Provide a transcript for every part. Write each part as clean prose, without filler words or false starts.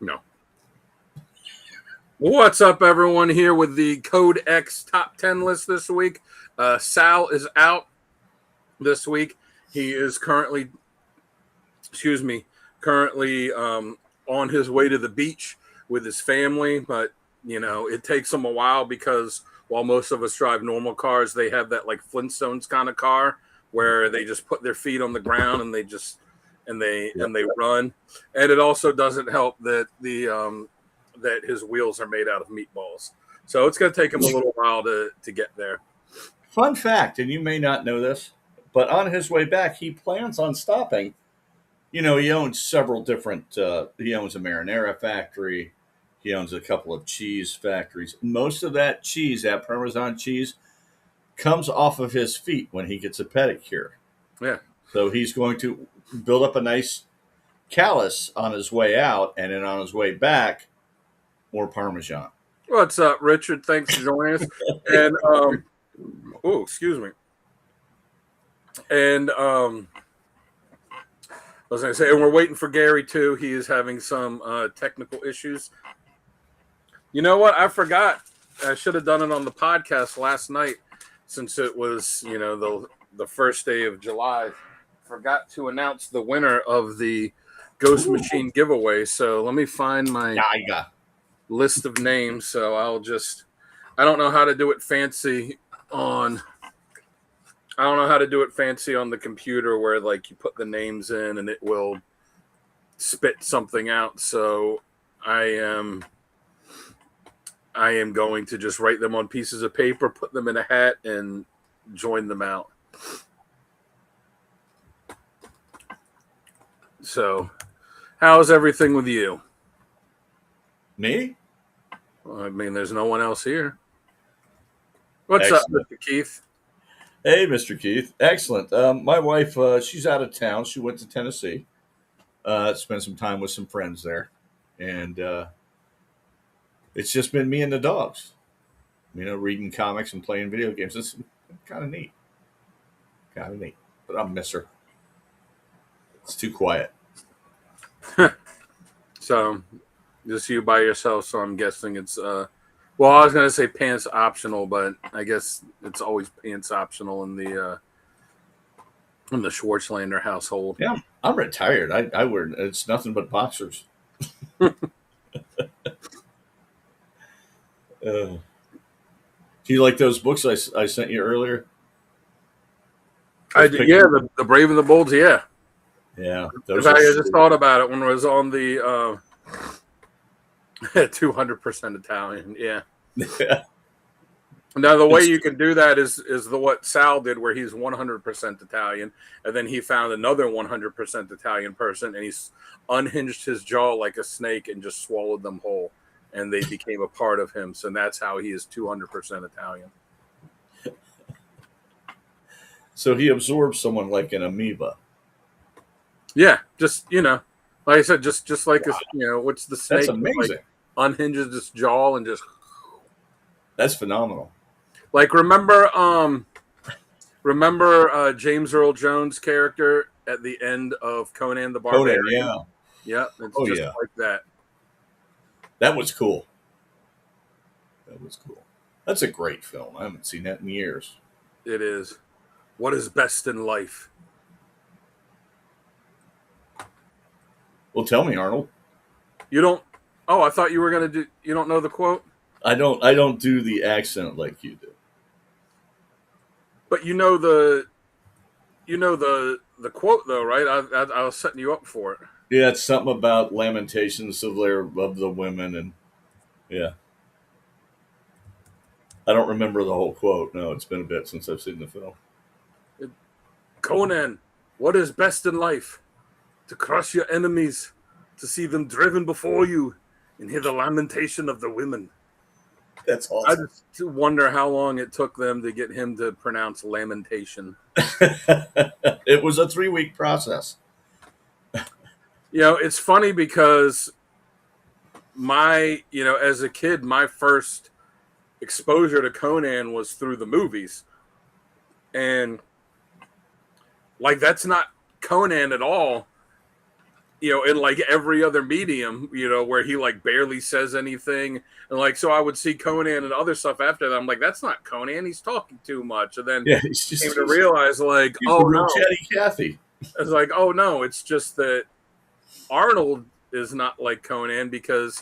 No. What's up, everyone? Here with the Code X top 10 list this week. Sal is out this week. He is currently on his way to the beach with his family, but it takes him a while because while most of us drive normal cars, they have that like Flintstones kind of car where they just put their feet on the ground and they run. And it also doesn't help that that his wheels are made out of meatballs. So it's going to take him a little while to get there. Fun fact, and you may not know this, but on his way back, he plans on stopping. He owns several different, he owns a marinara factory. He owns a couple of cheese factories. Most of that cheese, that Parmesan cheese, comes off of his feet when he gets a pedicure. Yeah. So he's going to build up a nice callus on his way out, and then on his way back, more Parmesan. What's up, Richard? Thanks for joining us. And excuse me. And I was going to say, and we're waiting for Gary too. He is having some technical issues. You know what? I forgot. I should have done it on the podcast last night, since it was the first day of July. Forgot to announce the winner of the Ghost Machine giveaway. So let me find my list of names. So I don't know how to do it fancy on the computer where like you put the names in and it will spit something out. So I am going to just write them on pieces of paper, put them in a hat, and join them out. So, how's everything with you? Me? Well, I mean, there's no one else here. What's Excellent. up, Mr. Keith? Hey, Mr. Keith. Excellent. My wife, she's out of town. She went to Tennessee. Spent some time with some friends there. And it's just been me and the dogs. Reading comics and playing video games. It's kind of neat. But I miss her. It's too quiet. So, just you by yourself. So I'm guessing it's I was gonna say pants optional, but I guess it's always pants optional in the Schwartzlander household. Yeah, I'm retired. I wear it's nothing but boxers. Do you like those books I sent you earlier? The Brave and the Bold, yeah. Yeah. In fact, I just thought about it when it was on the 200% Italian. Yeah. Now, the way you can do that is what Sal did, where he's 100% Italian, and then he found another 100% Italian person, and he's unhinged his jaw like a snake and just swallowed them whole, and they became a part of him. So that's how he is 200% Italian. So he absorbs someone like an amoeba. Yeah, just like I said, just like what's the snake? That's amazing. Unhinges its jaw and just. That's phenomenal. Like remember James Earl Jones' character at the end of Conan the Barbarian? Conan, yeah, it's like that. That was cool. That's a great film. I haven't seen that in years. It is. What is best in life? Well, tell me, Arnold. You don't. Oh, I thought you were gonna do. You don't know the quote? I don't do the accent like you do. But you know the quote though, right? I was setting you up for it. Yeah, it's something about lamentations of the women, and yeah. I don't remember the whole quote. No, it's been a bit since I've seen the film. Conan, what is best in life? To crush your enemies, to see them driven before you, and hear the lamentation of the women. That's awesome. I just wonder how long it took them to get him to pronounce lamentation. It was a 3-week process. It's funny because as a kid, my first exposure to Conan was through the movies. And like, that's not Conan at all. in like every other medium, where he like barely says anything. And like, so I would see Conan and other stuff after that. I'm like, that's not Conan. He's talking too much. And then Yeah, he's just came to realize, like, he's oh the real no, chatty Cathy. it's like, oh no, it's just that Arnold is not like Conan because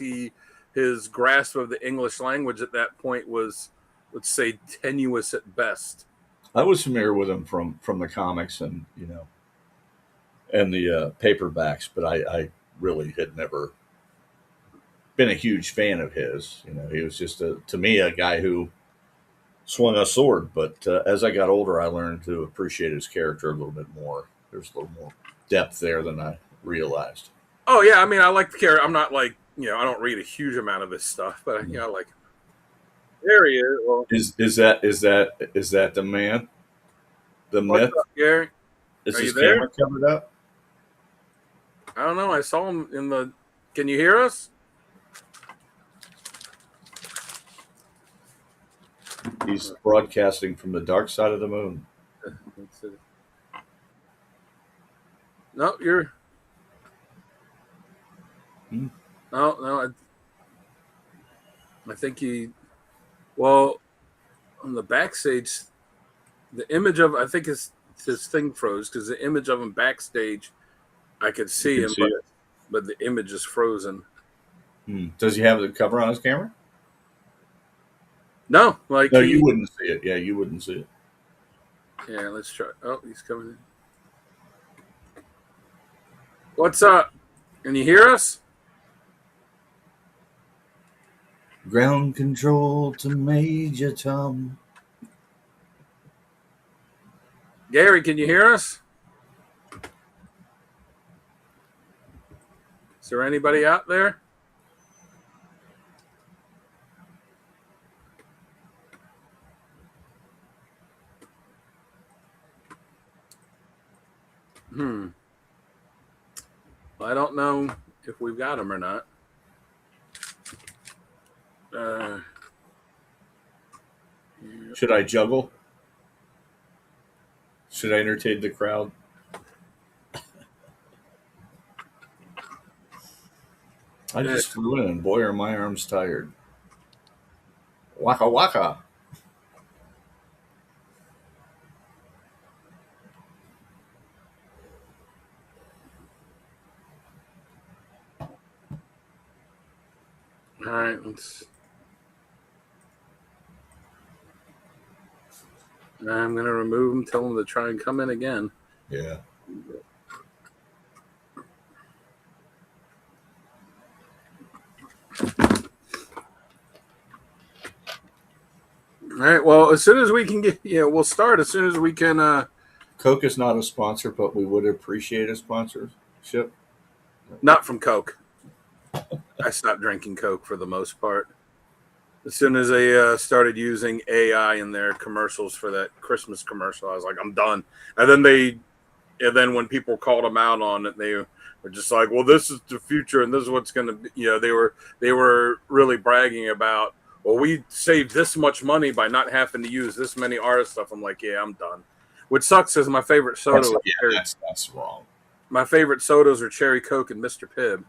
his grasp of the English language at that point was, let's say, tenuous at best. I was familiar with him from the comics and and the paperbacks, but I really had never been a huge fan of his. He was just to me a guy who swung a sword. But as I got older, I learned to appreciate his character a little bit more. There's a little more depth there than I realized. Oh yeah, I mean, I like the character. I'm not like I don't read a huge amount of his stuff, but I like him. There he is. Well, Is that the man? The what's myth? up, Gary? Is Are his you there? camera covered up? I don't know. I saw him in the. Can you hear us? He's broadcasting from the dark side of the moon. Let's see. No, you're. Hmm. No. I think he. Well, on the backstage, the image of I think his thing froze because the image of him backstage, I could see You him, can see it. but the image is frozen. Does he have the cover on his camera? No, like No, you wouldn't see it. Yeah, you wouldn't see it. Yeah, let's try. Oh, he's coming in. What's up? Can you hear us? Ground control to Major Tom. Gary, can you hear us? Is there anybody out there? Well, I don't know if we've got him or not. Should I juggle? Should I entertain the crowd? I just flew in, and boy, are my arms tired. Waka waka. All right, let's. I'm going to remove him, tell him to try and come in again. Yeah. All right, well, as soon as we can get, we'll start as soon as we can. Coke is not a sponsor, but we would appreciate a sponsorship. Not from Coke. I stopped drinking Coke for the most part. As soon as they started using AI in their commercials for that Christmas commercial, I was like, I'm done. And then when people called them out on it, they were just like, well, this is the future and this is what's going to be. They were really bragging about, well, we saved this much money by not having to use this many artist stuff. I'm like, yeah, I'm done. What sucks is my favorite soda. That's wrong. My favorite sodas are Cherry Coke and Mr. Pibb.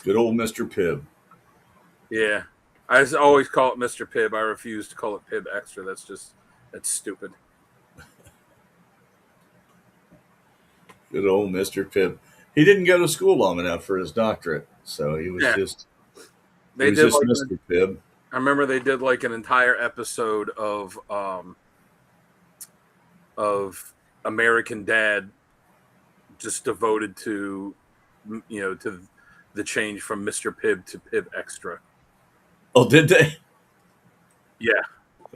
Good old Mr. Pibb. Yeah. I always call it Mr. Pibb. I refuse to call it Pibb Extra. That's stupid. Good old Mr. Pibb. He didn't go to school long enough for his doctorate, so he was just Mr. Pibb. I remember they did like an entire episode of American Dad just devoted to to the change from Mr. Pibb to Pibb Extra. Oh, did they? Yeah.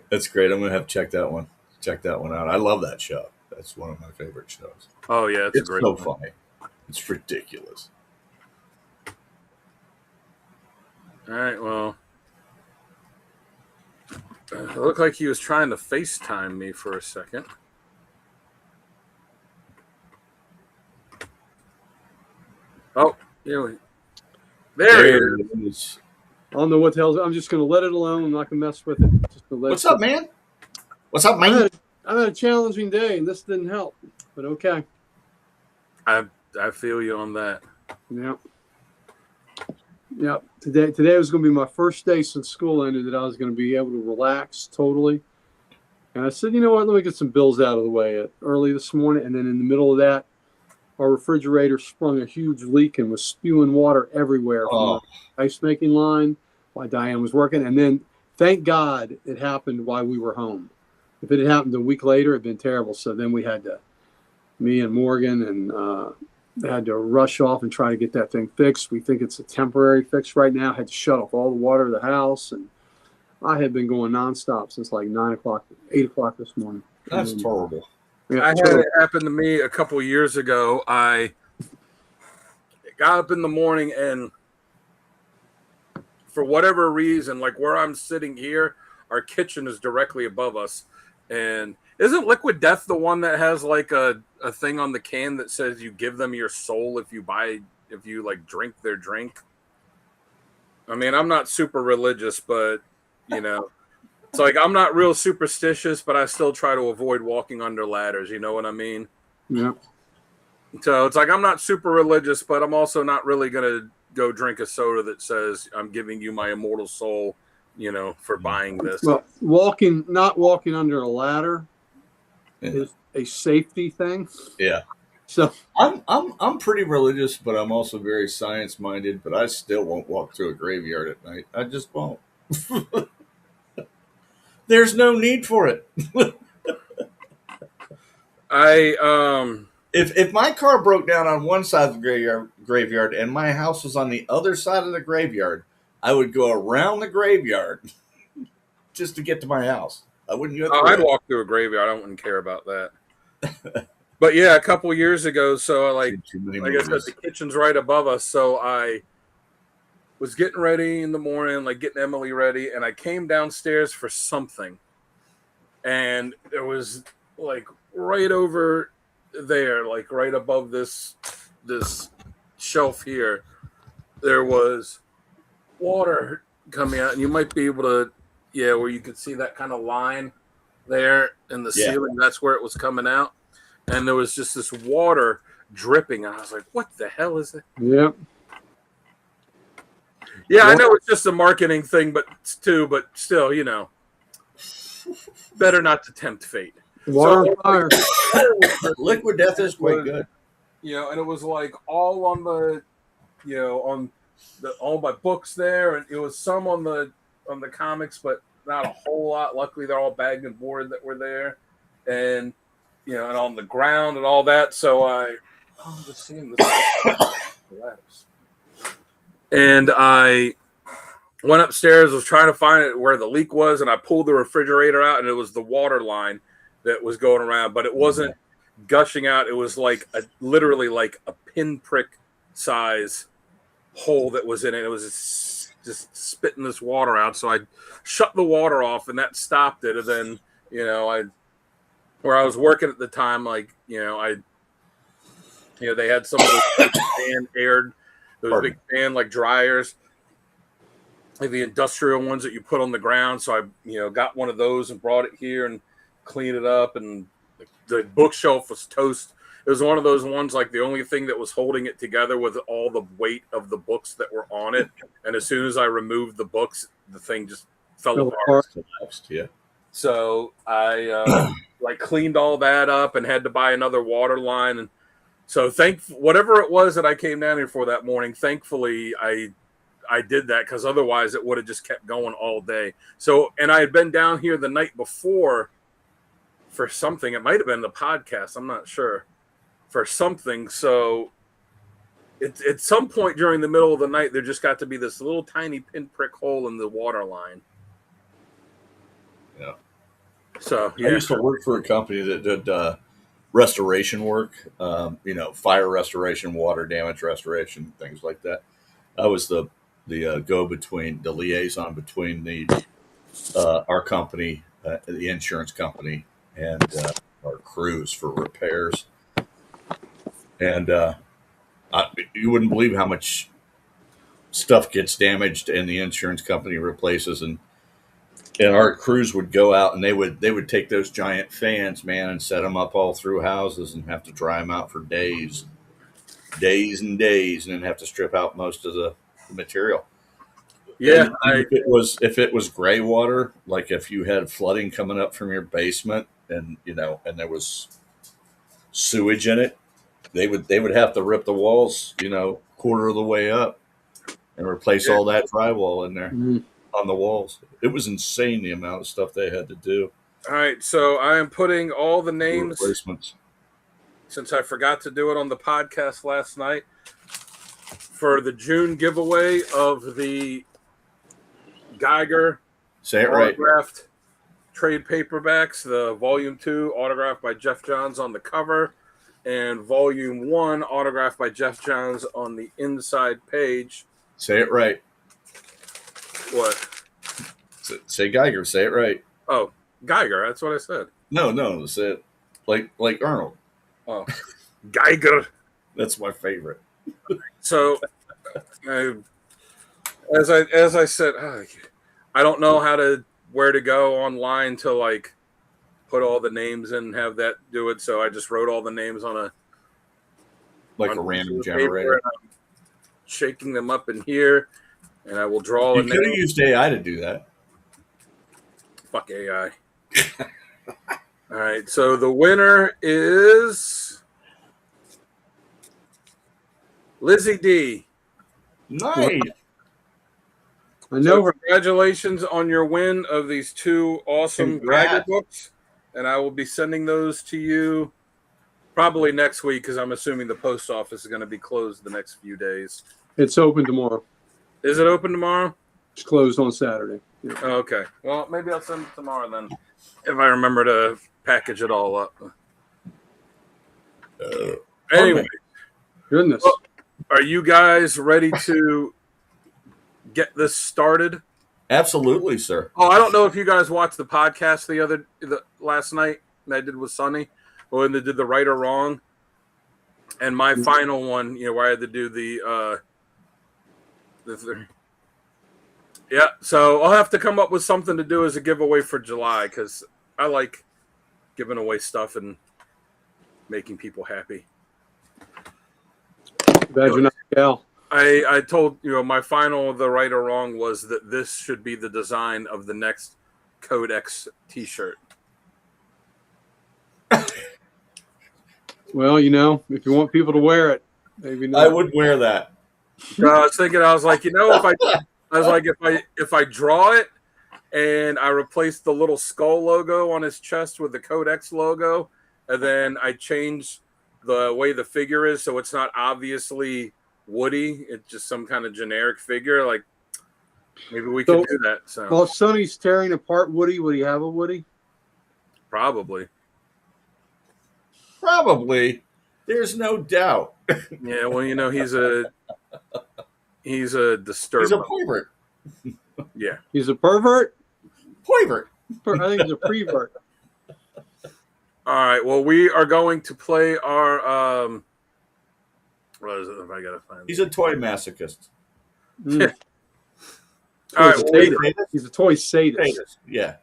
That's great. I'm going to have to check that one out. I love that show. That's one of my favorite shows. Oh, yeah. It's a great so funny. It's ridiculous. All right. Well, it looked like he was trying to FaceTime me for a second. Oh, yeah. There he is. I don't know what the hell. I'm just going to let it alone. I'm not going to mess with it. What's up, man? What's up, man? I've had a challenging day, and this didn't help. But okay. I feel you on that. Yeah. Yeah. Today was going to be my first day since school ended that I was going to be able to relax totally. And I said, you know what? Let me get some bills out of the way early this morning. And then in the middle of that, our refrigerator sprung a huge leak and was spewing water everywhere from Oh, the ice making line while Diane was working. And then, thank God, it happened while we were home. If it had happened a week later, it'd been terrible. So then me and Morgan had to rush off and try to get that thing fixed. We think it's a temporary fix right now. Had to shut off all the water to the house, and I had been going nonstop since like 8 o'clock this morning. that's terrible. Yeah, I had terrible. it happen to me a couple of years ago. I got up in the morning and for whatever reason, like where I'm sitting here, our kitchen is directly above us. And isn't Liquid Death the one that has like a thing on the can that says you give them your soul if you like drink their drink? I mean, I'm not super religious, but you know, it's like I'm not real superstitious, but I still try to avoid walking under ladders. You know what I mean? Yeah. So it's like I'm not super religious, but I'm also not really gonna go drink a soda that says I'm giving you my immortal soul, you know, for buying this. Well, not walking under a ladder is a safety thing. Yeah. So I'm pretty religious, but I'm also very science minded. But I still won't walk through a graveyard at night. I just won't. There's no need for it. If my car broke down on one side of the graveyard and my house was on the other side of the graveyard, I would go around the graveyard just to get to my house. I wouldn't go. I'd walk through a graveyard. I wouldn't care about that. But yeah, a couple of years ago, so like I said, the kitchen's right above us. So I was getting ready in the morning, like getting Emily ready, and I came downstairs for something. And it was like right over there, like right above this shelf here, there was water coming out, and you might be able to, where you could see that kind of line there in the ceiling. That's where it was coming out, and there was just this water dripping. And I was like, "What the hell is it?" yeah. Yeah, I know it's just a marketing thing, but still, you know, better not to tempt fate. Water and fire. Liquid Death is quite good. You know, and it was like all on the, you know, all my books there, and it was some on the comics, but not a whole lot. Luckily, they're all bagged and board that were there, and you know, and on the ground and all that. So I'm just seeing this. And I went upstairs, was trying to find it where the leak was, and I pulled the refrigerator out, and it was the water line that was going around, but it wasn't gushing out. It was like literally like a pinprick size hole that was in it. It was just spitting this water out. So I shut the water off, and that stopped it. And then, you know, where I was working at the time, like, you know, they had some of those big fan like dryers, like the industrial ones that you put on the ground. So I, you know, got one of those and brought it here and cleaned it up. And the bookshelf was toast. It was one of those ones, like the only thing that was holding it together was all the weight of the books that were on it. And as soon as I removed the books, the thing just fell apart. Yeah. So I like cleaned all that up and had to buy another water line. And so whatever it was that I came down here for that morning, thankfully I did that, because otherwise it would have just kept going all day. So, and I had been down here the night before for something. It might have been the podcast. I'm not sure. For something. So at some point during the middle of the night, there just got to be this little tiny pinprick hole in the water line. Yeah. So I used to work for a company that did restoration work, you know, fire restoration, water damage restoration, things like that. I was the go-between, the liaison between our company, the insurance company, and our crews for repairs. And you wouldn't believe how much stuff gets damaged and the insurance company replaces. And and our crews would go out and they would take those giant fans, man, and set them up all through houses and have to dry them out for days and days, and then have to strip out most of the material. Yeah, And if it was gray water, like if you had flooding coming up from your basement, and and there was sewage in it, they would have to rip the walls, quarter of the way up, and replace all that drywall in there on the walls. It was insane the amount of stuff they had to do. All right, so I am putting all the names, Replacements. since I forgot to do it on the podcast last night, for the June giveaway of the Geiger Say it right. autographed trade paperbacks, the Volume 2 autographed by Jeff Johns on the cover, and Volume 1 autographed by Jeff Johns on the inside page. Say it right. What? Say Geiger. Say it right. Oh, Geiger. That's what I said. No. Say it like Arnold. Oh, Geiger. That's my favorite. So, as I said, I don't know where to go online to like put all the names in and have that do it. So I just wrote all the names on a random generator. And I'm shaking them up in here, and I will draw You a could have name. used AI to do that. Fuck AI. All right, so the winner is Lizzie D. Nice. I know So her. congratulations on your win of these two awesome Congrats. Geiger books, and I will be sending those to you probably next week because I'm assuming the post office is going to be closed the next few days. It's open tomorrow. Is it open tomorrow? It's closed on Saturday. Yeah. Oh, okay. Well, maybe I'll send it tomorrow then, if I remember to package it all up. Anyway, Goodness. Well, are you guys ready to get this started? Absolutely, sir. Oh, I don't know if you guys watched the podcast the last night that I did with Sonny, when they did the right or wrong, and my final one, where I had to do the yeah. So I'll have to come up with something to do as a giveaway for July because I like giving away stuff and making people happy. Glad you're not Cal. I told my final the right or wrong was that this should be the design of the next Codex T-shirt. Well, if you want people to wear it, maybe not. I would wear that. I was thinking, I was like, if I draw it and I replace the little skull logo on his chest with the Codex logo, and then I change the way the figure is so it's not obviously Woody, it's just some kind of generic figure. Like maybe we could do that. So Well, if Sonny's tearing apart Woody, would he have a Woody? probably, There's no doubt. yeah. Well, he's a disturbed. He's a pervert. Yeah. He's a pervert? Pervert. I think he's a prevert. All right. Well, we are going to play our what is it? If I gotta find He's a toy masochist. Mm. All right. Well, He's a toy sadist. Yeah.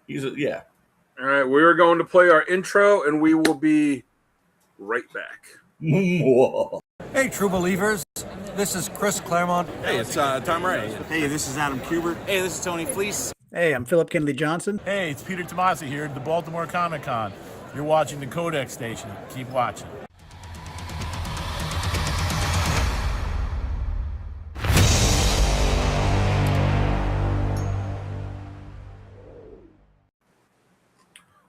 all right. We are going to play our intro, and we will be right back. Hey, true believers. This is Chris Claremont. Hey, it's Tom Ray. Hey, this is Adam Kubert. Hey, this is Tony Fleece. Hey, I'm Philip Kennedy Johnson. Hey, it's Peter Tomasi here at the Baltimore Comic Con. You're watching the Codex Station. Keep watching.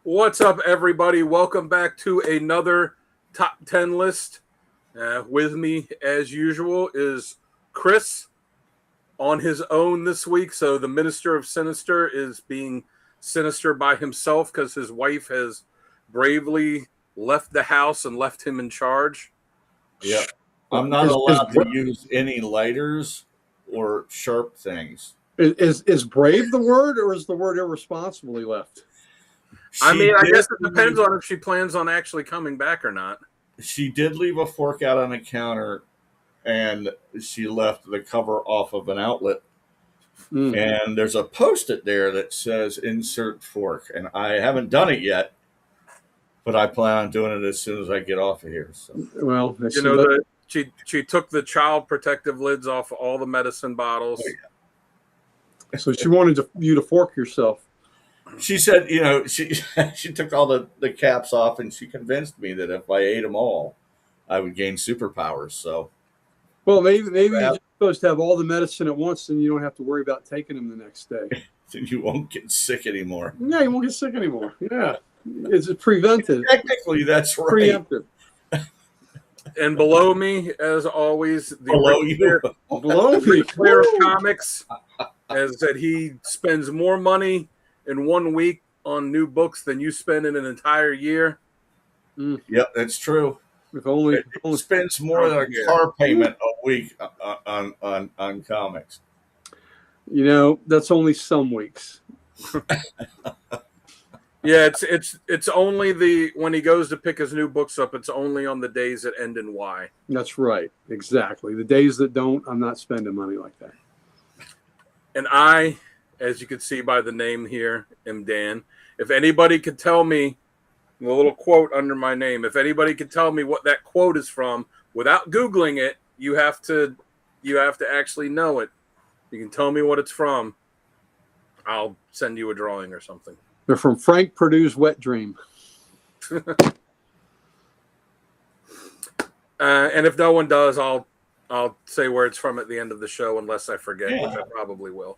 What's up, everybody? Welcome back to another top 10 list. With me, as usual, is Chris on his own this week. So the Minister of Sinister is being sinister by himself because his wife has bravely left the house and left him in charge. Yeah. I'm not allowed to use any lighters or sharp things. Is brave the word, or is the word irresponsibly left? I She guess did it depends on if she plans on actually coming back or not. She did leave a fork out on the counter, and she left the cover off of an outlet And there's a Post-it there that says "Insert fork," and I haven't done it yet, but I plan on doing it as soon as I get off of here. So, Well, You know, she took the child protective lids off all the medicine bottles. Oh, yeah. so she wanted you to fork yourself. she said, she she took all the caps off, and she convinced me that if I ate them all, I would gain superpowers. So, Well, maybe you're just supposed to have all the medicine at once, and you don't have to worry about taking them the next day. you won't get sick anymore. Yeah, you won't get sick anymore. Yeah, it's preventive, Technically, that's right. preemptive. And below me, as always, the Below you. Blow me. Clear of Comics, as that he spends more money in 1 week on new books than you spend in an entire year. Yep, that's true. If only, It spends more than a car payment a week on comics. that's only some weeks. Yeah, it's only when he goes to pick his new books up, it's only on the days that end in Y. That's right. Exactly. The days that don't, I'm not spending money like that. And I, as you can see by the name here, am Dan. If anybody could tell me the little quote under my name, if anybody could tell me what that quote is from without Googling it, you have to actually know it. You can tell me what it's from. I'll send you a drawing or something. They're from Frank Perdue's Wet Dream. And if no one does, I'll say where it's from at the end of the show, unless I forget, Yeah. which I probably will.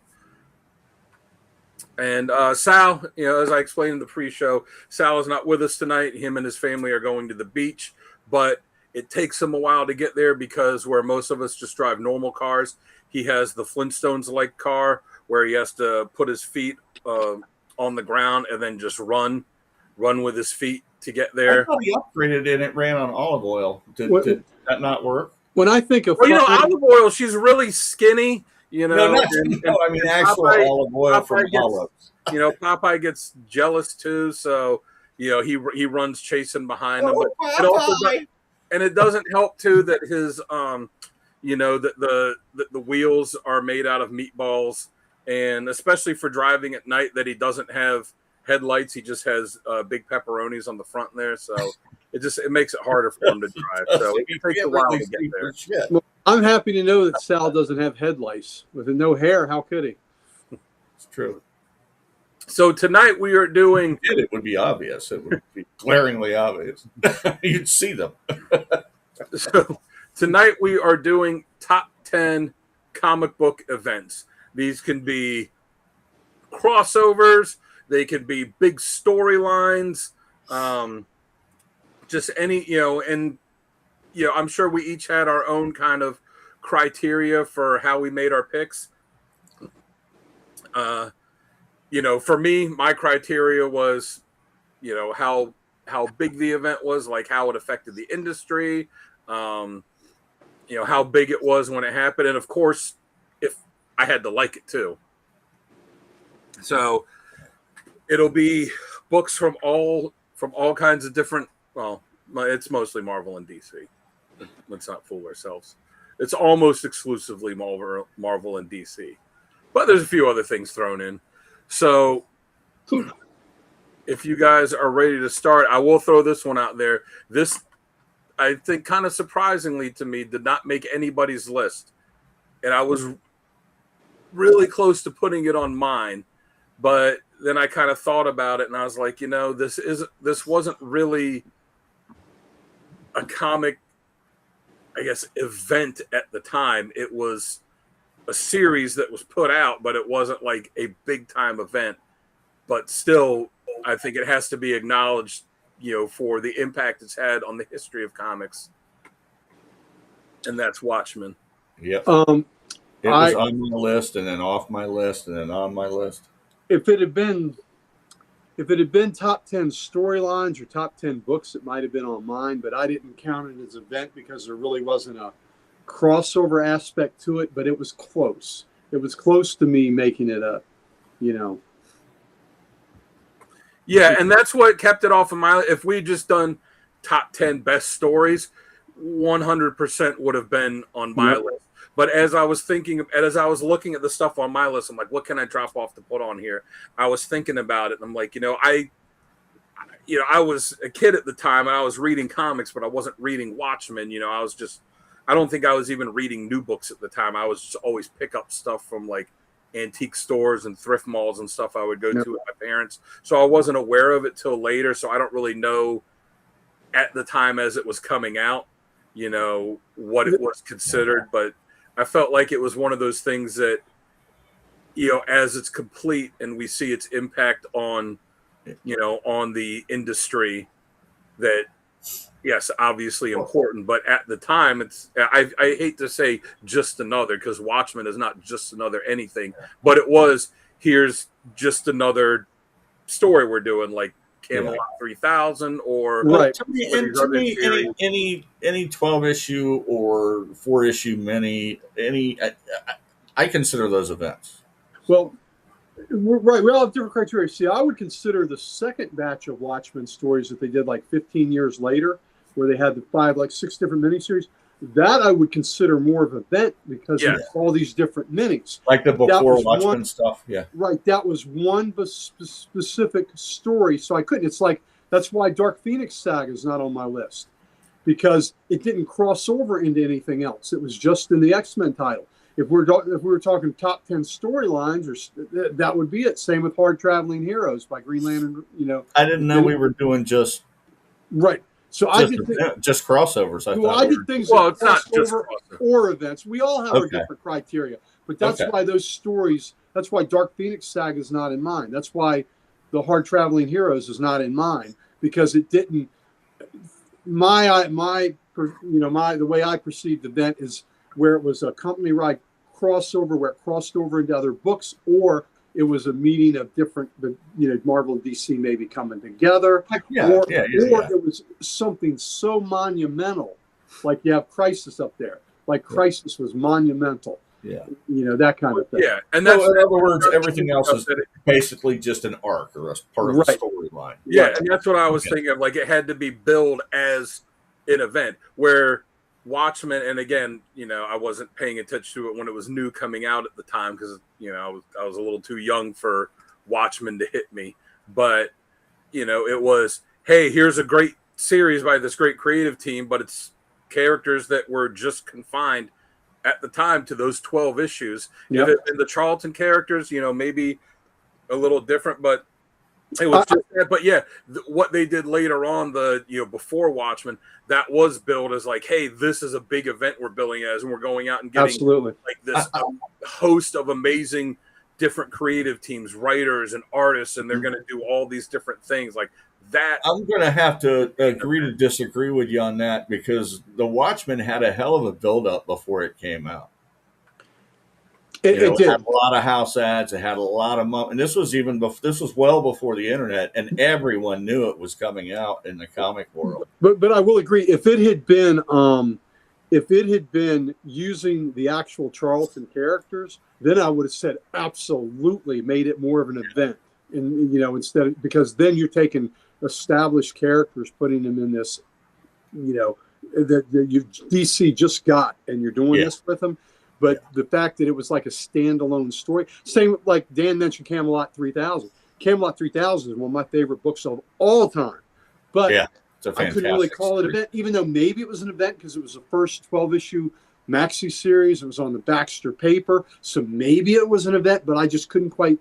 And Sal, as I explained in the pre-show, Sal is not with us tonight. Him and his family are going to the beach, but it takes him a while to get there because where most of us just drive normal cars, he has the Flintstones-like car where he has to put his feet on the ground and then just run with his feet to get I there. thought he upgraded and it ran on olive oil. Did that not work? When I think of Well, olive oil, she's really skinny. No, I mean actual Popeye- olive oil from Popeye gets- olives. Popeye gets jealous too, so he runs chasing behind him. Oh, But it also and it doesn't help too that his that the wheels are made out of meatballs, and especially for driving at night, that he doesn't have headlights. He just has big pepperonis on the front there, so it makes it harder for him to drive. So it takes a while to get there. Shit. I'm happy to know that Sal doesn't have headlights. With no hair, how could he? It's true. So tonight we are doing. It would be obvious. It would be glaringly obvious. You'd see them. So tonight we are doing top 10 comic book events. These can be crossovers. They can be big storylines. Just any, and I'm sure we each had our own kind of criteria for how we made our picks. For me, my criteria was, how big the event was, like how it affected the industry, how big it was when it happened, and of course, if I had to like it too. So it'll be books from all kinds of different. Well, it's mostly Marvel and DC. Let's not fool ourselves. It's almost exclusively Marvel and DC, but there's a few other things thrown in. So if you guys are ready to start, I will throw this one out there. This, I think, kind of surprisingly to me, did not make anybody's list. And I was really close to putting it on mine. But then I kind of thought about it and I was like, this wasn't really a comic, I guess, event at the time. It was a series that was put out, but it wasn't like a big time event. But still, I think it has to be acknowledged, for the impact it's had on the history of comics. And that's Watchmen. Yep. It was I- on my list, and then off my list, and then on my list. If it had been top 10 storylines or top 10 books, it might have been on mine, but I didn't count it as an event because there really wasn't a crossover aspect to it, but it was close. It was close to me making it a. Yeah, and that's what kept it off of my. If we just done top 10 best stories, 100% would have been on my Yep. list. But as I was looking at the stuff on my list, I'm like, what can I drop off to put on here? I was thinking about it, and I'm like, I was a kid at the time, and I was reading comics, but I wasn't reading Watchmen. I don't think I was even reading new books at the time. I was just always pick up stuff from like antique stores and thrift malls and stuff I would go Yep. to with my parents. So I wasn't aware of it till later. So I don't really know at the time as it was coming out, what it was considered. But I felt like it was one of those things that, as it's complete and we see its impact on the industry, that yes, obviously important, but at the time I hate to say just another, because Watchmen is not just another anything, but it was, here's just another story we're doing, like Camelot 3000 or Right. To me, or and these to other me, series. any 12 issue or 4 issue mini, I consider those events. Well, right. We all have different criteria. See, I would consider the second batch of Watchmen stories that they did like 15 years later, where they had the 6 different miniseries. That I would consider more of an event, because Yeah. it's all these different minis. Like the before was Watchmen one- stuff. Yeah. Right. That was one specific story. So I couldn't. It's like, that's why Dark Phoenix Saga is not on my list, because it didn't cross over into anything else. It was just in the X-Men title. If we were talking top 10 storylines, that would be it. Same with Hard Traveling Heroes by Green Lantern. I didn't know we were doing just Right. So I did just crossovers. I did things Well, that it's not crossed just over crossover. or events. We all have our Okay. different criteria, but that's Okay. why those stories. That's why Dark Phoenix Saga is not in mine. That's why the Hard Traveling Heroes is not in mine, because it didn't. The way I perceived the event is where it was a company wide crossover, where it crossed over into other books, or it was a meeting of different, Marvel and DC maybe coming together, or it was something so monumental, like you have Crisis up there. Like Crisis was monumental. Yeah. That kind of thing. Yeah, and So that's in other words, everything else is basically just an arc or a part of a Right. storyline. Yeah, and that's what I was thinking of. Like, it had to be billed as an event, where Watchmen, and again, I wasn't paying attention to it when it was new coming out at the time, because I was a little too young for Watchmen to hit me. But it was, hey, here's a great series by this great creative team, but it's characters that were just confined at the time to those 12 issues. Yep. If it had been the Charlton characters, maybe a little different, but it was just that. But yeah, what they did later on, before Watchmen, that was billed as like, hey, this is a big event we're billing as, and we're going out and getting Absolutely. like this host of amazing different creative teams, writers and artists, and they're going to do all these different things like that. I'm going to have to agree to disagree with you on that, because The Watchmen had a hell of a build-up before it came out. It It did. had a lot of house ads. It had a lot of money, and this was well before the internet, and everyone knew it was coming out in the comic world. But I will agree, if it had been using the actual Charlton characters, then I would have said absolutely, made it more of an event. And instead of, because then you're taking established characters, putting them in this, that you DC just got, and you're doing Yeah. this with them. But the fact that it was like a standalone story, same like Dan mentioned Camelot 3000. Camelot 3000 is one of my favorite books of all time. But Yeah, it's a I fantastic couldn't really call it an story. event, even though maybe it was an event because it was the first 12-issue maxi series. It was on the Baxter paper, so maybe it was an event, but I just couldn't quite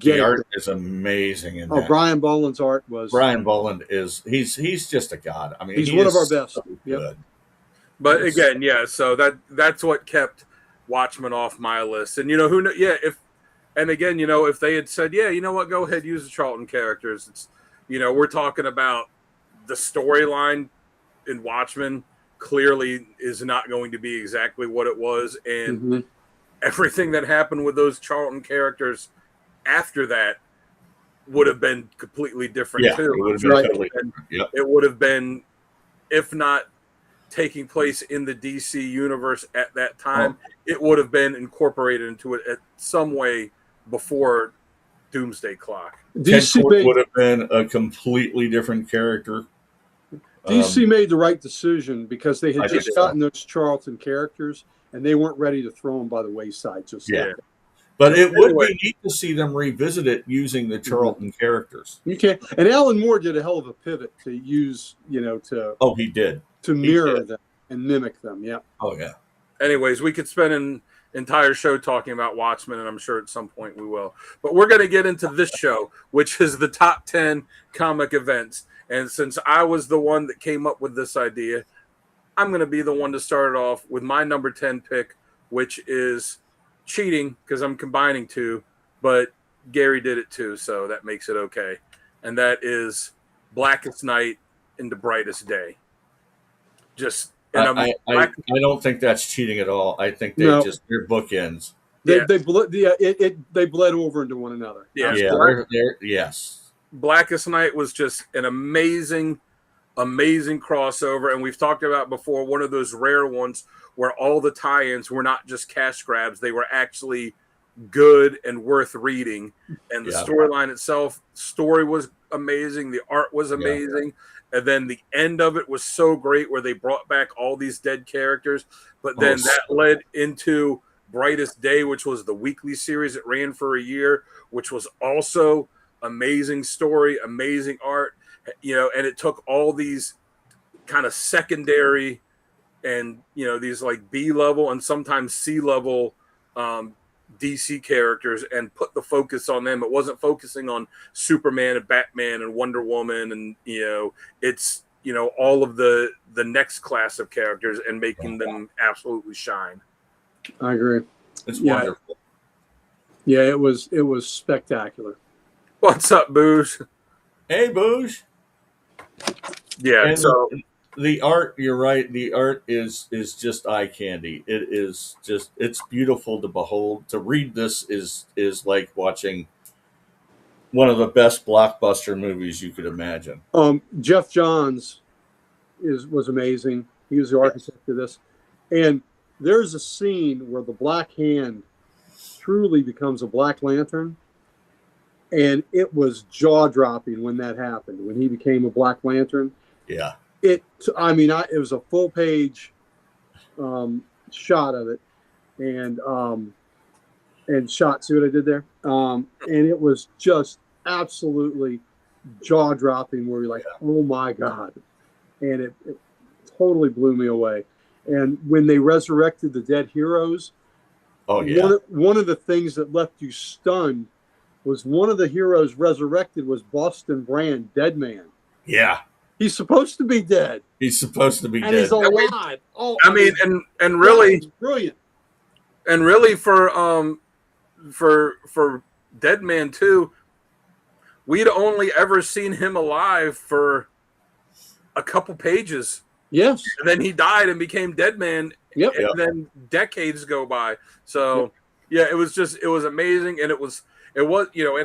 get The it. art is amazing in Oh, that. Brian Boland's art was Brian Boland he's just a god. I mean, He's he one is of our best. so Yep. good. But Yes. again, yeah, so that's what kept Watchmen off my list. And if they had said, yeah, you know what, go ahead, use the Charlton characters. It's we're talking about the storyline in Watchmen clearly is not going to be exactly what it was, and Mhm. everything that happened with those Charlton characters after that would have been completely different Yeah, too. it would have been Right. totally different. Yep. It would have been, if not taking place in the DC universe at that time, it would have been incorporated into it at some way before Doomsday Clock. Ted DC Kord made, would have been a completely different character. DC made the right decision because they I had think just so. gotten those Charlton characters, and they weren't ready to throw them by the wayside just Yeah. like that. But it would Anyway. be neat to see them revisit it using the Charlton characters. You can't. And Alan Moore did a hell of a pivot to use, to Oh, he did. mirror did. them and mimic them. Yeah. Oh, yeah. Anyways, we could spend an entire show talking about Watchmen, and I'm sure at some point we will. But we're going to get into this show, which is the top 10 comic events. And since I was the one that came up with this idea, I'm going to be the one to start it off with my number 10 pick, which is cheating because I'm combining two, but Gary did it too, so that makes it okay. And that is Blackest Night into Brightest Day. Just I don't think that's cheating at all. I think they No. they're bookends. They Yeah. they bled over into one another. Yeah. Yes. Blackest Night was just an amazing crossover, and we've talked about before, one of those rare ones where all the tie-ins were not just cash grabs, they were actually good and worth reading. And the storyline itself, story was amazing, the art was amazing, and then the end of it was so great where they brought back all these dead characters. But then that led into Brightest Day, which was the weekly series that ran for a year, which was also amazing story, amazing art, and it took all these kind of secondary and these like B level and sometimes C level DC characters and put the focus on them. It wasn't focusing on Superman and Batman and Wonder Woman, and it's all of the next class of characters and making them absolutely shine. I agree. It's Yeah. wonderful. Yeah, it was What's spectacular. up, Booze? Hey, Boosh. Yeah, And so the art, you're right. The art is just eye candy. It is just, it's beautiful to behold. To read this is like watching one of the best blockbuster movies you could imagine. Jeff Johns was amazing. He was the architect of this, and there's a scene where the Black Hand truly becomes a Black Lantern, and it was jaw-dropping when that happened. When he became a Black Lantern, Yeah. it was a full page shot of it, and shot. See what I did there? And it was just absolutely jaw-dropping. Where you're like, oh my god, and it totally blew me away. And when they resurrected the dead heroes, Oh, yeah. one of the things that left you stunned was one of the heroes resurrected was Boston Brand, Dead Man. Yeah. He's supposed to be dead, He's supposed to be and dead. he's alive. Oh, I mean, and really, it's brilliant. and really for Dead Man 2, we'd only ever seen him alive for a couple pages. Yes. And then he died and became Dead Man. Yep. And then decades go by. So yeah, it was amazing, and it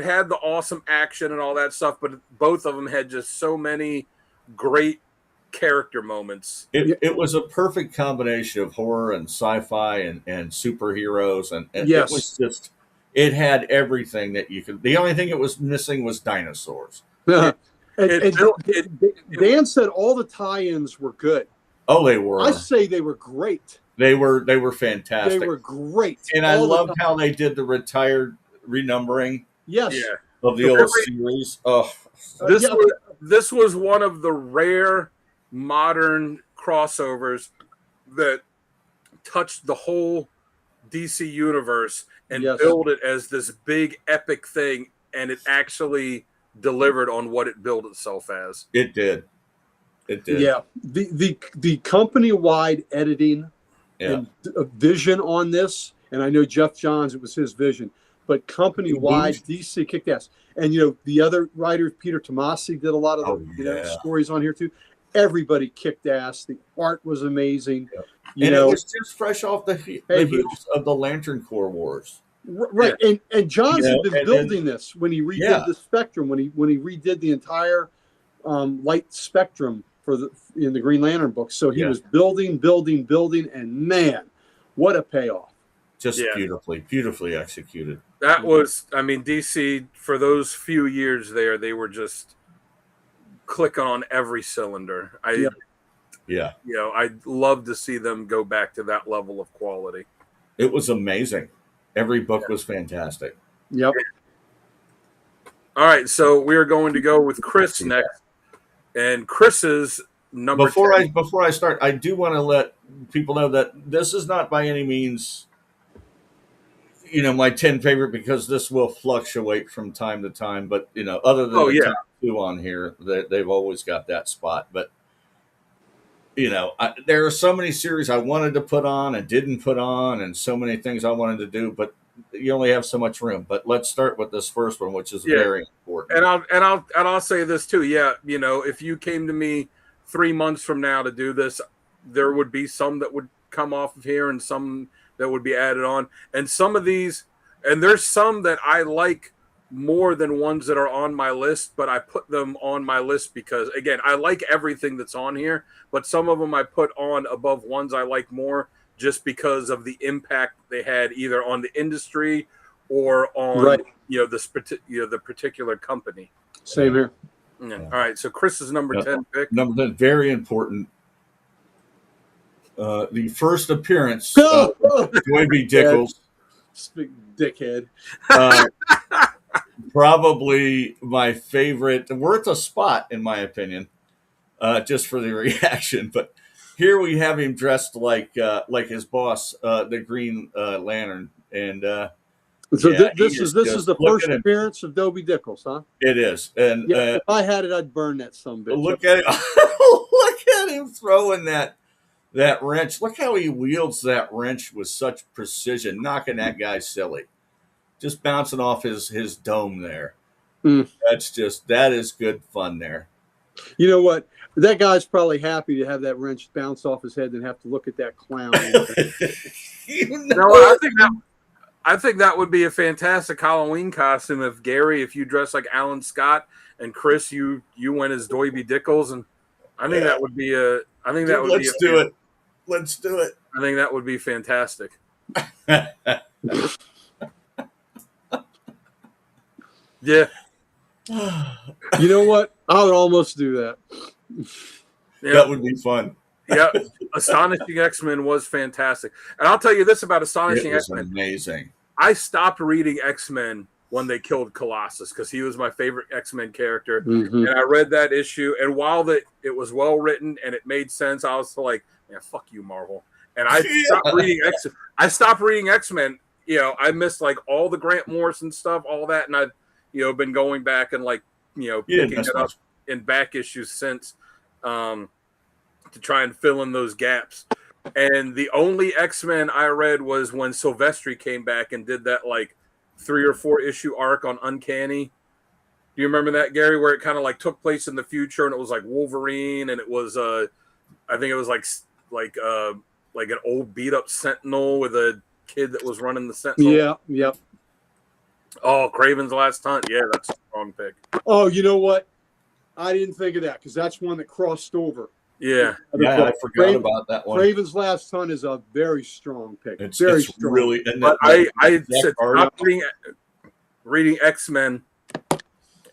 had the awesome action and all that stuff, but both of them had just so many great character moments. It was a perfect combination of horror and sci-fi and superheroes, and Yes. it was just, it had everything that you could. The only thing it was missing was dinosaurs. Dan it- said all the tie-ins were good. Oh, they were. I say they were great. They were fantastic. They were great. And I All the loved time. how they did the retired renumbering Yes. Yeah. of the old series. Oh, This was one of the rare modern crossovers that touched the whole DC universe and Yes. built it as this big epic thing, and it actually delivered on what it billed itself as. it did. It did. Yeah. The company-wide editing Yeah. and vision on this, and I know Jeff Johns, it was his vision, but company-wide, DC kicked ass. And the other writer, Peter Tomasi, did a lot of the stories on here too. Everybody kicked ass. The art was amazing. Yeah. You And know, it was just fresh off the heels of the Lantern Corps Wars. right. And Johns had been and building this when he redid the Spectrum, when he redid the entire light spectrum in the Green Lantern books. So he was building, and man, what a payoff. Just beautifully executed. That was, DC, for those few years there, they were just clicking on every cylinder. Yep. Yeah, I'd love to see them go back to that level of quality. it was amazing. Every book was fantastic. Yep. All right, so we are going to go with Chris next, and Chris's number. Before 10. I start, I do want to let people know that this is not by any means, my 10 favorite, because this will fluctuate from time to time. But other than the top 2 on here, they've always got that spot. But there are so many series I wanted to put on and didn't put on, and so many things I wanted to do, but you only have so much room. But let's start with this first one, which is very important. And I'll say this too. Yeah, if you came to me 3 months from now to do this, there would be some that would come off of here and some that would be added on. And some of these, and there's some that I like more than ones that are on my list, but I put them on my list because, again, I like everything that's on here, but some of them I put on above ones I like more just because of the impact they had either on the industry or on the particular company. Same here. Yeah. All right, so Chris's number 10 pick. Number 10, very important. The first appearance of Doiby Dickles. Dickhead. Probably my favorite, worth a spot in my opinion, just for the reaction. But here we have him dressed like his boss, the Green Lantern, and so this is the first appearance of Doiby Dickles, huh? It is, and if I had it, I'd burn that sumbitch. Look at look at him throwing that wrench. Look how he wields that wrench with such precision, knocking that guy silly. Just bouncing off his dome there. That is good fun there. You know what? That guy's probably happy to have that wrench bounce off his head and have to look at that clown. I think that would be a fantastic Halloween costume if you dress like Alan Scott and Chris, you went as Doiby Dickles, and I think that would be a. I think that would. Let's do it. Let's do it. I think that would be fantastic. Yeah. You know what? I would almost do that. Yeah. That would be fun. Yeah. Astonishing X-Men was fantastic. And I'll tell you this about Astonishing X-Men. Amazing. I stopped reading X-Men when they killed Colossus because he was my favorite X-Men character. Mm-hmm. And I read that issue, and while it was well written and it made sense, I was like, man, fuck you, Marvel. And I stopped reading X-Men. I missed like all the Grant Morrison stuff, all that, and I've been going back and picking it up in back issues since to try and fill in those gaps. And the only X-Men I read was when Silvestri came back and did that 3 or 4 issue arc on Uncanny. Do you remember that, Gary, where it kind of took place in the future and it was like Wolverine and it was I think it was like an old beat up Sentinel with a kid that was running the Sentinel. Yeah, yep. Oh, Craven's Last Hunt. Yeah, that's a strong pick. Oh, you know what? I didn't think of that because that's one that crossed over. Yeah. Yeah, I forgot about that one. Craven's Last Hunt is a very strong pick. It's very strong. Really. But I said stop reading X-Men,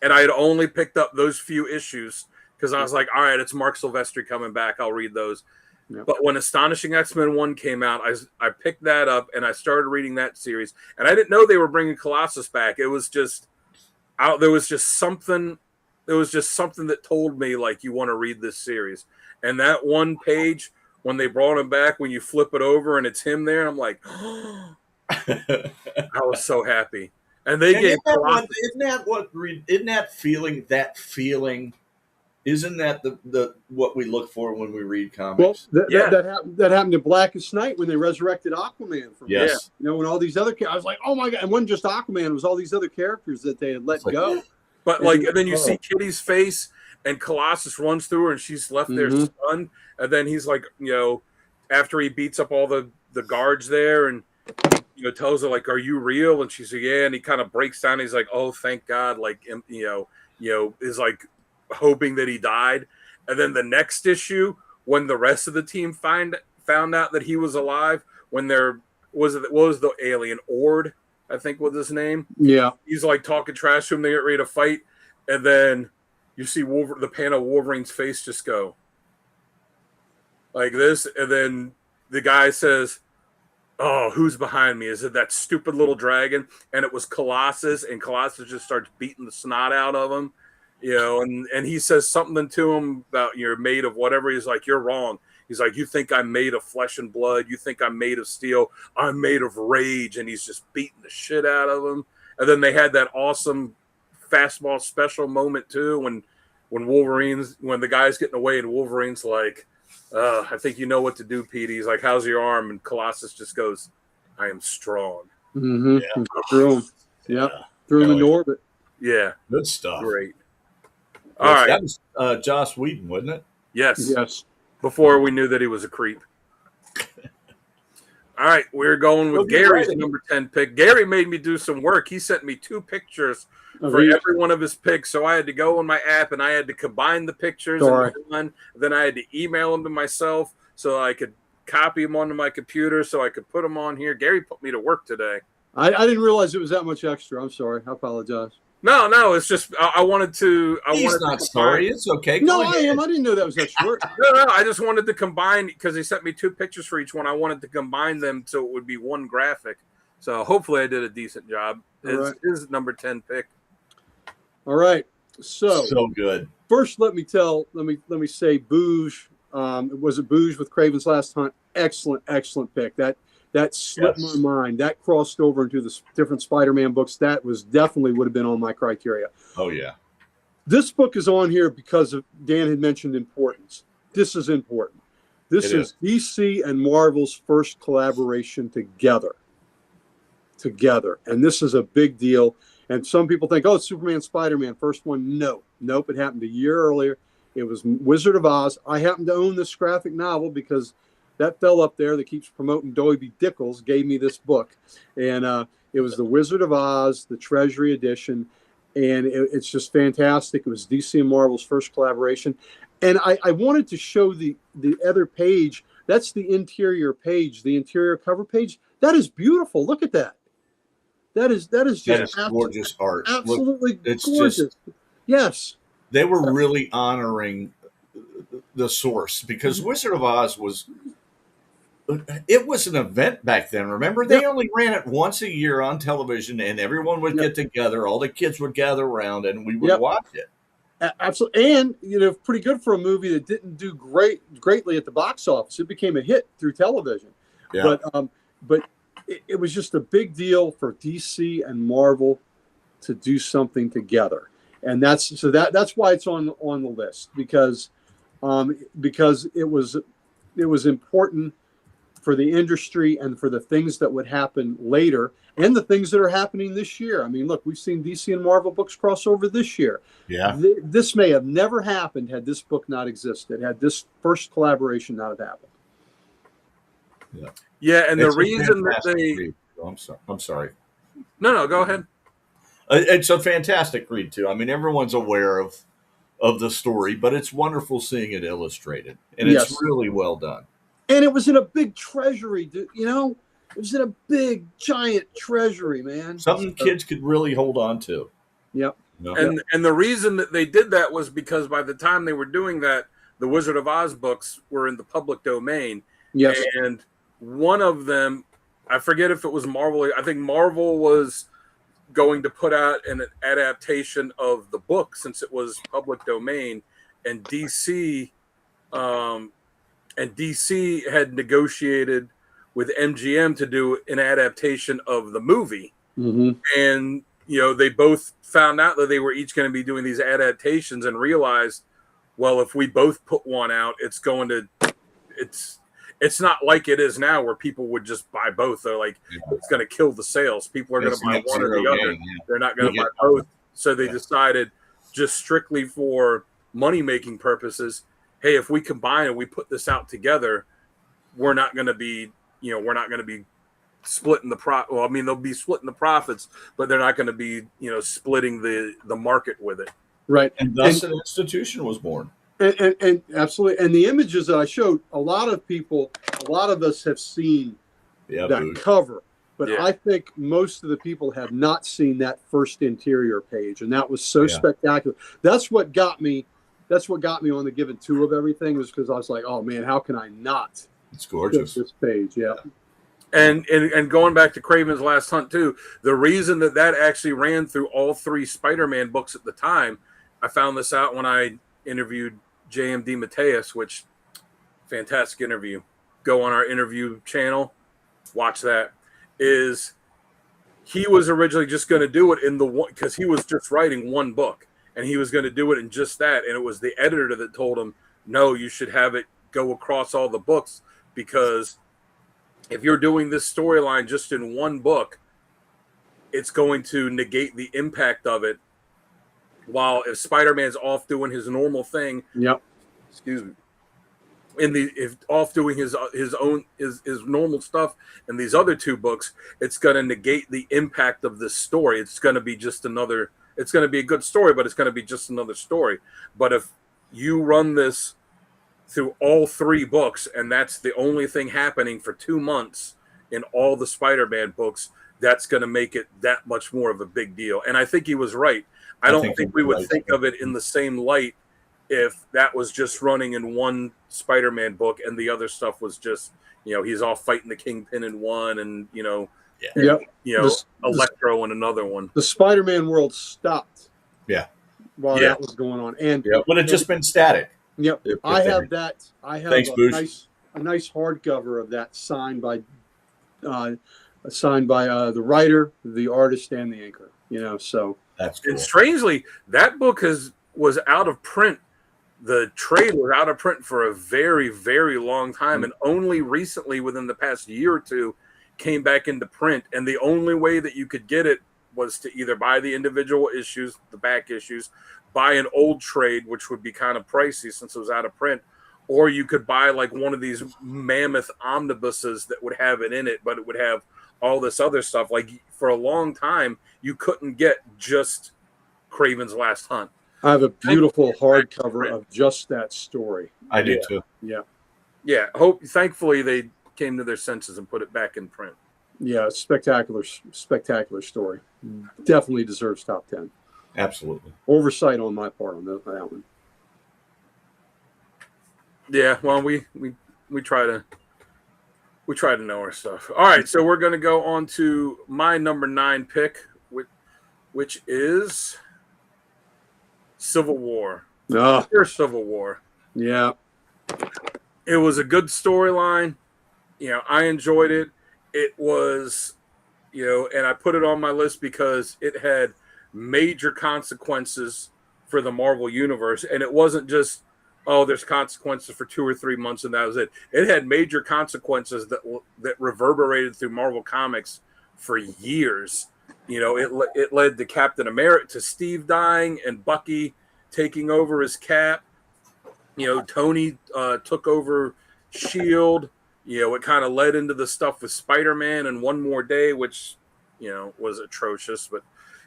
and I had only picked up those few issues because I was like, all right, it's Mark Silvestri coming back. I'll read those. Yep. But when Astonishing X-Men 1 came out, I picked that up and I started reading that series. And I didn't know they were bringing Colossus back. It was just there was just something that told me you want to read this series. And that one page when they brought him back, when you flip it over and it's him there, I'm like, oh. I was so happy. And they gave Colossus. Isn't that feeling? Isn't that the what we look for when we read comics? Well, that happened in Blackest Night when they resurrected Aquaman. Yes. When all these other I was like, oh my god! And wasn't just Aquaman; it was all these other characters that they had let go. But and then you see Kitty's face, and Colossus runs through her, and she's left there stunned. And then he's after he beats up all the guards there, and tells her are you real? And she's like, yeah. And he kind of breaks down. He's like, oh, thank God! Is hoping that he died. And then the next issue, when the rest of the team found out that he was alive, when what was the alien Ord, I think was his name. Yeah. He's talking trash to him, they get ready to fight, and then you see the panel Wolverine's face just go like this, and then the guy says, "Oh, who's behind me? Is it that stupid little dragon?" And it was Colossus, and Colossus just starts beating the snot out of him, and he says something to him about you're made of whatever. He's like, "You're wrong." He's like, "You think I'm made of flesh and blood? You think I'm made of steel? I'm made of rage." And he's just beating the shit out of him. And then they had that awesome fastball special moment too, when the guy's getting away and Wolverine's like, "I think you know what to do, Pete." He's like, "How's your arm?" And Colossus just goes, "I am strong." Mm-hmm. Yeah. Threw him. Yep. Threw him into orbit. Yeah. Good stuff. Great. All right. That was Joss Whedon, wasn't it? Yes. Yes. Before we knew that he was a creep. All right. We're going with Gary's number 10 pick. Gary made me do some work. He sent me 2 pictures for every one of his picks. So I had to go on my app and I had to combine the pictures. And then I had to email them to myself so I could copy them onto my computer so I could put them on here. Gary put me to work today. I didn't realize it was that much extra. I'm sorry. I apologize. No, it's just I wanted to. He's not sorry. It's okay. No, I am. I didn't know that was extra work. No. I just wanted to combine because he sent me 2 pictures for each one. I wanted to combine them so it would be one graphic. So hopefully I did a decent job. It's his number 10 pick. All right. So good. First, let me say Booge. Was it Booge with Craven's Last Hunt? Excellent pick. That slipped my mind. That crossed over into the different Spider-Man books. That was definitely would have been on my criteria. Oh yeah. This book is on here because Dan had mentioned importance. This is important. This is DC and Marvel's first collaboration together. And this is a big deal. And some people think, oh, it's Superman, Spider-Man, first one. Nope. It happened a year earlier. It was Wizard of Oz. I happen to own this graphic novel because that fell up there that keeps promoting Doby Dickles gave me this book. And it was the Wizard of Oz, the Treasury edition. And it's just fantastic. It was DC and Marvel's first collaboration. And I wanted to show the other page. That's the interior page, the interior cover page. That is beautiful. Look at that. That is just gorgeous art. Absolutely Look, it's gorgeous. Yes. They were really honoring the source because Wizard of Oz was an event back then. Remember, they only ran it once a year on television, and everyone would get together. All the kids would gather around, and we would watch it. Absolutely, and pretty good for a movie that didn't do greatly at the box office. It became a hit through television. Yeah. But it was just a big deal for DC and Marvel to do something together, and that's why it's on the list because it was important for the industry and for the things that would happen later and the things that are happening this year. I mean, look, we've seen DC and Marvel books cross over this year. Yeah. This may have never happened had this book not existed, had this first collaboration not have happened. Yeah. Yeah, and the reason that they... I'm sorry. No, go ahead. It's a fantastic read, too. I mean, everyone's aware of the story, but it's wonderful seeing it illustrated. And it's really well done. And it was in a big treasury, it was in a big, giant treasury, man. Something kids could really hold on to. Yep. And the reason that they did that was because by the time they were doing that, the Wizard of Oz books were in the public domain. Yes. And one of them, I forget if it was Marvel. I think Marvel was going to put out an adaptation of the book since it was public domain, and DC had negotiated with MGM to do an adaptation of the movie. Mm-hmm. And, they both found out that they were each going to be doing these adaptations and realized, well, if we both put one out, it's not like it is now where people would just buy both. They're like, it's going to kill the sales. People are going to buy one or the other. They're not going to buy both. So they decided just strictly for money-making purposes, hey, if we combine and we put this out together, we're not going to be splitting the profit. Well, I mean, they'll be splitting the profits, but they're not going to be, splitting the market with it. Right. And thus an institution was born. And absolutely. And the images that I showed, a lot of us have seen that cover. But Yeah. I think most of the people have not seen that first interior page, and that was so Yeah. spectacular. That's what got me. That's what got me on the given two of everything, was because I was like, oh man, how can I not It's get gorgeous. this page? Yeah. And going back to Craven's Last Hunt too, the reason that actually ran through all 3 Spider-Man books at the time, I found this out when I interviewed J.M. DeMatteis, which fantastic interview. Go on our interview channel, watch that. Is he was originally just going to do it in the one, because he was just writing one book, and he was going to do it in just that, and it was the editor that told him, no, you should have it go across all the books, because if you're doing this storyline just in one book, it's going to negate the impact of it. While if Spider-Man's off doing his normal thing, Yep. excuse me, if off doing his normal stuff in these other 2 books, it's going to negate the impact of this story. It's going to be just another. It's going to be a good story, but it's going to be just another story. But if you run this through all 3 books, and that's the only thing happening for 2 months in all the Spider-Man books, that's going to make it that much more of a big deal. And I think he was right. I don't think we would think of it in the same light if that was just running in one Spider-Man book and the other stuff was just, he's off fighting the Kingpin in one, and Yep. Electro in another one. The Spider-Man world stopped. Yeah. While that was going on, and Yeah, would have just been static. Yep. If I they- have that. I have Thanks, a Boosh. nice hardcover of that signed by the writer, the artist, and the inker. So That's cool. And strangely, that book was out of print. The trade was out of print for a very, very long time, and only recently, within the past year or 2, came back into print. And the only way that you could get it was to either buy the individual issues, the back issues, buy an old trade, which would be kind of pricey since it was out of print, or you could buy like one of these mammoth omnibuses that would have it in it, but it would have all this other stuff. Like for a long time, you couldn't get just Craven's Last Hunt. I have a beautiful hardcover of just that story. I do too. Yeah. Yeah, thankfully they came to their senses and put it back in print. Yeah, spectacular story. Definitely deserves top 10. Absolutely. Oversight on my part on that one. Yeah, well, we try to know our stuff. All right, so we're gonna go on to my number 9 pick, which is Civil War. Ah, First Civil War. yeah. It was a good storyline. I enjoyed it. It was, and I put it on my list because it had major consequences for the Marvel Universe. And it wasn't just, there's consequences for 2 or 3 months and that was it. It had major consequences that reverberated through Marvel Comics for years. It led to Captain America, to Steve dying and Bucky taking over his cap. Tony took over S.H.I.E.L.D. It kind of led into the stuff with Spider-Man and One More Day, which, was atrocious. But,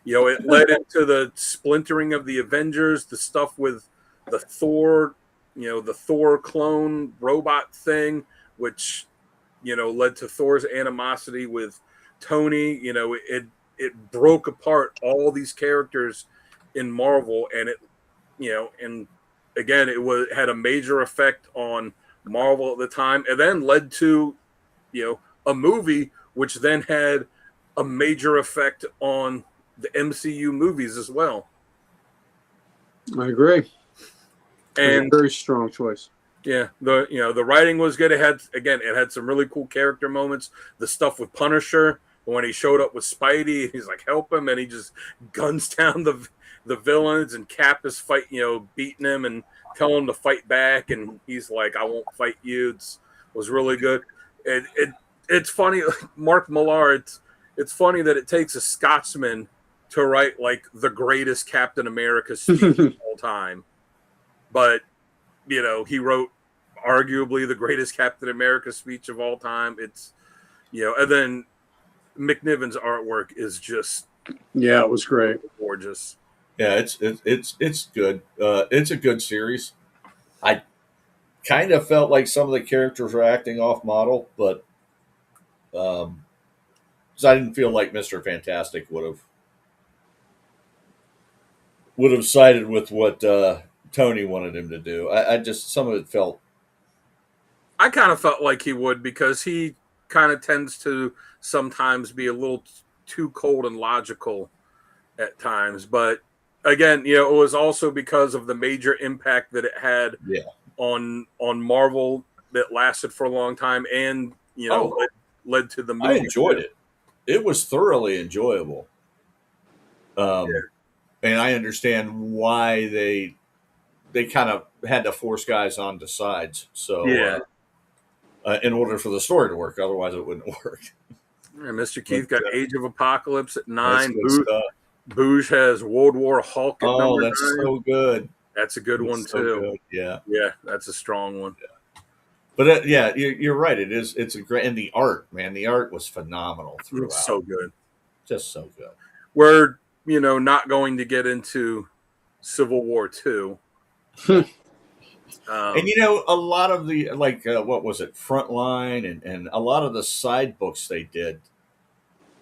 it led into the splintering of the Avengers, the stuff with the Thor, the Thor clone robot thing, which, led to Thor's animosity with Tony. It broke apart all these characters in Marvel, and and again, it had a major effect on Marvel at the time, and then led to, a movie which then had a major effect on the MCU movies as well. I agree. And very strong choice. Yeah, the writing was good. It had some really cool character moments. The stuff with Punisher, when he showed up with Spidey, he's like, help him, and he just guns down the villains, and Cap is beating him and telling him to fight back, and he's like, I won't fight you. Was really good. It's funny, Mark Millar, it's funny that it takes a Scotsman to write like the greatest Captain America speech of all time. But, he wrote arguably the greatest Captain America speech of all time. It's, and then McNiven's artwork is just Yeah, it was great. gorgeous. Yeah, it's good. It's a good series. I kind of felt like some of the characters were acting off model, but because I didn't feel like Mr. Fantastic would have sided with what Tony wanted him to do. I just, some of it felt. I kind of felt like he would, because he kind of tends to sometimes be a little too cold and logical at times. But again, it was also because of the major impact that it had on Marvel that lasted for a long time, and led to the movie. I enjoyed it. It was thoroughly enjoyable. And I understand why they kind of had to force guys onto sides. So in order for the story to work, otherwise it wouldn't work. Yeah, Mr. Keith got Age of Apocalypse at 9. Stuff. Booge has World War Hulk at number 9. That's so good. That's a good one so too. Good. Yeah, that's a strong one. But you're right. It is. It's a great, and the art, man, the art was phenomenal throughout. It's so good, just so good. We're not going to get into Civil War 2. And a lot of the what was it, Frontline, and a lot of the side books they did,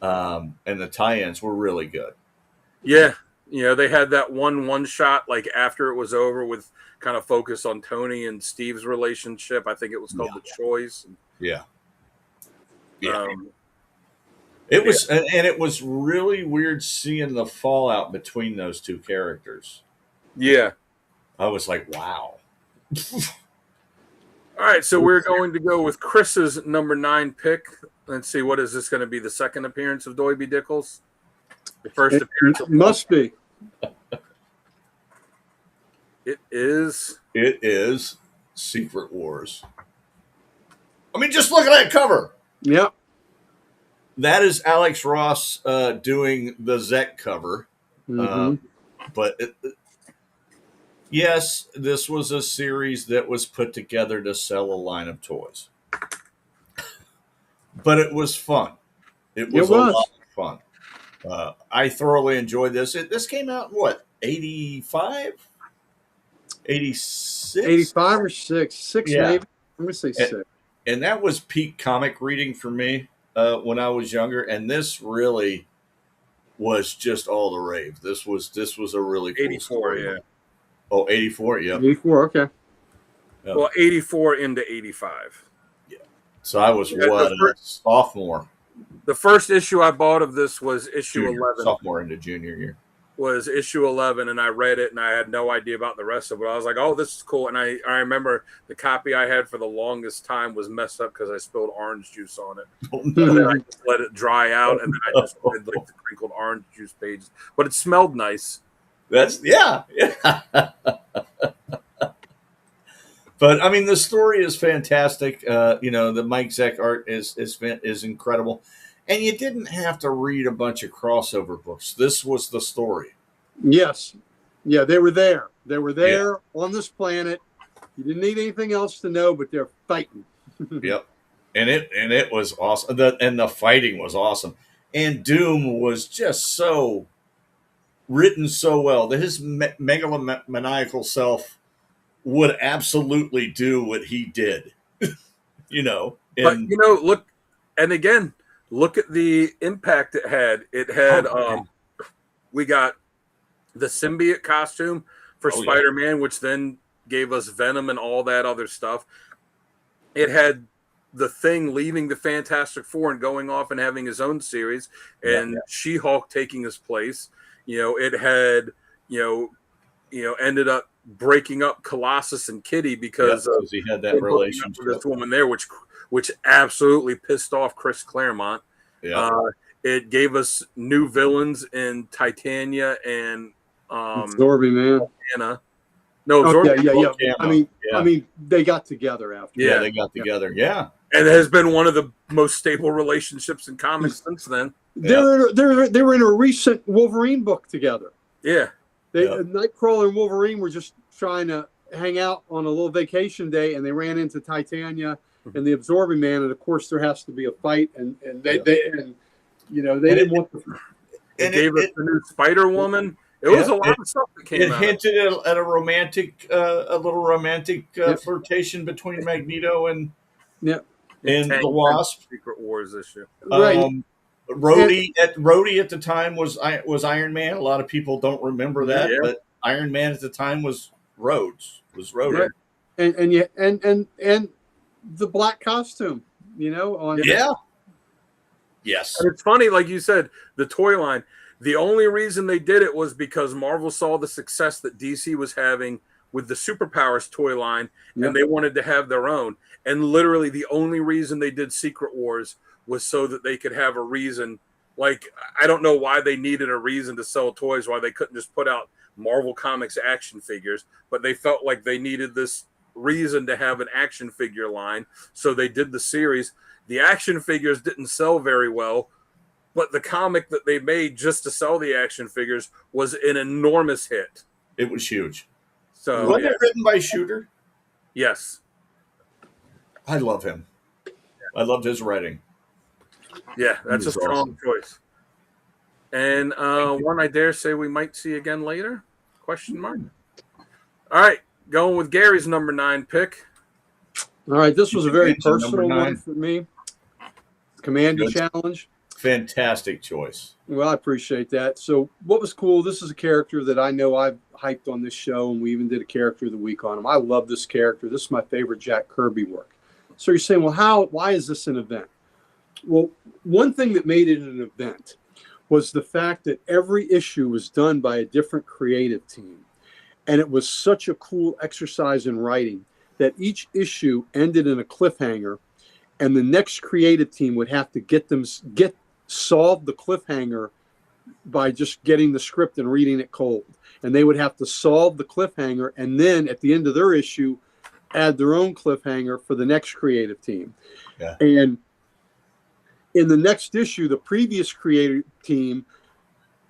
and the tie-ins were really good. Yeah, they had that one shot like after it was over with kind of focus on Tony and Steve's relationship. I think it was called The Choice. Yeah. It was, and it was really weird seeing the fallout between those two characters. Yeah. I was like, wow. All right, so we're going to go with Chris's number 9 pick. Let's see, what is this going to be? The second appearance of Doiby Dickles? The first appearance of must be. It is. It is Secret Wars. I mean, just look at that cover. Yep. That is Alex Ross doing the Zek cover. Mm-hmm. But yes, this was a series that was put together to sell a line of toys. But it was fun. It was a lot of fun. I thoroughly enjoyed this. This came out in what, 85? 86? 85 or 6. 6 maybe. I'm going to say 6. And that was peak comic reading for me when I was younger. And this really was just all the rave. This was a really cool 84, story. yeah. Oh, 84, yeah. 84, okay. Yeah. Well, 84 into 85. Yeah. So I was a sophomore. The first issue I bought of this was issue 11. Sophomore into junior year. Was issue 11, and I read it, and I had no idea about the rest of it. I was like, oh, this is cool. And I remember the copy I had for the longest time was messed up because I spilled orange juice on it. And then I just let it dry out, and then I just read like the crinkled orange juice pages. But it smelled nice. Yeah. But I mean, the story is fantastic. The Mike Zeck art is incredible, and you didn't have to read a bunch of crossover books. This was the story. Yes, yeah, they were there. They were there on this planet. You didn't need anything else to know, but they're fighting. Yep, and it was awesome. The fighting was awesome, and Doom was just so written so well that his megalomaniacal self would absolutely do what he did, But look, and again, look at the impact it had. It had, we got the symbiote costume for Spider-Man, which then gave us Venom and all that other stuff. It had the Thing leaving the Fantastic Four and going off and having his own series, and She-Hulk taking his place. It had, ended up breaking up Colossus and Kitty because he had that relationship with this woman there, which absolutely pissed off Chris Claremont. Yeah. It gave us new villains in Titania and Zorby, man. Anna. No, Zorby. Yeah. I mean, they got together after. Yeah, they got together. Yeah. And it has been one of the most stable relationships in comics since then. They were in a recent Wolverine book together. Yeah. Nightcrawler and Wolverine were just trying to hang out on a little vacation day, and they ran into Titania and the Absorbing Man, and of course there has to be a fight, and they didn't want to. It gave us the new Spider Woman. It was a lot of stuff that came out. It hinted at a little romantic flirtation between Magneto and the Wasp. Secret Wars issue. Right. Rhodey at the time was Iron Man. A lot of people don't remember that, Yeah. but Iron Man at the time was Rhodes. Was Rhodey. Right. And the black costume, on Yeah. Yes. And it's funny, like you said, the toy line. The only reason they did it was because Marvel saw the success that DC was having with the Superpowers toy line, Yep. and they wanted to have their own. And literally, the only reason they did Secret Wars was so that they could have a reason. Like, I don't know why they needed a reason to sell toys, why they couldn't just put out Marvel Comics action figures, but they felt like they needed this reason to have an action figure line, so they did the series. The action figures didn't sell very well, but the comic that they made just to sell the action figures was an enormous hit. It was huge. So, Wasn't it written by Shooter? yes. I love him. I loved his writing. Yeah, that's a was strong awesome. choice. And one I dare say we might see again later? Question mark. All right, going with Gary's number 9 pick. All right, this was a very It's a number personal 9. one for me. Commandy Good. Challenge. Fantastic choice. Well, I appreciate that. So what was cool, this is a character that I know I've hyped on this show, and we even did a character of the week on him. I love this character. This is my favorite Jack Kirby work. So you're saying, well, why is this an event? Well, one thing that made it an event was the fact that every issue was done by a different creative team. And it was such a cool exercise in writing that each issue ended in a cliffhanger, and the next creative team would have to solve the cliffhanger by just getting the script and reading it cold. And they would have to solve the cliffhanger, and then at the end of their issue, add their own cliffhanger for the next creative team. Yeah. And in the next issue, the previous creative team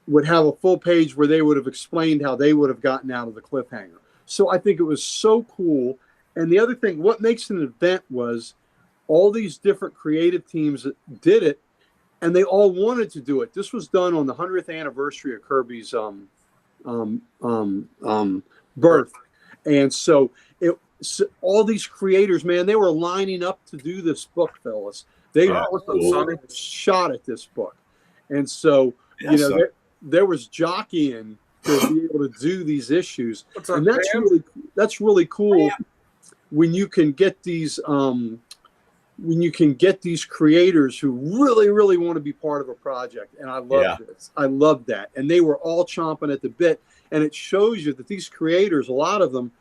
would have a full page where they would have explained how they would have gotten out of the cliffhanger. So I think it was so cool. And the other thing, what makes an event was all these different creative teams that did it, and they all wanted to do it. This was done on the 100th anniversary of Kirby's birth. And so all these creators, man, they were lining up to do this book, Phyllis. They cool. shot at this book. And so, Yes, sir. there was jockeying to be able to do these issues. What's up, And that's really cool when you can get these creators who really, really want to be part of a project. And I love this. I love that. And they were all chomping at the bit. And it shows you that these creators, a lot of them,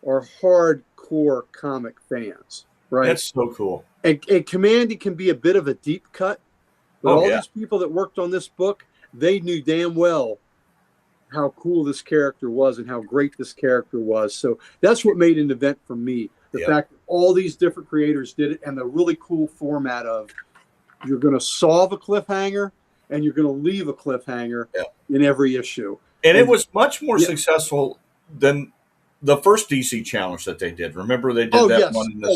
are hardcore comic fans, right? That's so cool. And Commandy can be a bit of a deep cut, but these people that worked on this book, they knew damn well how cool this character was and how great this character was. So that's what made an event for me. The fact that all these different creators did it, and the really cool format of you're going to solve a cliffhanger and you're going to leave a cliffhanger in every issue. And it was much more successful than the first DC challenge that they did. Remember they did that one in the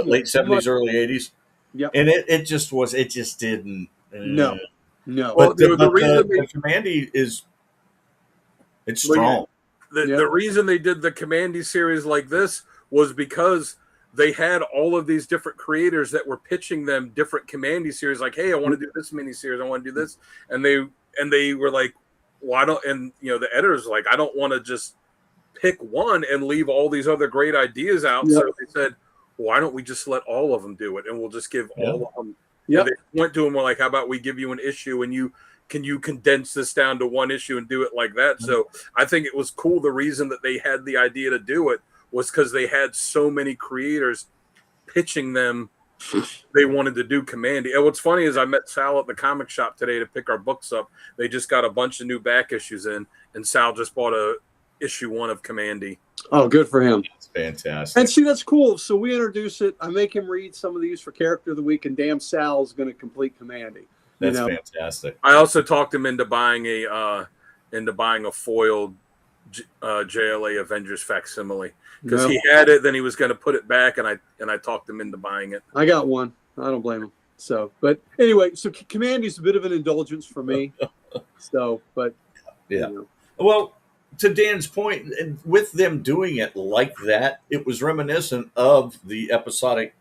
late 70s, early 80s? Yep. And it just didn't. No. But the Commandy it's strong. The reason they did the Commandy series like this was because they had all of these different creators that were pitching them different Commandy series. Like, hey, I want to do this miniseries. I want to do this. And they were like, why don't, and the editor's like, I don't want to just pick one and leave all these other great ideas out. So they said, why don't we just let all of them do it? And we'll just give all of them. Yeah. They went to them, like, how about we give you an issue and you condense this down to one issue and do it like that? So I think it was cool. The reason that they had the idea to do it was because they had so many creators pitching them. They wanted to do Commandy. And what's funny is I met Sal at the comic shop today to pick our books up. They just got a bunch of new back issues in, and Sal just bought issue 1 of Commandy. Oh, good for him. That's fantastic. And see, that's cool. So we introduce it. I make him read some of these for Character of the Week, and damn, Sal's going to complete Commandy. That's fantastic. I also talked him into buying a foiled JLA Avengers facsimile because he had it. Then he was going to put it back, and I talked him into buying it. I got one. I don't blame him. So, but anyway, so Commandy's a bit of an indulgence for me. So, but well, to Dan's point, with them doing it like that, it was reminiscent of the episodic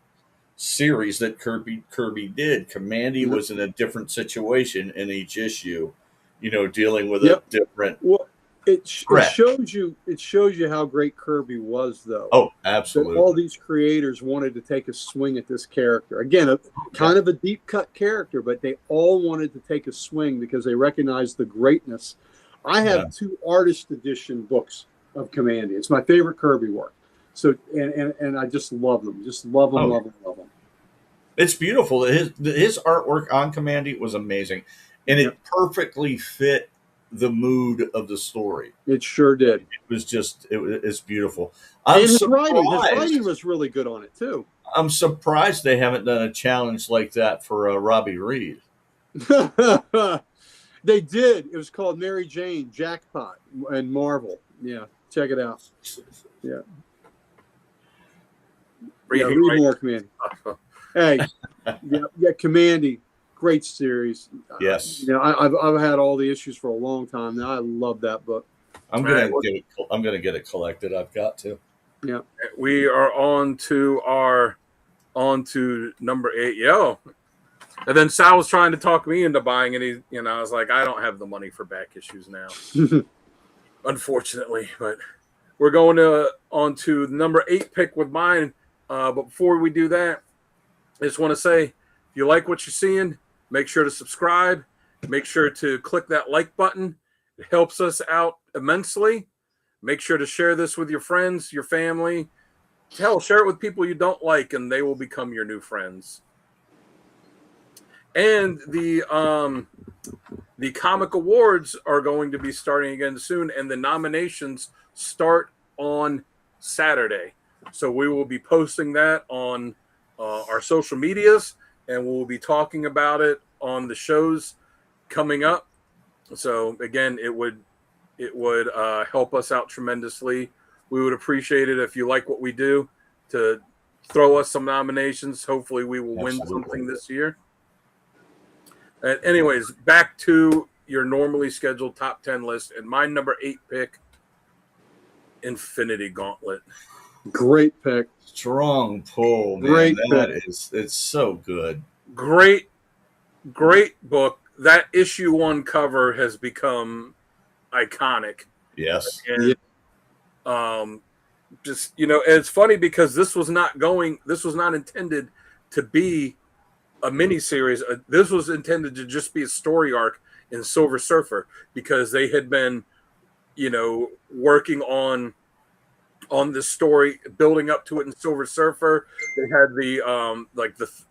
series that Kirby did. Commandy was in a different situation in each issue, dealing with a different Well, it threat. shows you how great Kirby was, though. Oh, That absolutely. all these creators wanted to take a swing at this character. Again, kind of a deep cut character, but they all wanted to take a swing because they recognized the greatness. I have 2 artist edition books of Commandy. It's my favorite Kirby work. So and I just love them. Just love them, love them, love them. It's beautiful. His artwork on Commandy was amazing, and it perfectly fit the mood of the story. It sure did. It was just it's beautiful. And his writing was really good on it too. I'm surprised they haven't done a challenge like that for Robbie Reed. They did. It was called Mary Jane Jackpot and Marvel. Yeah, check it out. Yeah. Read more Commandy. Hey, Commandy, great series. Yes. I've had all the issues for a long time now. I love that book. I'm gonna get it collected. I've got to. Yeah. We are on to number 8. Yo. And then Sal was trying to talk me into buying it. I was like, I don't have the money for back issues now, unfortunately. But we're going on to the number 8 pick with mine. But before we do that, I just want to say, if you like what you're seeing, make sure to subscribe. Make sure to click that like button. It helps us out immensely. Make sure to share this with your friends, your family. Hell, share it with people you don't like, and they will become your new friends. And the comic awards are going to be starting again soon, and the nominations start on Saturday. So we will be posting that on our social medias, and we'll be talking about it on the shows coming up. So again, it would help us out tremendously. We would appreciate it if you like what we do to throw us some nominations. Hopefully we will win something this year. And anyways, back to your normally scheduled top 10 list, and my number 8 pick, Infinity Gauntlet. Great pick. Strong pull, man. Great it's so good. Great book. That issue 1 cover has become iconic. Yes. And it's funny because this was not intended to be a mini series. This was intended to just be a story arc in Silver Surfer, because they had been, working on this story, building up to it in Silver Surfer. They had the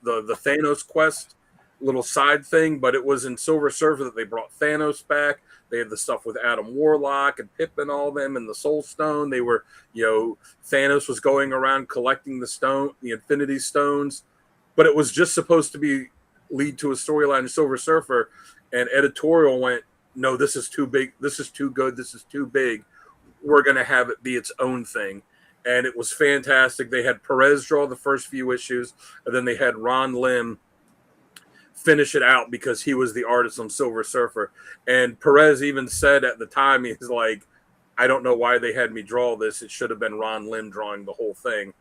the Thanos quest little side thing, but it was in Silver Surfer that they brought Thanos back. They had the stuff with Adam Warlock and Pip and all them, and the Soul Stone. They were, Thanos was going around collecting the Infinity Stones, but it was just supposed to lead to a storyline in Silver Surfer, and editorial went, no, this is too big. This is too good. This is too big. We're going to have it be its own thing. And it was fantastic. They had Perez draw the first few issues, and then they had Ron Lim finish it out because he was the artist on Silver Surfer. And Perez even said at the time, he's like, I don't know why they had me draw this. It should have been Ron Lim drawing the whole thing.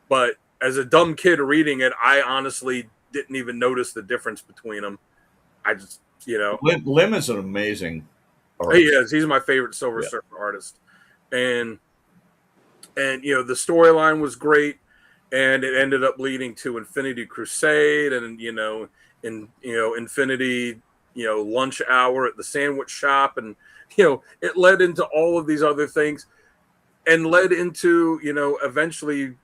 But as a dumb kid reading it, I honestly didn't even notice the difference between them. I just, Lim is an amazing artist. He is. He's my favorite Silver Surfer artist. And the storyline was great, and it ended up leading to Infinity Crusade and Infinity lunch hour at the sandwich shop, and it led into all of these other things, and led into eventually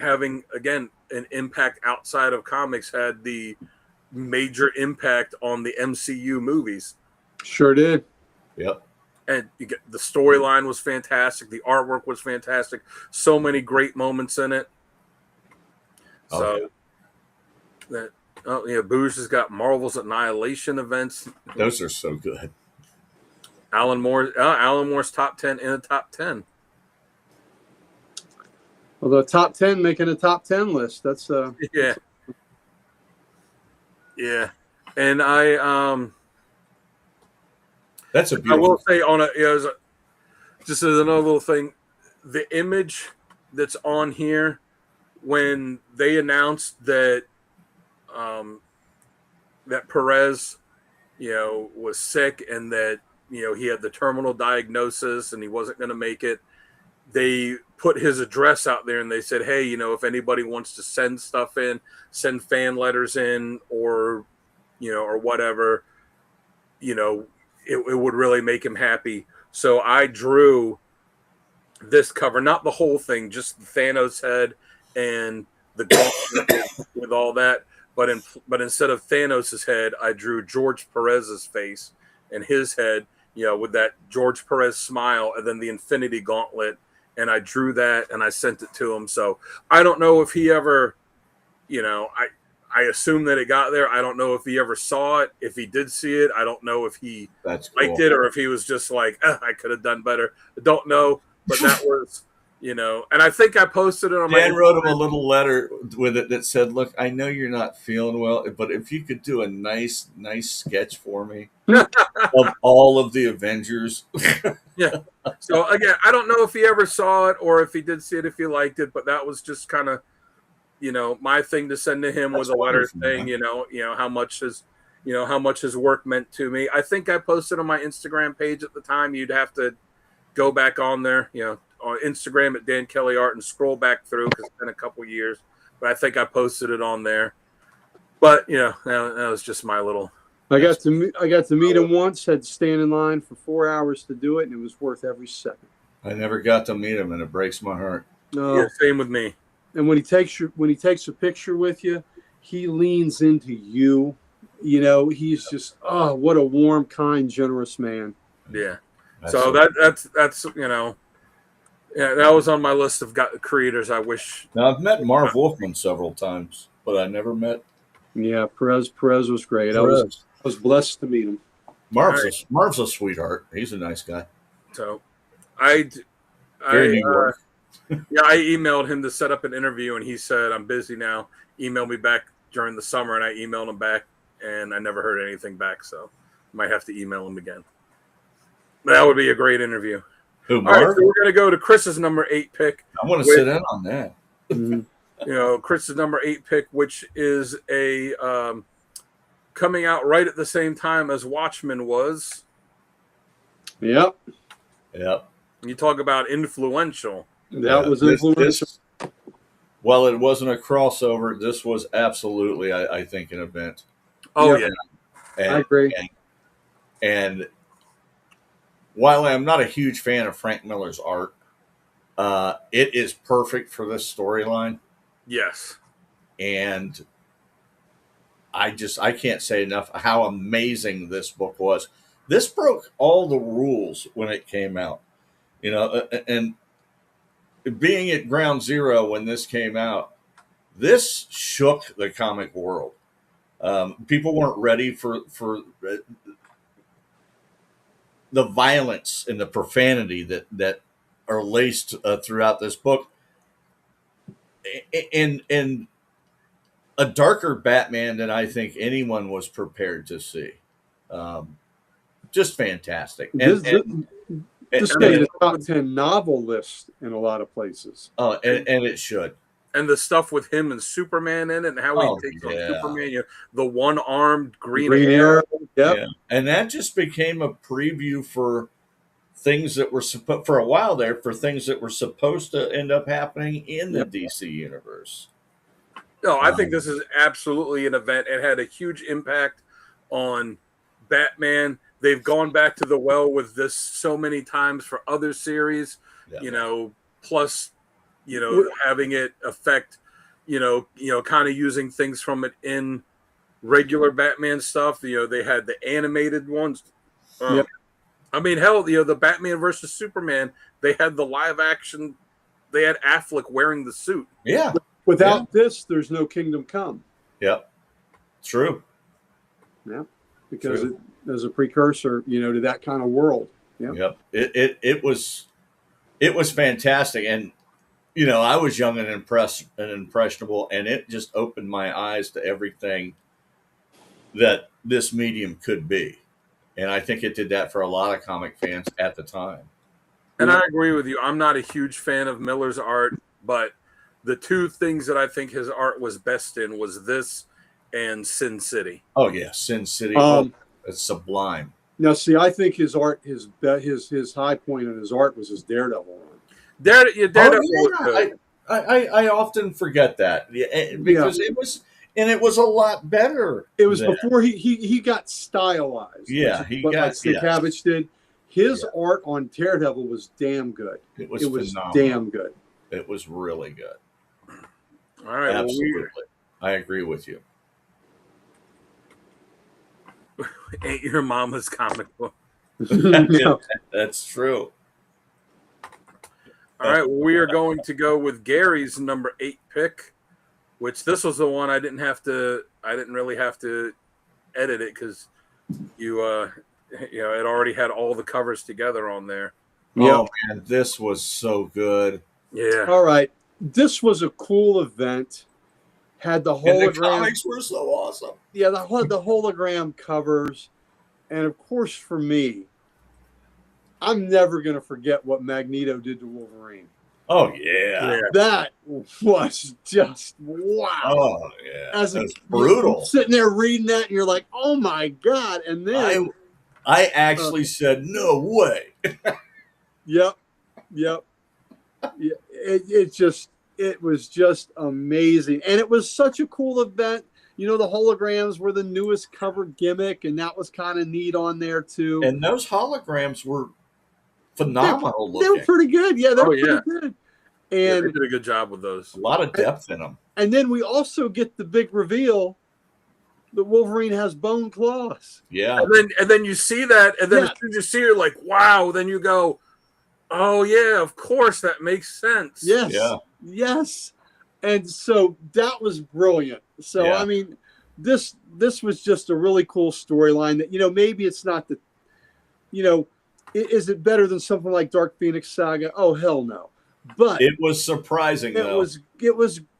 having again an impact outside of comics. Had the major impact on the MCU movies. Sure did. Yep. And the storyline was fantastic. The artwork was fantastic. So many great moments in it. Booz has got Marvel's Annihilation events. Those are so good. Alan Moore's top 10 in a top 10. Well, the top 10 making a top 10 list. That's yeah. And that's a beautiful. I will say just as another little thing, the image that's on here when they announced that that Perez, was sick and that he had the terminal diagnosis and he wasn't going to make it, they put his address out there and they said, hey, if anybody wants to send stuff in, send fan letters in, or or whatever, it would really make him happy. So I drew this cover, not the whole thing, just the Thanos head and the gauntlet with all that. But instead of Thanos's head, I drew George Perez's face and his head, with that George Perez smile, and then the Infinity Gauntlet. And I drew that and I sent it to him. So I don't know if he ever, I assume that it got there. I don't know if he ever saw it. If he did see it, I don't know if he liked it or if he was just like, I could have done better. I don't know. But that was, and I think I posted it on Dan wrote him a little letter with it that said, look, I know you're not feeling well, but if you could do a nice sketch for me of all of the Avengers. Yeah. So again, I don't know if he ever saw it or if he did see it, if he liked it, but that was just kind of, my thing to send to him was a letter saying, how much his work meant to me. I think I posted on my Instagram page at the time. You'd have to go back on there, on Instagram at Dan Kelly Art and scroll back through because it's been a couple years. But I think I posted it on there. But that was just my little. I got to meet him once. Had to stand in line for 4 hours to do it, and it was worth every second. I never got to meet him, and it breaks my heart. No, Yeah, same with me. And when he takes a picture with you, he leans into you. He's just what a warm, kind, generous man. Yeah. So that's that was on my list of creators I wish. Now I've met Marv Wolfman several times, but I never met. Yeah, Perez was great. I was blessed to meet him. Marv's a sweetheart. He's a nice guy. So Very New York. I emailed him to set up an interview, and he said, I'm busy now. Email me back during the summer, and I emailed him back, and I never heard anything back, so might have to email him again. That would be a great interview. Who, All right, Marv? so we're going to go to Chris's number 8 pick. I want to sit in on that. Chris's number 8 pick, which is a coming out right at the same time as Watchmen was. Yep. You talk about influential. That was influential. Well, it wasn't a crossover. This was absolutely, I think, an event. Oh, Yeah. yeah. I agree. And while I'm not a huge fan of Frank Miller's art, it is perfect for this storyline. Yes. And I can't say enough how amazing this book was. This broke all the rules when it came out, and being at ground zero when this came out, this shook the comic world. People weren't ready for the violence and the profanity that are laced throughout this book, and a darker Batman than I think anyone was prepared to see. Just fantastic. This made a top 10 novel list in a lot places. And it should. And the stuff with him and Superman in it and how he takes on Superman, the one-armed Green Arrow. Yep. Yeah. And that just became a preview for things that were for a while there, for things that were supposed to end up happening in the DC universe. No, I think this is absolutely an event. It had a huge impact on Batman. They've gone back to the well with this so many times for other series, plus, having it affect, kind of using things from it in regular Batman stuff. They had the animated ones. I mean, hell, the Batman versus Superman, they had the live action. They had Affleck wearing the suit. Yeah. Without this, there's no Kingdom Come. Yep. True. Yeah. Because there's a precursor, to that kind of world. Yep. It was fantastic. And, I was young and impressionable, and it just opened my eyes to everything that this medium could be. And I think it did that for a lot of comic fans at the time. And I agree with you. I'm not a huge fan of Miller's art, but the two things that I think his art was best in was this and Sin City. Oh yeah, Sin City. It's sublime. Now, see, I think his art, his high point in his art was his Daredevil one. Daredevil was good. I often forget that because it was a lot better. It was then. before he got stylized. Yeah, which is he what, got- like Steve yeah. Cabbage did. His art on Daredevil was damn good. It was phenomenal. damn good. It was really good. All right, well, Absolutely, I agree with you. Ain't Your Mama's comic book. No. That's true. All right, well, we are going to go with Gary's number 8 pick, which this was the one I didn't really have to edit it because it already had all the covers together on there. Oh man, this was so good. Yeah. All right. This was a cool event. Had the And the hologram. comics were so awesome. Yeah, the hologram covers. And of course, for me, I'm never going to forget what Magneto did to Wolverine. Oh yeah. That was just wow. Oh yeah. As That's you're brutal. sitting there reading that, and you're like, "Oh my god!" And then, I actually said, "No way." yep. Yeah, it was just amazing, and it was such a cool event. You know, the holograms were the newest cover gimmick, and that was kind of neat on there too. And those holograms were phenomenal They were looking. pretty good. Yeah, they were yeah. pretty good. Yeah, And they did a good job with those. A lot of depth in them. and then we also get the big reveal that Wolverine has bone claws. Yeah. And then you see that, and then Yeah. as soon as you see it, like, wow, then you go, oh yeah, of course that makes sense. Yes. Yeah. Yes. And so that was brilliant. So Yeah. I mean, this was just a really cool storyline that, maybe it's not the, is it better than something like Dark Phoenix Saga? Oh hell no. But It was surprising it though. was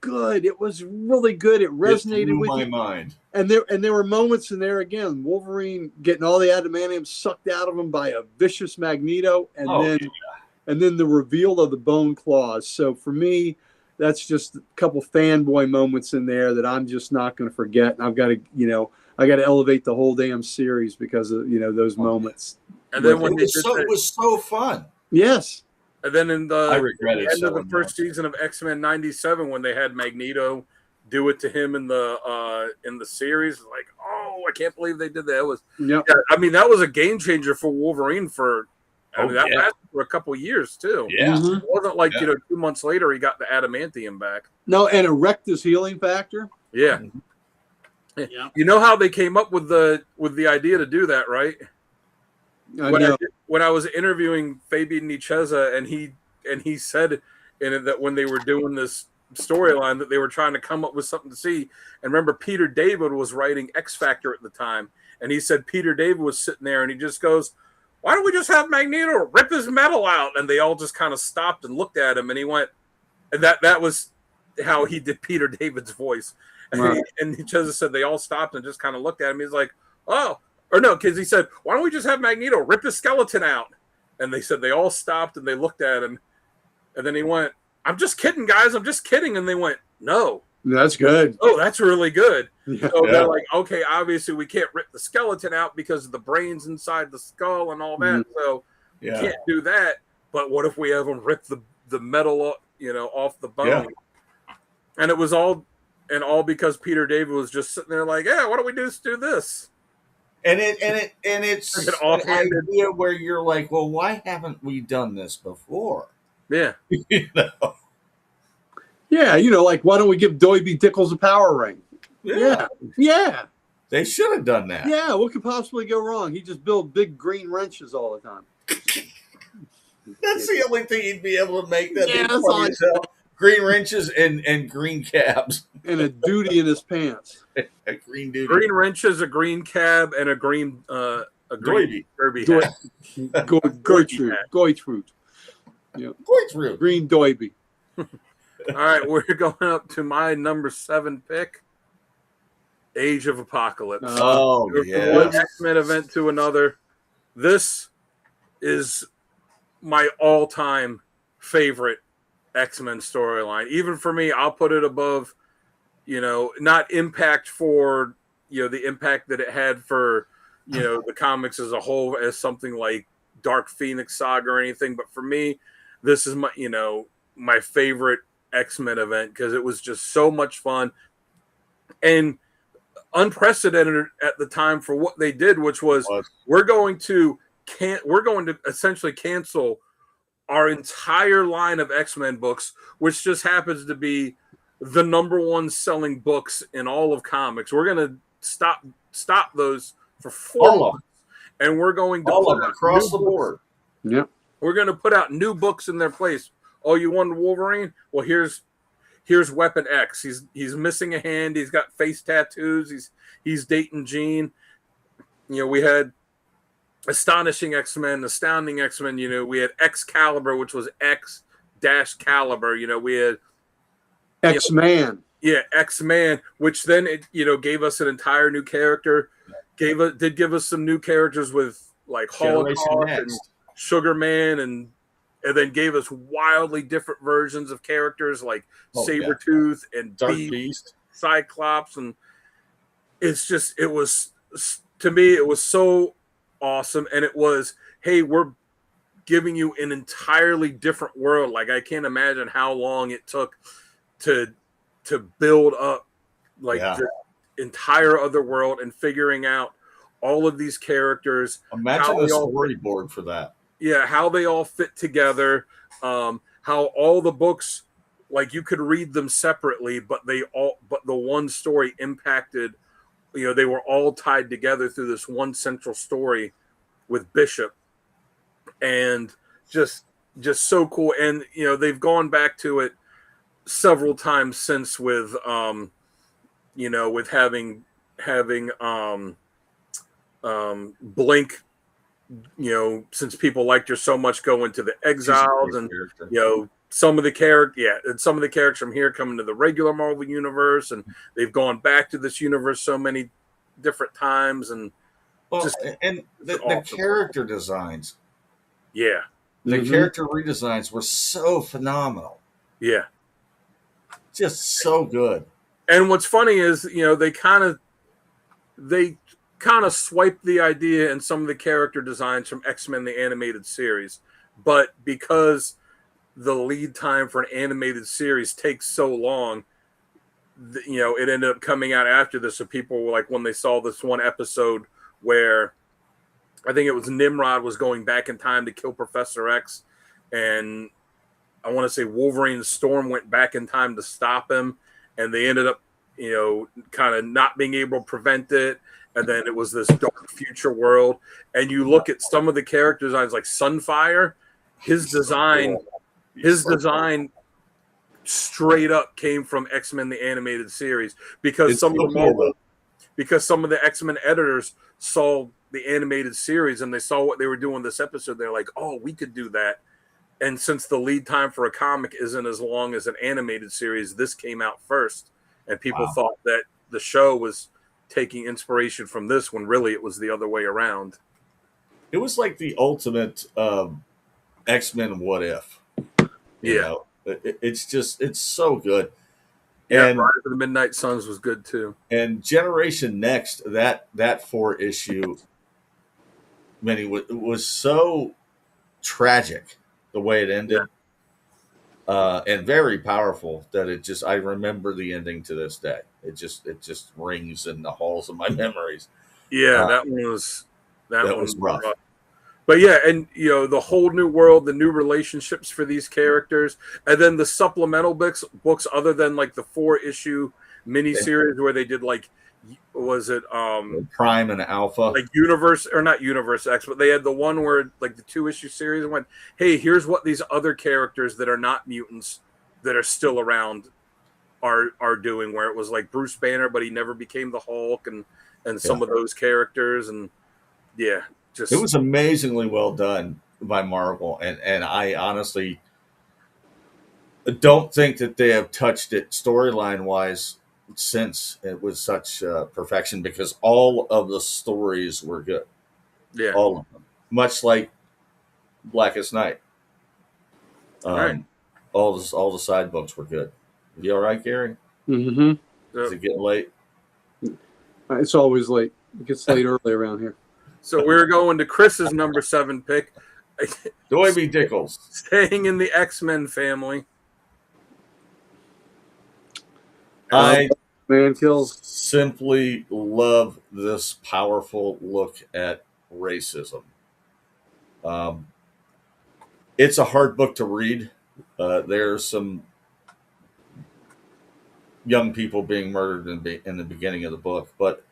good. It was really good. It It resonated blew with my you. mind. And there were moments in there again, Wolverine getting all the adamantium sucked out of him by a vicious Magneto, and then the reveal of the bone claws. So for me, that's just a couple fanboy moments in there that I'm just not going to forget. And I've got to, I got to elevate the whole damn series because of those moments. And then when It they did that, was so fun. Yes. and then in the I regret it end so of the much. first season of X-Men '97, when they had Magneto do it to him in the series, like, oh, I can't believe they did that. It was, Yep. yeah, I mean, that was a game changer for Wolverine for. That yeah. lasted for a couple years too. Yeah. Mhm. It wasn't like Yeah. 2 months later he got the adamantium back. No, and Erectus healing factor. Yeah. Yeah. You know how they came up with the idea to do that, right? I when, know. when I was interviewing Fabian Nicieza, and he said in it that when they were doing this storyline that they were trying to come up with something to see. And remember, Peter David was writing X Factor at the time, and he said Peter David was sitting there, and he just goes, "Why don't we just have Magneto rip his metal out?" And they all just kind of stopped and looked at him, and he went, and that was how he did Peter David's voice. Right. And Nicieza said they all stopped and just kind of looked at him. He's like, "Oh." Or no, because he said, "Why don't we just have Magneto rip his skeleton out?" And they said they all stopped and they looked at him. And then he went, "I'm just kidding, guys. I'm just kidding." And they went, "No. That's good. Oh, that's really good." Yeah. So Yeah. they're like, "Okay, obviously we can't rip the skeleton out because of the brains inside the skull and all that. So Yeah. can't do that. But what if we have them rip the metal, off the bone?" Yeah. And it was all because Peter David was just sitting there like, "Yeah, why don't we just do this?" And it's Like an an offhanded- idea where you're like, well, why haven't we done this before? Yeah. You know? Yeah, like why don't we give Doiby Dickles a power ring? Yeah. Yeah. They should have done that. Yeah. What could possibly go wrong? He just built big green wrenches all the time. That's the only thing he'd be able to make. That Yeah, big that's all I- ponytail. Green wrenches and green cabs. And a duty in his pants. A green dude. Green wrenches, a green cab, and a green Doiby. derby Doi- hat. Gertrude. Quite rude. Green Doiby. All right, we're going up to my number 7 pick, Age of Apocalypse. Oh, From yeah. one X-Men event to another. This is my all-time favorite X-Men storyline. Even for me, I'll put it above, not impact for, the impact that it had for, the comics as a whole, as something like Dark Phoenix Saga or anything. But for me, this is my favorite X-Men event because it was just so much fun and unprecedented at the time for what they did, which was we're going to essentially cancel our entire line of X-Men books, which just happens to be the number one selling books in all of comics. We're going to stop those for 4 months, and we're going to all of them across the board. Yep. We're going to put out new books in their place. Oh, you wanted Wolverine? Well, here's Weapon X. He's missing a hand. He's got face tattoos. He's dating Jean. We had Astonishing X-Men, Astounding X-Men. We had Excalibur, which was X-Caliber. We had X-Man. X-Man, which then it gave us an entire new character. Did give us some new characters with like Holocaust and Sugar Man, and then gave us wildly different versions of characters like Sabretooth and Dark Beast, Cyclops, and it was to me it was so awesome. And it was, hey, we're giving you an entirely different world. Like, I can't imagine how long it took to build up the entire other world and figuring out all of these characters. Imagine the storyboard for that. Yeah, how they all fit together, how all the books, like, you could read them separately, but the one story impacted, they were all tied together through this one central story with Bishop, and just so cool. And they've gone back to it several times since with with having Blink, since people liked her so much, go into the Exiles, and some of the characters from here come into the regular Marvel universe, and they've gone back to this universe so many different times, and the character designs, the character redesigns were so phenomenal, just so good. And what's funny is they kind of swiped the idea in some of the character designs from X-Men the animated series, but because the lead time for an animated series takes so long, it ended up coming out after this. So people were like, when they saw this one episode where I think it was Nimrod was going back in time to kill Professor X, and I want to say Wolverine and Storm went back in time to stop him, and they ended up, kind of not being able to prevent it. And then it was this dark future world. And you look at some of the character designs, like Sunfire, his design straight up came from X-Men the animated series, because some of the X-Men editors saw the animated series and they saw what they were doing this episode. They're like, oh, we could do that. And since the lead time for a comic isn't as long as an animated series, this came out first. And people thought that the show was taking inspiration from this, when really it was the other way around. It was like the ultimate X-Men what if. It's so good. And Rise of the Midnight Suns was good too. And Generation Next, that 4-issue mini was so tragic the way it ended. And very powerful that I remember the ending to this day. It just rings in the halls of my memories. That one was rough. But and the whole new world, the new relationships for these characters, and then the supplemental books other than like the 4-issue miniseries where they did like, was it Prime and Alpha, like not Universe X, but they had the one where like the 2-issue series and went, hey, here's what these other characters that are not mutants that are still around are doing, where it was like Bruce Banner, but he never became the Hulk, and some of those characters, and it was amazingly well done by Marvel, and I honestly don't think that they have touched it storyline wise since it was such perfection, because all of the stories were good. All of them, much like Blackest Night. Right. all the side books were good. You all right, Gary? Mm-hmm. Is it getting late? It's always late. It gets late early around here. So we're going to Chris's number 7 pick. Doiby Dickles. Staying in the X-Men family. I Man kills. simply love this powerful look at racism. It's a hard book to read. There's some young people being murdered in the beginning of the book, but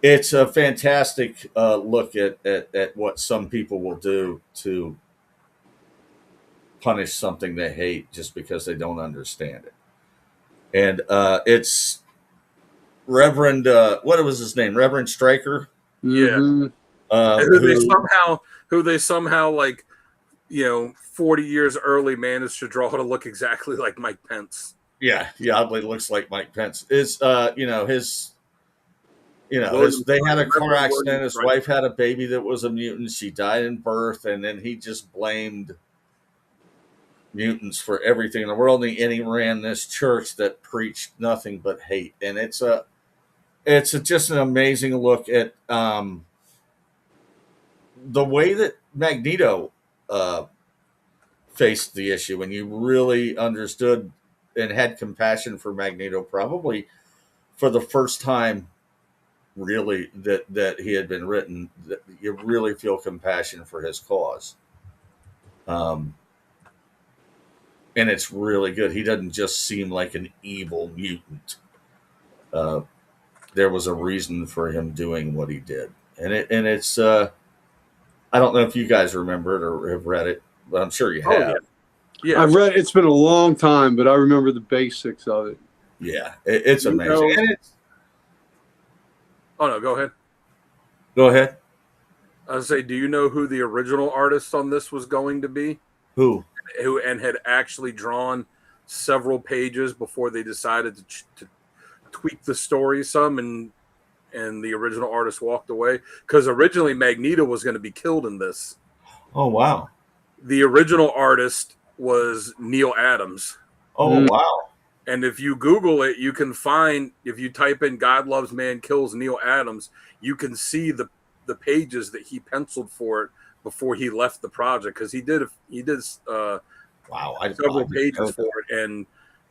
it's a fantastic look at what some people will do to punish something they hate just because they don't understand it. And it's Reverend, what was his name? Reverend Stryker. Yeah. Mm-hmm. Who they somehow like, 40 years early managed to draw to look exactly like Mike Pence. Yeah, he oddly looks like Mike Pence. Is they had a car accident. His wife had a baby that was a mutant. She died in birth, and then he just blamed mutants for everything in the world. And he ran this church that preached nothing but hate. And it's just an amazing look at the way that Magneto faced the issue, and you really understood and had compassion for Magneto, probably for the first time, really, that he had been written, that you really feel compassion for his cause. And it's really good. He doesn't just seem like an evil mutant. There was a reason for him doing what he did. And it's I don't know if you guys remember it or have read it, but I'm sure you have. Oh, yeah. I've read. It's been a long time, but I remember the basics of it. Yeah, it's amazing. Oh no, go ahead. Go ahead. I was say, do you know who the original artist on this was going to be? Who And had actually drawn several pages before they decided to tweak the story some, and the original artist walked away, because originally Magneto was going to be killed in this. Oh wow. The original artist was Neil Adams. Oh wow. And if you Google it, you can find, if you type in "God Loves Man Kills Neil Adams," you can see the pages that he penciled for it before he left the project, because he did Wow, several pages for it. And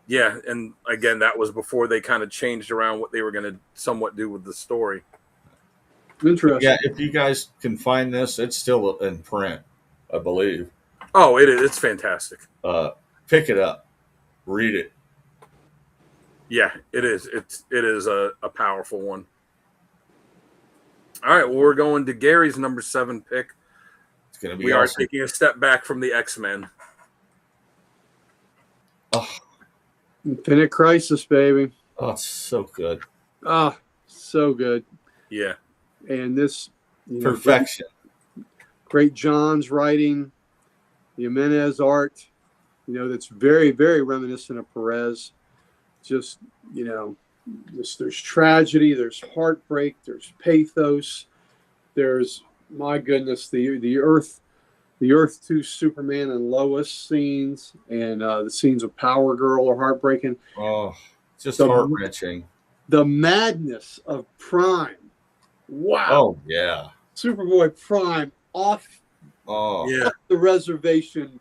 yeah, and again, that was before they kind of changed around what they were going to somewhat do with the story. Interesting. Yeah, if you guys can find this, it's still in print, I believe. Oh, it's fantastic. Pick it up, read it. Yeah, it is. It is a powerful one. All right, well, we're going to Gary's number 7 pick. It's going to be. We are awesome. taking a step back from the X-Men. Oh, Infinite Crisis, baby. oh, it's so good. Ah, so good. Yeah. And this Perfection. Great John's writing, the Jimenez art, that's very, very reminiscent of Perez. Just, there's tragedy, there's heartbreak, there's pathos, there's, my goodness, the Earth 2 Superman and Lois scenes, and the scenes of Power Girl are heartbreaking. Oh, just The- heart-wrenching. The madness of Prime. Wow. Oh yeah. Superboy Prime off Oh Yeah. the reservation.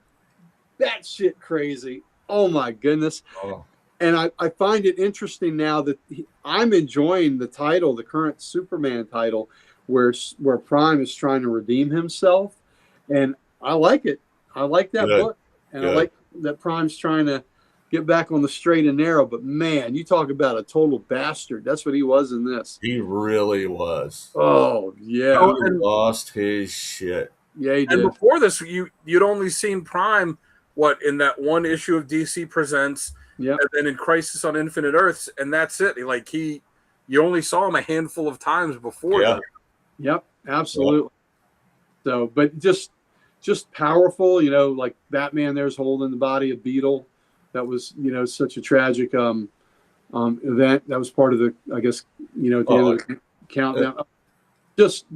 That shit crazy. Oh my goodness. oh. And I find it interesting now that I'm enjoying the title, the current Superman title, where Prime is trying to redeem himself. And I like it. I like that Good. book. And Good. I like that Prime's trying to get back on the straight and narrow. But man, you talk about a total bastard. That's what he was in this. He really was. Oh, yeah. Oh, He lost his shit. Yeah, he And did. before this, you'd only seen Prime, in that one issue of DC Presents, Yeah. and then in Crisis on Infinite Earths, and that's it. You only saw him a handful of times before Yeah. that. Yep, absolutely. So, but just powerful, like Batman there's holding the body of Beetle. That was, such a tragic event. That was part of the, I guess, at the end of the countdown. Just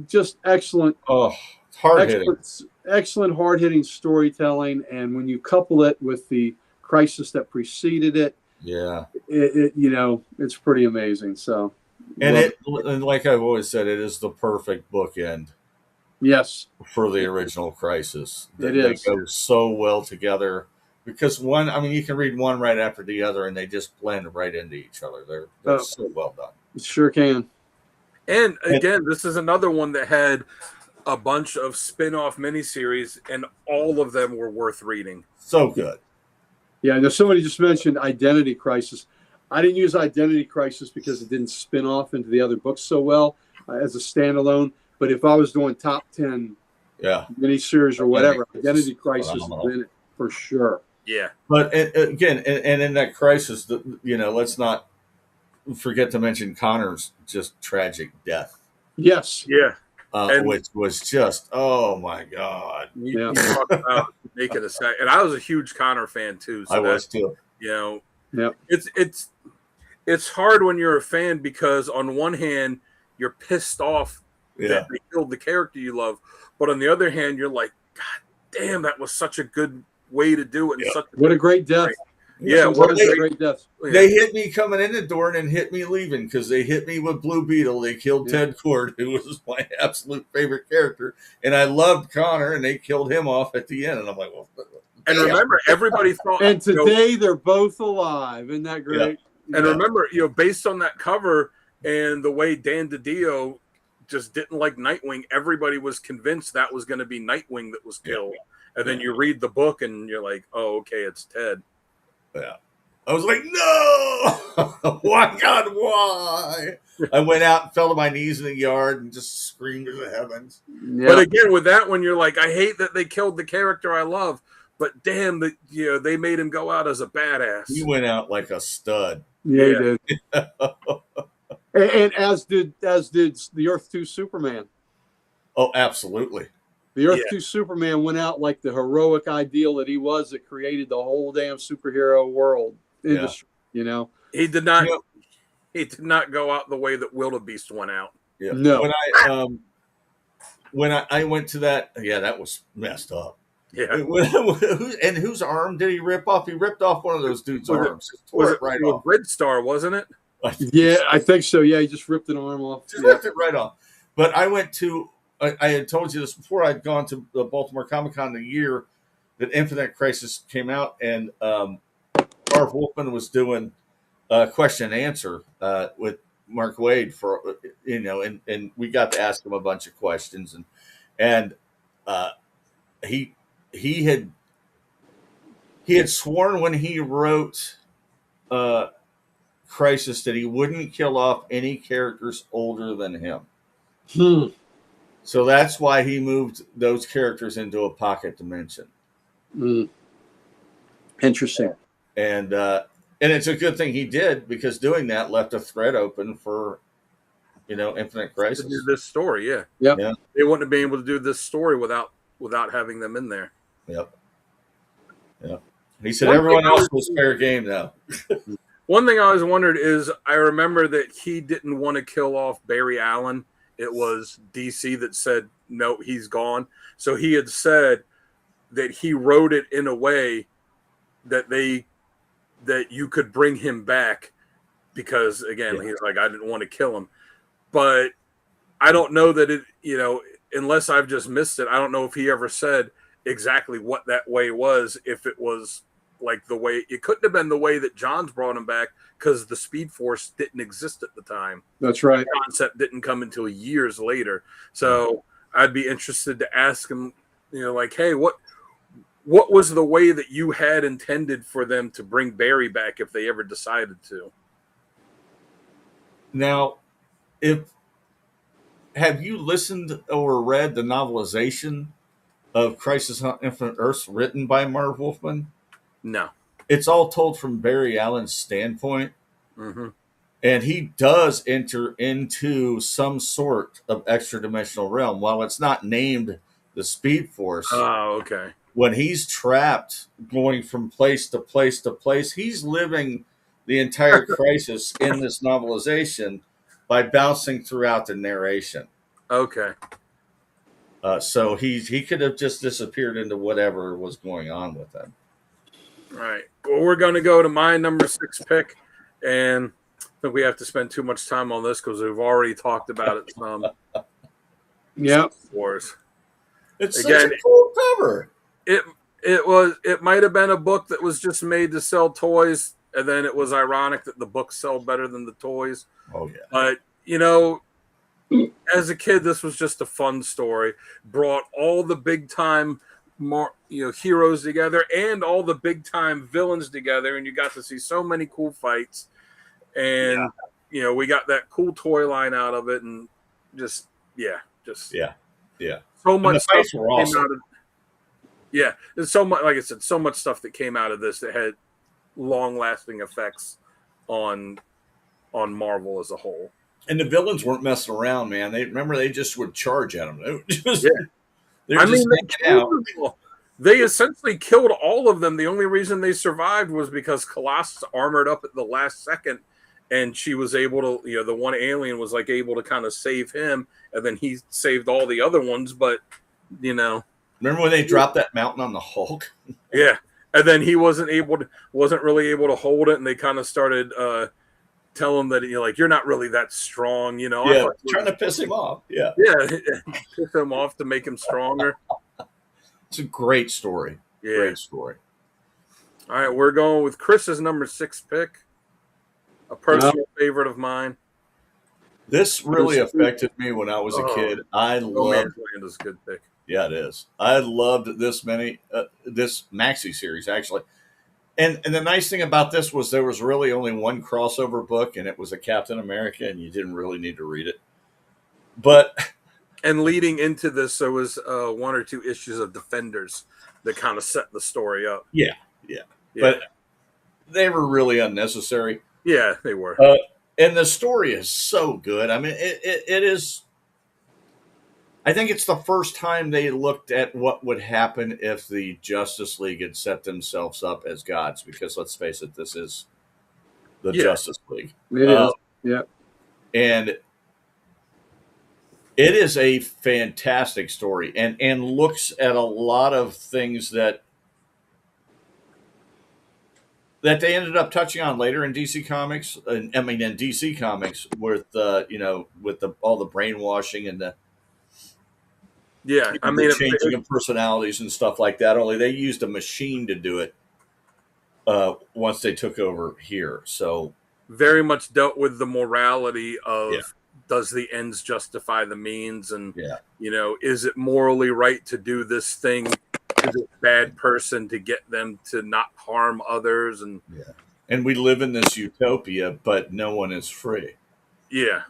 excellent, Oh, it's hard hitting. excellent, hard-hitting storytelling, and when you couple it with the crisis that preceded it, Yeah. it's pretty amazing. So, And love and like I've always said, it is the perfect bookend yes, for the original Crisis. It They is. go so well together because one, I mean, you can read one right after the other, and they just blend right into each other. They're Oh. so well done. sure can. And again, this is another one that had a bunch of spin-off miniseries, and all of them were worth reading. So good. Yeah, now somebody just mentioned Identity Crisis. I didn't use Identity Crisis because it didn't spin off into the other books so well as a standalone. But if I was doing top 10 Yeah. miniseries or whatever, Identity Crisis is Phenomenal. in it for sure. Yeah. But again, and in that crisis, let's not forget to mention Connor's just tragic death, Yes. Yeah. And- which was just, oh my God. You talk about making a set. And I was a huge Connor fan too. So I was too. Yep. It's hard when you're a fan because on one hand, you're pissed off Yeah. that they killed the character you love. But on the other hand, you're like, God damn, that was such a good way to do it. And Yeah. such What a great death. Yeah, What a they, great death. they hit me coming in the door and then hit me leaving because they hit me with Blue Beetle. They killed Yeah. Ted Cord, who was my absolute favorite character. And I loved Connor, and they killed him off at the end. And I'm like, well, And damn. remember, everybody thought. And today they're both alive. Isn't that great? And remember, based on that cover and the way Dan DiDio just didn't like Nightwing, everybody was convinced that was going to be Nightwing that was killed. And then you read the book and you're like, oh, okay, it's Ted. Yeah. I was like, no! Why, God, why? I went out and fell to my knees in the yard and just screamed to the heavens. Yeah. But again, with that one, you're like, I hate that they killed the character I love, but damn, that they made him go out as a badass. He went out like a stud. Yeah, he did. and as did the Earth 2 Superman. Oh, absolutely. The Earth 2 Superman went out like the heroic ideal that he was that created the whole damn superhero world industry, He did not. He did not go out the way that Wildebeest went out. Yeah. No. When I went to that, that was messed up. Yeah. And whose arm did he rip off? He ripped off one of those dudes' arms. Was Tore it right with off. Red Star, wasn't it? Yeah, I think so. Yeah, he just ripped an arm off. Just ripped it right off. But I went to, I had told you this before, I'd gone to the Baltimore Comic Con the year that Infinite Crisis came out, and Marv Wolfman was doing a question and answer with Mark Waid for, and we got to ask him a bunch of questions, and he had sworn when he wrote Crisis that he wouldn't kill off any characters older than him. So that's why he moved those characters into a pocket dimension. Interesting. And it's a good thing he did, because doing that left a thread open for, Infinite To Crisis. do this story, yeah. Yep. Yeah. They wouldn't have been able to do this story without having them in there. Yep. He said everyone else was fair game now. One thing I always wondered is, I remember that he didn't want to kill off Barry Allen. It was DC that said, no, he's gone. So he had said that he wrote it in a way that you could bring him back, because again, he's like, I didn't want to kill him. But I don't know that it, unless I've just missed it, I don't know if he ever said exactly what that way was. If it was like the way, it couldn't have been the way that Johns brought him back, because the Speed Force didn't exist at the time. That's right. The concept didn't come until years later. So I'd be interested to ask him, like, hey, what was the way that you had intended for them to bring Barry back if they ever decided to? Now, have you listened or read the novelization of Crisis on Infinite Earths written by Marv Wolfman? No. It's all told from Barry Allen's standpoint. Mm-hmm. And he does enter into some sort of extra dimensional realm. While it's not named the Speed Force, Oh, okay. when he's trapped going from place to place to place, he's living the entire crisis in this novelization by bouncing throughout the narration. Okay. So he could have just disappeared into whatever was going on with him. All right. Well, we're going to go to my number 6 pick, and I think we have to spend too much time on this because we've already talked about it some. Yep. Wars. It's Again, such a cool cover. It might have been a book that was just made to sell toys, and then it was ironic that the books sell better than the toys. Oh yeah. But as a kid, this was just a fun story. Brought all the big time, heroes together and all the big time villains together, and you got to see so many cool fights. And we got that cool toy line out of it, and Yeah. so much the stuff fights were came awesome. out of. Yeah, there's so much. Like I said, so much stuff that came out of this that had long lasting effects on Marvel as a whole. And the villains weren't messing around, man. They just would charge at them. They were just, Yeah. they were just hanging out. They essentially killed all of them. The only reason they survived was because Colossus armored up at the last second, and she was able to, the one alien was like able to kind of save him, and then he saved all the other ones. But, Remember when they dropped that mountain on the Hulk? yeah, and then he wasn't really able to hold it, and they kind of started tell him that you're not really that strong, Yeah, trying to piss him off. Yeah, piss him off to make him stronger. it's a great story. Yeah. Great story. All right, we're going with Chris's number 6 pick, a personal favorite of mine. This really affected me when I was a kid. I No loved. Man's Land is a good pick. Yeah, it is. I loved this maxi series actually. And the nice thing about this was there was really only one crossover book, and it was a Captain America, and you didn't really need to read it. But And leading into this, there was 1 or 2 issues of Defenders that kind of set the story up. yeah. But they were really unnecessary. Yeah, they were. And the story is so good. I mean, it is. I think it's the first time they looked at what would happen if the Justice League had set themselves up as gods. Because let's face it, this is the Justice League. It is. Yep. And it is a fantastic story, and looks at a lot of things that they ended up touching on later in DC Comics. In DC Comics, with all the brainwashing and the changing of personalities and stuff like that. Only they used a machine to do it once they took over here. So very much dealt with the morality of does the ends justify the means, and is it morally right to do this thing to this bad person to get them to not harm others? And we live in this utopia, but no one is free. Yeah.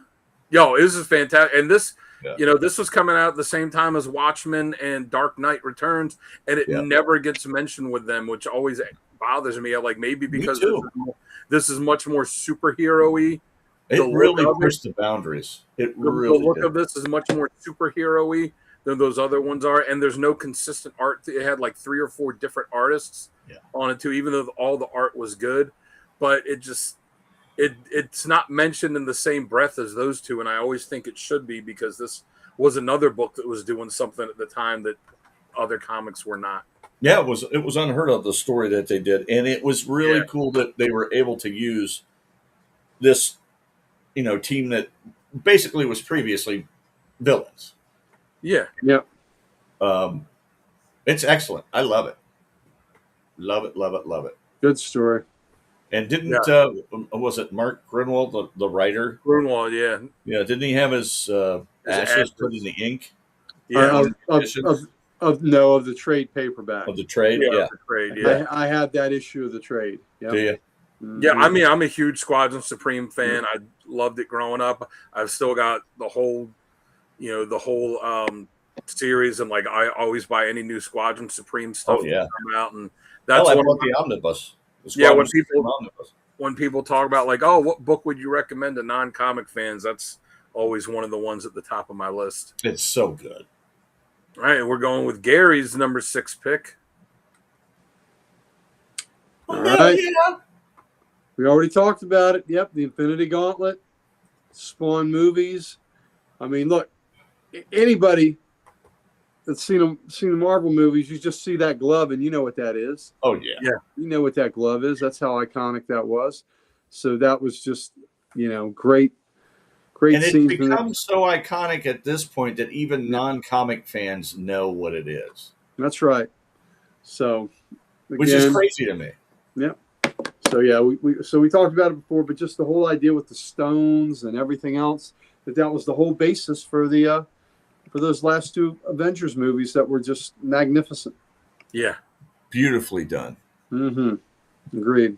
This is fantastic. And this, this was coming out at the same time as Watchmen and Dark Knight Returns, and it never gets mentioned with them, which always bothers me. Like maybe because this is much more superhero-y. It really pushed the boundaries. It really the look of this is much more superhero-y than those other ones are, and there's no consistent art. It had like 3 or 4 different artists on it too, even though all the art was good, but it's not mentioned in the same breath as those two, and I always think it should be, because this was another book that was doing something at the time that other comics were not. Yeah, it was unheard of, the story that they did, and it was really cool that they were able to use this, team that basically was previously villains. Yeah. Yep. It's excellent. I love it. Love it, love it, love it. Good story. And was it Mark Grunwald, the writer? Grunwald, yeah. Yeah, didn't he have his ashes put in the ink? Yeah. Of the trade paperback. Of the trade? The trade, yeah. I had that issue of the trade. Yep. Do you? Yeah, I mean, I'm a huge Squadron Supreme fan. I loved it growing up. I've still got the whole series, and like I always buy any new Squadron Supreme stuff that come out, and that's I bought the omnibus. When people talk about like, oh, what book would you recommend to non-comic fans? That's always one of the ones at the top of my list. It's so good. All right, we're going with Gary's number 6 pick. All right. Yeah. We already talked about it. Yep, the Infinity Gauntlet, Spawn movies. I mean, look, anybody that's seen the Marvel movies, you just see that glove and you know what that is. Oh yeah. You know what that glove is. That's how iconic that was. So that was just, great And it's scenes. become so iconic at this point that even non-comic fans know what it is, That's right. So, which is crazy to me. Yeah. So yeah, we talked about it before, but just the whole idea with the stones and everything else, that was the whole basis for those last two Avengers movies that were just magnificent. Yeah. Beautifully done. Mm-hmm. Agreed.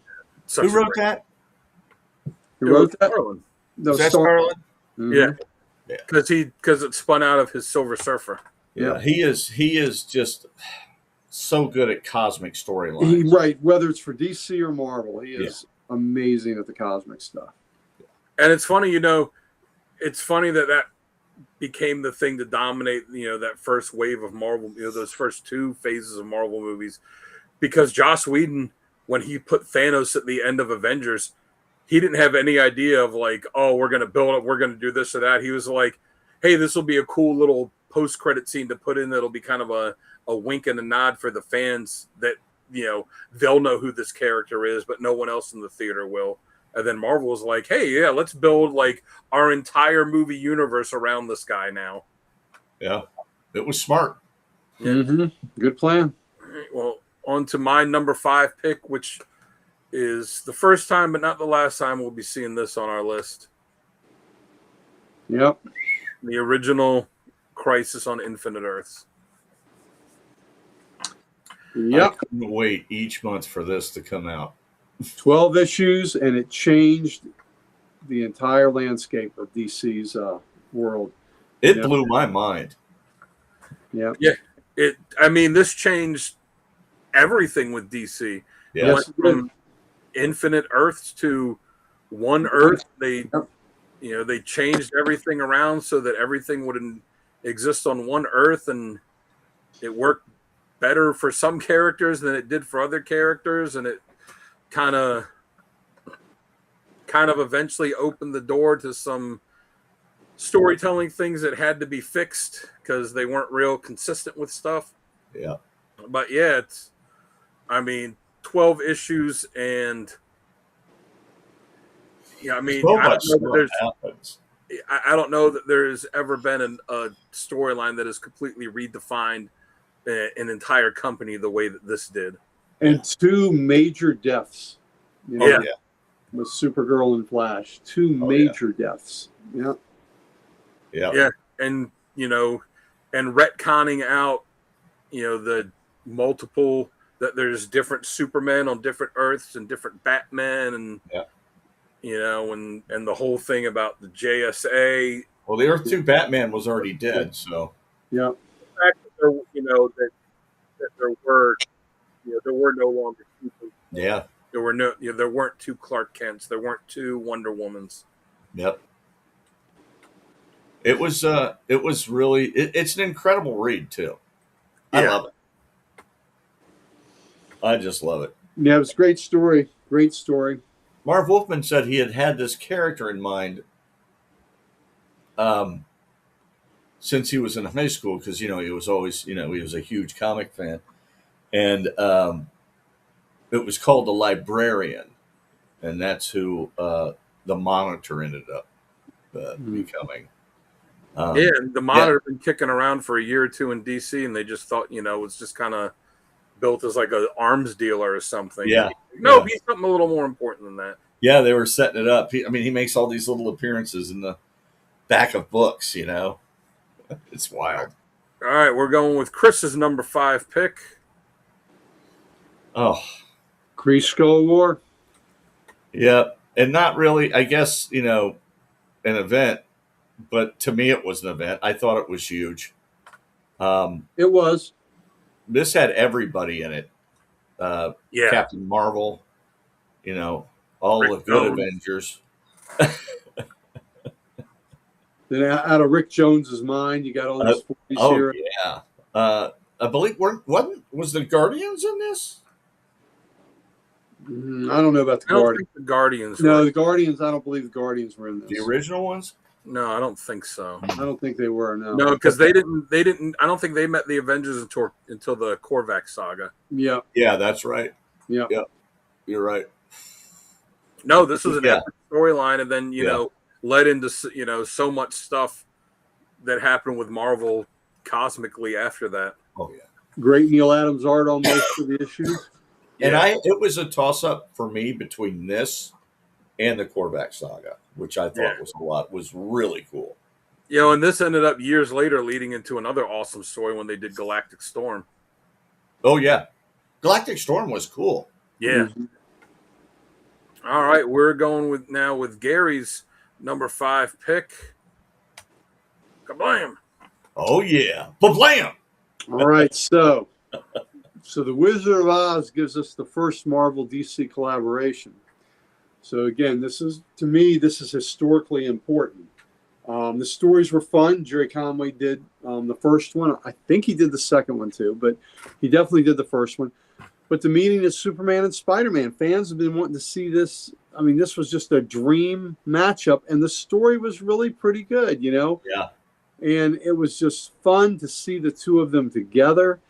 Who wrote that? Who wrote that? Starlin. No, Is that Starlin? Mm-hmm. Yeah. Because it spun out of his Silver Surfer. Yeah. He is just so good at cosmic storylines. Right. Whether it's for DC or Marvel, he is amazing at the cosmic stuff. And it's funny, it's funny that became the thing to dominate, that first wave of Marvel, those first two phases of Marvel movies, because Joss Whedon, when he put Thanos at the end of Avengers, he didn't have any idea of like, oh, we're going to build up, we're going to do this or that. He was like, hey, this will be a cool little post-credit scene to put in that'll be kind of a wink and a nod for the fans that, they'll know who this character is, but no one else in the theater will. And then Marvel was like, hey, yeah, let's build like our entire movie universe around this guy now. Yeah, it was smart. Yeah. Mm-hmm. Good plan. All right, well, on to my number 5 pick, which is the first time, but not the last time we'll be seeing this on our list. Yep. The original Crisis on Infinite Earths. Yep. I couldn't wait each month for this to come out. 12 issues, and it changed the entire landscape of DC's world. It blew my mind. Yeah. Yeah. This changed everything with DC. Yeah. Went from Infinite Earths to one Earth. They changed everything around so that everything would exist on one Earth, and it worked better for some characters than it did for other characters, and it kind of eventually opened the door to some storytelling things that had to be fixed because they weren't real consistent with stuff. Yeah. But yeah, 12 issues, and So much stuff happens. I don't know that there's ever been a storyline that has completely redefined an entire company the way that this did. And 2 major deaths. Yeah. With Supergirl and Flash. 2 major deaths. Yeah. Yeah. Yeah. And, and retconning out, the multiple, that there's different Supermen on different Earths and different Batmen, and, and the whole thing about the JSA. Well, the Earth 2 Batman was already dead, so. Yeah. The fact that there, that there were no longer people. Yeah. There weren't 2 Clark Kents. There weren't 2 Wonder Womans. Yep. It was really, it's an incredible read too. I love it. I just love it. Yeah, it was a great story. Great story. Marv Wolfman said he had this character in mind since he was in high school, because, he was always, he was a huge comic fan. And it was called The Librarian. And that's who the Monitor ended up becoming. The Monitor been kicking around for a year or 2 in DC, and they just thought, it was just kind of built as like an arms dealer or something. Yeah. He's something a little more important than that. Yeah, they were setting it up. He makes all these little appearances in the back of books, It's wild. All right, we're going with Chris's number 5 pick. Oh. Kree Skull War. Yeah, and not really, I guess, an event, but to me it was an event. I thought it was huge. It was. This had everybody in it. Yeah. Captain Marvel, all Rick the good Jones. Avengers. Then out of Rick Jones's mind, you got all these 40s here. Yeah. I believe was the Guardians in this? I don't know about the I don't Guardians. think the Guardians. No, were. the Guardians. I don't believe the Guardians were in this. The original ones? No, I don't think so. I don't think they were. No. No, because they didn't. They didn't. I don't think they met the Avengers until the Korvac saga. Yeah. Yeah, that's right. Yeah. Yeah, you're right. No, this was an Yeah. epic storyline, and then Yeah. led into so much stuff that happened with Marvel cosmically after that. Oh yeah. Great Neil Adams art on most of the issues. And Yeah. it was a toss up for me between this and the Korvac saga, which I thought Yeah. was really cool. And this ended up years later leading into another awesome story when they did Galactic Storm. Oh yeah, Galactic Storm was cool. Yeah. Mhm. All right, we're going with Gary's number 5 pick. Kablam! Oh yeah, blam. All right, so the Wizard of Oz gives us the first Marvel DC collaboration. So again, this is historically important. The stories were fun. Jerry Conway did the first one. I think he did the second one too, but he definitely did the first one. But the meeting of Superman and Spider-Man, fans have been wanting to see this. I mean, this was just a dream matchup, and the story was really pretty good, Yeah. And it was just fun to see the two of them together,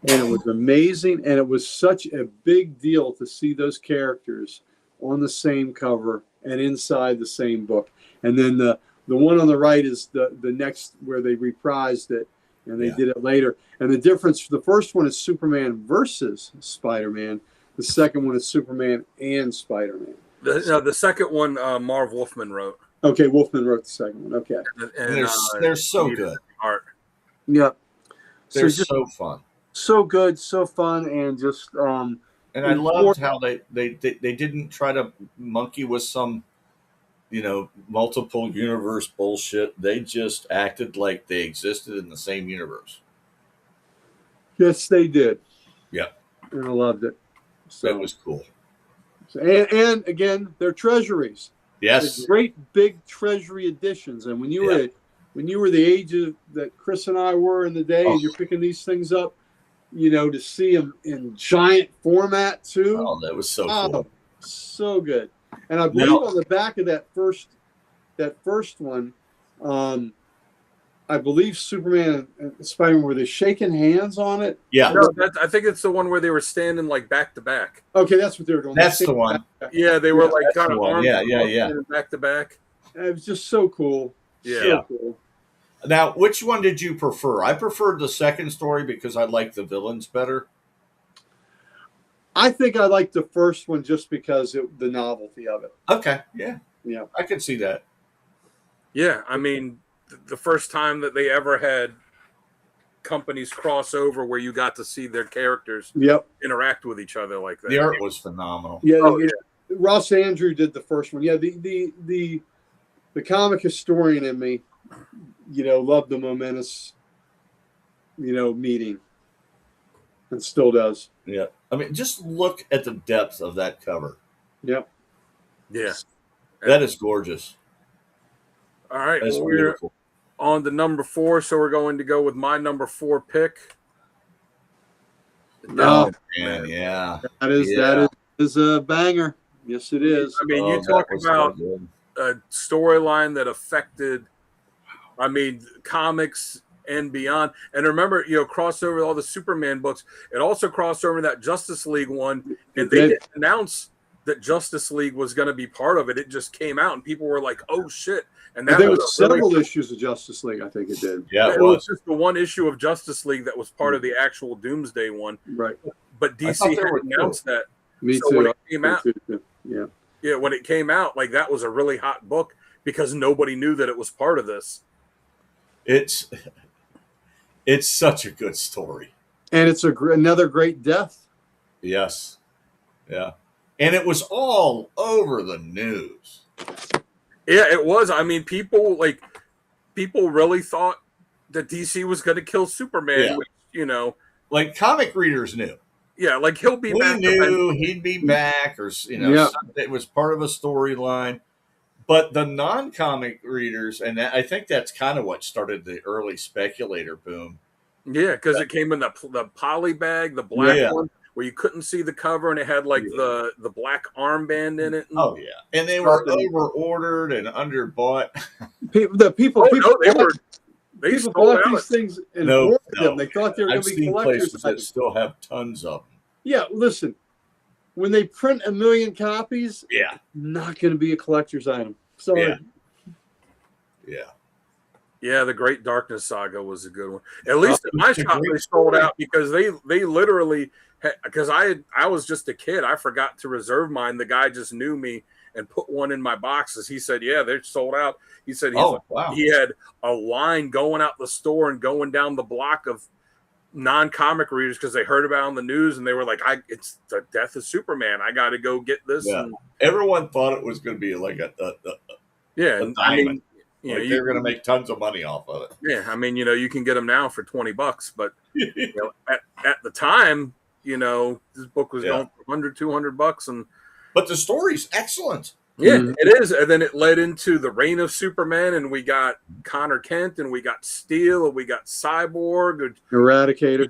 and it was amazing, and it was such a big deal to see those characters on the same cover and inside the same book. And then the one on the right is the next where they reprised it, and they did it later. And the difference, the first one is Superman versus Spider-Man. The second one is Superman and Spider-Man. The second one, Marv Wolfman wrote. Okay, Wolfman wrote the second one. Okay. And, They're so needed good. art. Yeah. They're just so fun. so good, so fun, and just And I loved how they didn't try to monkey with some, multiple universe bullshit. They just acted like they existed in the same universe. yes, they did. Yeah, And I loved it. So that was cool. and again, they're treasuries. Yes. They're great big treasury editions. And when you were the age of that Chris and I were in the day, and you're picking these things up, to see them in giant format too. Oh, that was so cool. So good. And I believe on the back of that first one, I believe Superman and Spider-Man, were they shaking hands on it? Yeah. No, I think it's the one where they were standing like back to back. Okay, that's what they were doing. That's the one. Yeah, they were like kind of the one. arms Yeah. back to back. It was just so cool. Yeah. So cool. Now, which one did you prefer? I preferred the second story because I liked the villains better. I think I liked the first one just because the novelty of it. Okay. Yeah. Yeah. I could see that. Yeah, I mean, the first time that they ever had companies cross over where you got to see their characters Yep. interact with each other like that. The art was phenomenal. Yeah. Oh, Ross Andrew did the first one. Yeah. The comic historian in me, loved the momentous, meeting, and still does. Yeah. I mean, just look at the depth of that cover. Yep. Yeah. That is gorgeous. All right, That's we're beautiful. on to number 4, so we're going to go with my number 4 pick. Oh, Man, yeah. that is a banger. Yes, it is. I mean, Oh, you talk that was so about good. a storyline that affected, comics and beyond. And remember, crossover with all the Superman books. It also crossed over that Justice League one, and they didn't announce that Justice League was going to be part of it. It just came out, and people were like, "Oh shit!" And that There was was a really- several issues of Justice League. I think it did. Yeah, it it was was. just the one issue of Justice League that was part of the actual Doomsday one. Right. But I DC thought they had were announced that. Me So too. when it came out, Yeah. yeah, when it came out, like that was a really hot book because nobody knew that it was part of this. It's such a good story. And it's another great death. Yes. Yeah. And it was all over the news. Yeah, it was. I mean, people really thought that DC was going to kill Superman. Yeah. Which, Like comic readers knew. yeah, like he'll be We back. knew he'd be back, or Yeah. it was part of a storyline. But the non-comic readers, and I think that's kind of what started the early speculator boom. Yeah, because it came in the poly bag, the black Yeah. one where you couldn't see the cover and it had like the black armband in it. And, Oh yeah, and they were over ordered and underbought. People no, they bought, they people sold bought out. these things and No, hoarded no. them. They thought they were going I've to be seen collector's places that items. still have tons of them. Yeah, listen, when they print 1 million copies, Yeah, not going to be a collector's item. Sorry. Yeah. yeah. Yeah, the Great Darkness Saga was a good one. At least at my it's a shop, great they sold story. out because they literally because I was just a kid. I forgot to reserve mine. The guy just knew me and put one in my boxes. He said, "Yeah, they're sold out." He said, Wow. he had a line going out the store and going down the block of non-comic readers because they heard about it on the news and they were like, it's the death of Superman. I got to go get this." Yeah. And, Everyone thought it was going to be like yeah, a and, I mean, diamond. you Like know, they were going to make tons of money off of it. yeah, I mean, you can get them now for $20, but you know, at the time, this book was going for $100-$200, and But the story's excellent. yeah, Mhm. it is. And then it led into the reign of Superman, and we got Connor Kent, and we got Steel, and we got Cyborg. Eradicator.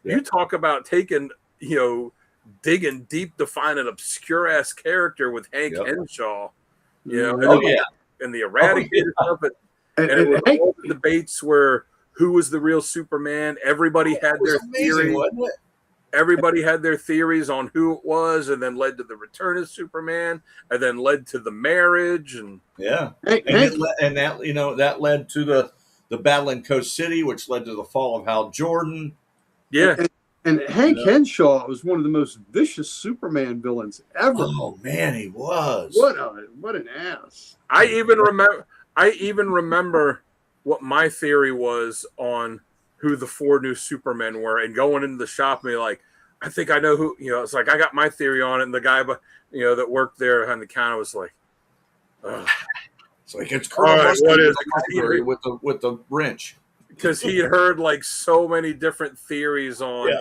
You talk about taking, digging deep to find an obscure ass character with Hank Yep. Henshaw, Oh yeah, and the Eradicator stuff. And it was Hank, all the debates where who was the real Superman. Everybody had it was their amazing, theory. wasn't it? Everybody had their theories on who it was, and then led to the return of Superman, and then led to the marriage, and Yeah, Hank, and that led to the battle in Coast City, which led to the fall of Hal Jordan. yeah, and Hank Henshaw was one of the most vicious Superman villains ever. Oh man, he was. What an ass! I even remember what my theory was on who the 4 new Supermen were, and going into the shop and be like, I think I know who. It's like I got my theory on it, and the guy, that worked there on the counter was like, ugh. It's like it's All right, Colonel what Mustard is in the library with the wrench. Because he had heard like so many different theories on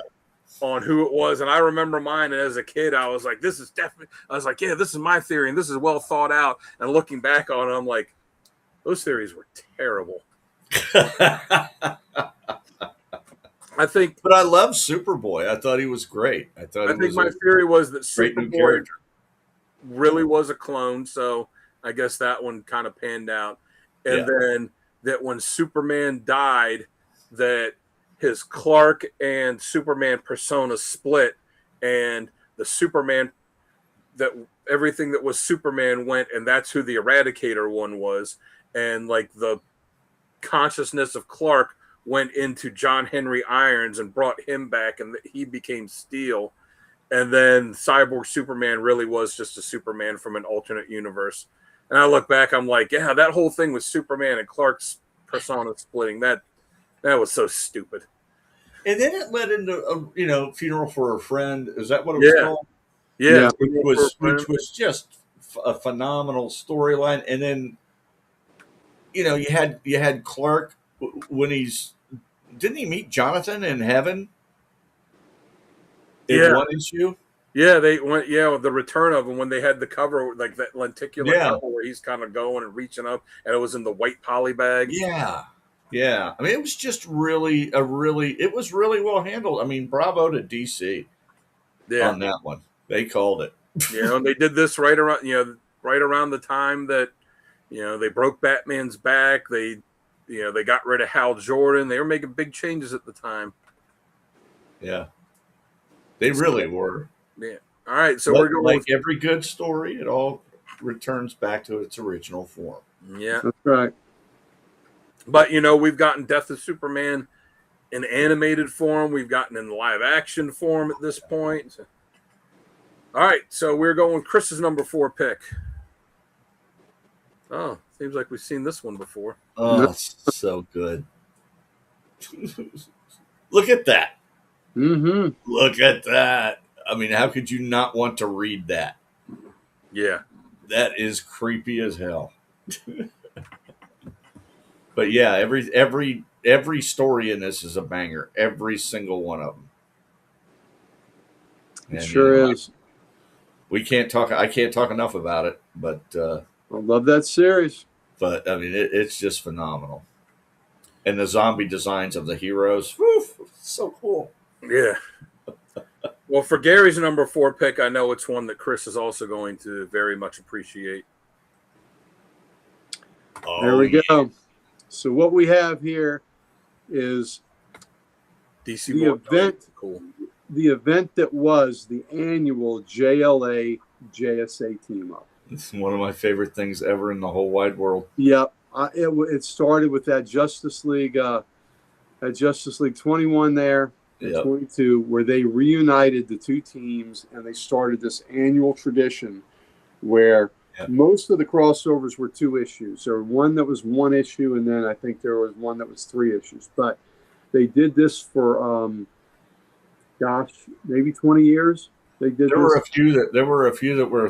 who it was, and I remember mine. And as a kid, I was like, "This is definitely." I was like, "Yeah, this is my theory, and this is well thought out." And looking back on it, I'm like, "Those theories were terrible." I think. But I love Superboy. I thought he was great. I think my theory was that great new Superboy character. really was a clone, so I guess that one kind of panned out. And then that when Superman died, that his Clark and Superman persona split, and the Superman that everything that was Superman went, and that's who the Eradicator one was, and like the consciousness of Clark went into John Henry Irons and brought him back, and he became Steel. And then Cyborg Superman really was just a Superman from an alternate universe. And I look back, I'm like, yeah, that whole thing with Superman and Clark's persona splitting, that was so stupid. And then it led into Funeral for a Friend. Is that what it was called? Yeah. Which was just a phenomenal storyline. And then you had Clark when didn't he meet Jonathan in heaven? In one issue? Yeah, they went. Yeah, the return of him when they had the cover, like that lenticular cover where he's kind of going and reaching up, and it was in the white poly bag. Yeah. I mean, it was just really well handled. I mean, bravo to DC on that one. They called it. And they did this right around the time that they broke Batman's back. They got rid of Hal Jordan. They were making big changes at the time. Yeah, they really were. Yeah. All right, so we're going like every good story. It all returns back to its original form. Yeah, That's right. But we've gotten Death of Superman in animated form. We've gotten in live action form at this point. All right, so we're going with Chris's number 4 pick. Oh, seems like we've seen this one before. Oh, it's so good. Look at that. Mm-hmm. Look at that. I mean, how could you not want to read that? Yeah. That is creepy as hell. But yeah, every story in this is a banger. Every single one of them. It sure is. I can't talk enough about it, but I love that series. But I mean, it's just phenomenal. And the zombie designs of the heroes, woof, so cool. Yeah. Well, for Gary's number 4 pick, I know it's one that Chris is also going to very much appreciate. There we go. So what we have here is DC the Board event. Cool. The event that was the annual JLA JSA team up. It's one of my favorite things ever in the whole wide world. Yep, it started with that Justice League 21 there, and Yep. 22, where they reunited the two teams and they started this annual tradition where Yep. most of the crossovers were 2 issues. There was one that was 1 issue, and then I think there was one that was 3 issues. But they did this for maybe 20 years. They did There were a this. few that were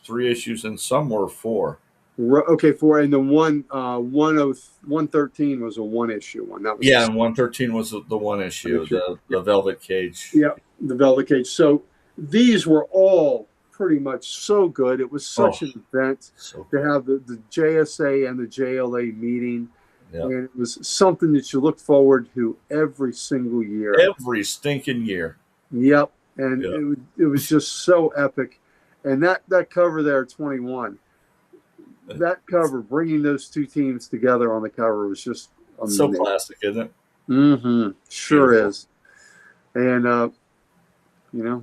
3 issues, and some were 4. Okay, 4, and the 113 was a 1 issue one. That was Yeah, and 113 was the 1 issue, the Velvet Cage. Yeah, the Velvet Cage. So these were all pretty much so good. It was such an event So to have the JSA and the JLA meeting. Yeah. And it was something that you look forward to every single year. every stinking year. Yep. And Yep. it was just so epic. And that cover there, 21, that cover, bringing those 2 teams together on the cover was just So amazing. classic, isn't it? Mm-hmm. Sure Beautiful. is. And,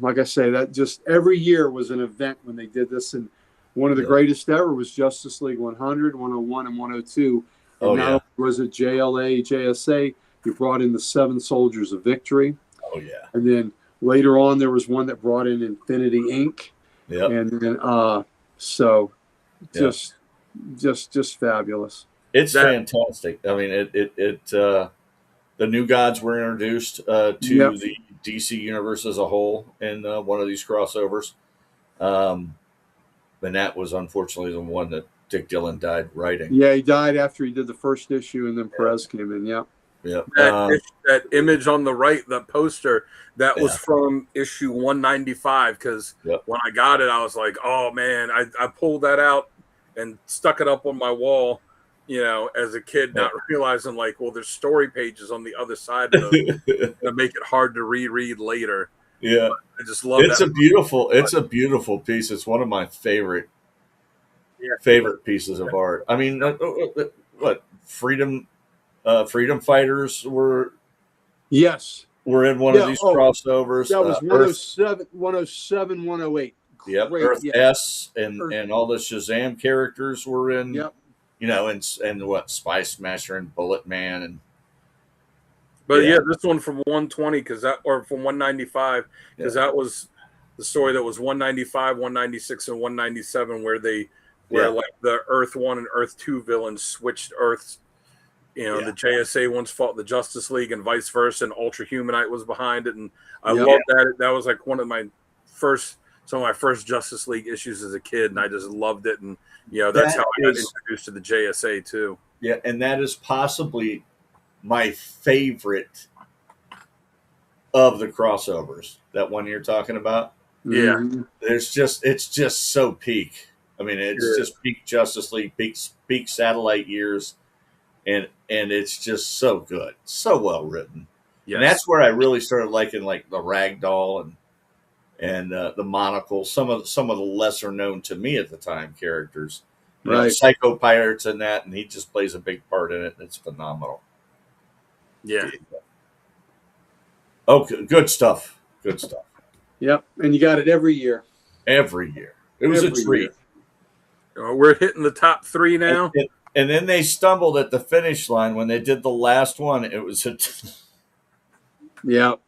like I say, that just every year was an event when they did this. And one of the Yeah. greatest ever was Justice League 100, 101, and 102. And Oh, not yeah. only was it JLA, JSA, you brought in the 7 Soldiers of Victory. Oh, yeah. And then later on, there was one that brought in Infinity Inc. Yep. And then, just fabulous. It's That- fantastic. I mean, the new gods were introduced to Yep. the DC universe as a whole in one of these crossovers. And that was unfortunately the one that Dick Dillon died writing. Yeah, he died after he did the first issue, and then Perez came in. Yep. Yep. That image on the right, that poster, that was Yeah. from issue 195. Because Yep. when I got it, I was like, "Oh man!" I pulled that out and stuck it up on my wall. As a kid, not realizing there's story pages on the other side of it that make it hard to reread later. Yeah. I just love It's that. a beautiful piece. It's one of my favorite pieces of art. I mean, what freedom fighters were Yes. in one Yeah, of these crossovers. That was Earth, 107, 108. yep, Great, Earth yeah. S Earth- and all the Shazam characters were in. Yep. And what Spy Smasher and Bullet Man and But Yeah. this one from 120 or from 195 because that was the story that was 195, 196, and 197 where the Earth 1 and Earth 2 villains switched Earths. Yeah. The JSA ones fought the Justice League and vice versa, and Ultra Humanite was behind it, and I Yeah. loved that. That was like some of my first Justice League issues as a kid, and I just loved it. And that's That how I got is- introduced to the JSA too. Yeah, and that is possibly my favorite of the crossovers. That one you're talking about. Yeah. Mhm. It's just so peak. I mean, it's Sure. just peak Justice League, peak Satellite years, and it's just so good, so well written. Yes. And that's where I really started liking the Ragdoll and the Monocle, some of the lesser known to me at the time characters. Right. Psycho Pirate's in that, and he just plays a big part in it. And it's phenomenal. yeah. Oh, good stuff. Good stuff. Yep. And you got it every year. Every year, it was Every a treat. year. We're hitting the top 3 now. And then they stumbled at the finish line when they did the last one. It was a Yep.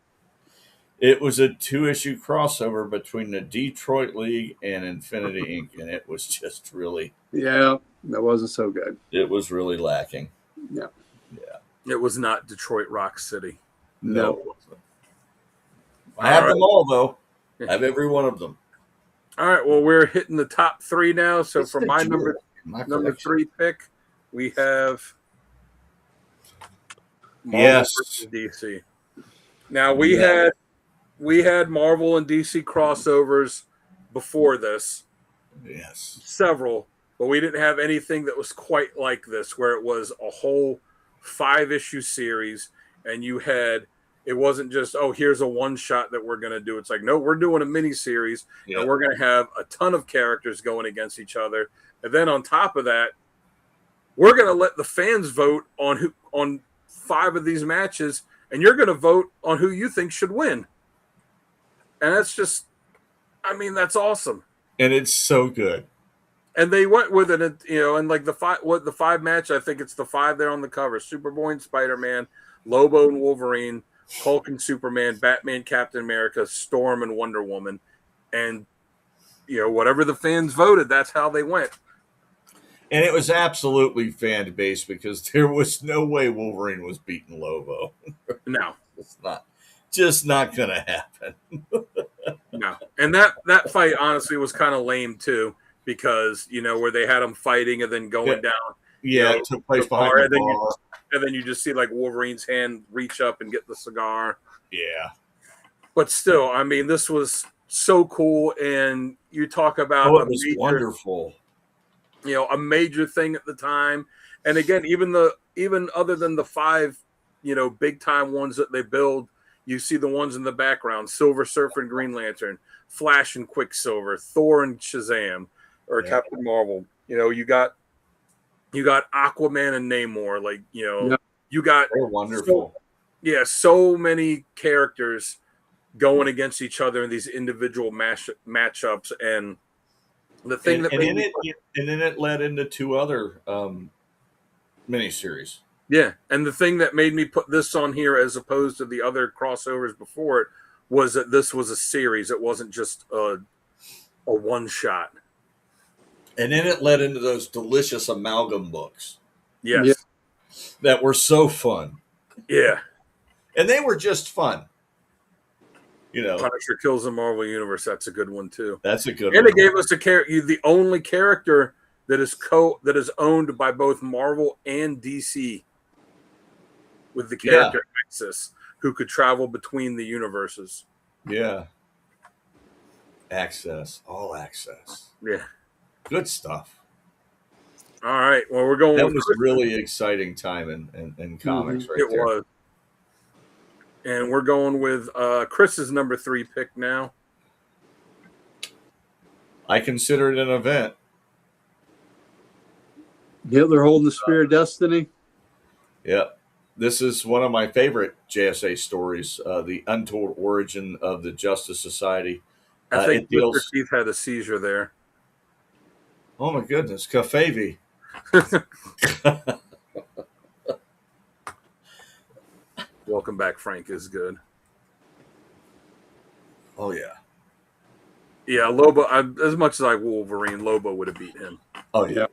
it was a 2-issue crossover between the Detroit League and Infinity Inc. And it was just really, Yeah. That wasn't so good. it was really lacking. Yeah. It was not Detroit Rock City. No, No. it wasn't. I have All them all though. I have every one of them. All right, well, we're hitting the top 3 now. So It's for the my jewel number in my number collection. 3 pick, we have Marvel Yes. versus DC. Now we had Marvel and DC crossovers before this, Yes. several, but we didn't have anything that was quite like this, where it was a whole 5-issue series, and you had It wasn't just, oh, here's a one shot that we're going to do. It's like, no, we're doing a mini series, Yeah. and we're going to have a ton of characters going against each other. And then on top of that, we're going to let the fans vote on 5 of these matches, and you're going to vote on who you think should win. And that's just, I mean, that's awesome. And it's so good. And they went with it, and like the 5 match, I think it's the 5 there on the cover: Superboy and Spider-Man, Lobo and Wolverine, Hulk and Superman, Batman, Captain America, Storm and Wonder Woman. And whatever the fans voted, that's how they went. And it was absolutely fan based because there was no way Wolverine was beating Lobo. No. It's just not going to happen. No. And that fight honestly was kind of lame too, because where they had them fighting and then going down. Yeah, it took place behind the bar. And then you just see like Wolverine's hand reach up and get the cigar. Yeah. But still, I mean, this was so cool. And you talk about it was wonderful. A major thing at the time. And again, even other than the 5, big time ones that they build, you see the ones in the background: Silver Surfer and Green Lantern, Flash and Quicksilver, Thor and Shazam, or Captain Marvel. You got Aquaman and Namor. Like, you got wonderful. So many characters going against each other in these individual matchups. And the thing and then it led into 2 other miniseries. Yeah, and the thing that made me put this on here as opposed to the other crossovers before it was that this was a series. It wasn't just a one shot. And then it led into those delicious amalgam books. Yes. Yeah. That were so fun. Yeah. And they were just fun. Punisher Kills the Marvel Universe. That's a good one too. That's a good and one. It gave us the only character that is owned by both Marvel and DC, with the character Axis, who could travel between the universes. Yeah. All access. Yeah. Good stuff. All right. Well, we're going. That with was a really exciting time in comics, right it there. was. And we're going with Chris's number 3 pick now. I consider it an event. Hitler holding the Spear of Destiny. Yeah. This is one of my favorite JSA stories, The Untold Origin of the Justice Society. I think Mr. Keith had a seizure there. Oh, my goodness. Kafevi. Welcome back, Frank, is good. Oh, yeah. Yeah, Lobo, as much as I Wolverine, Lobo would have beat him. Oh, yeah.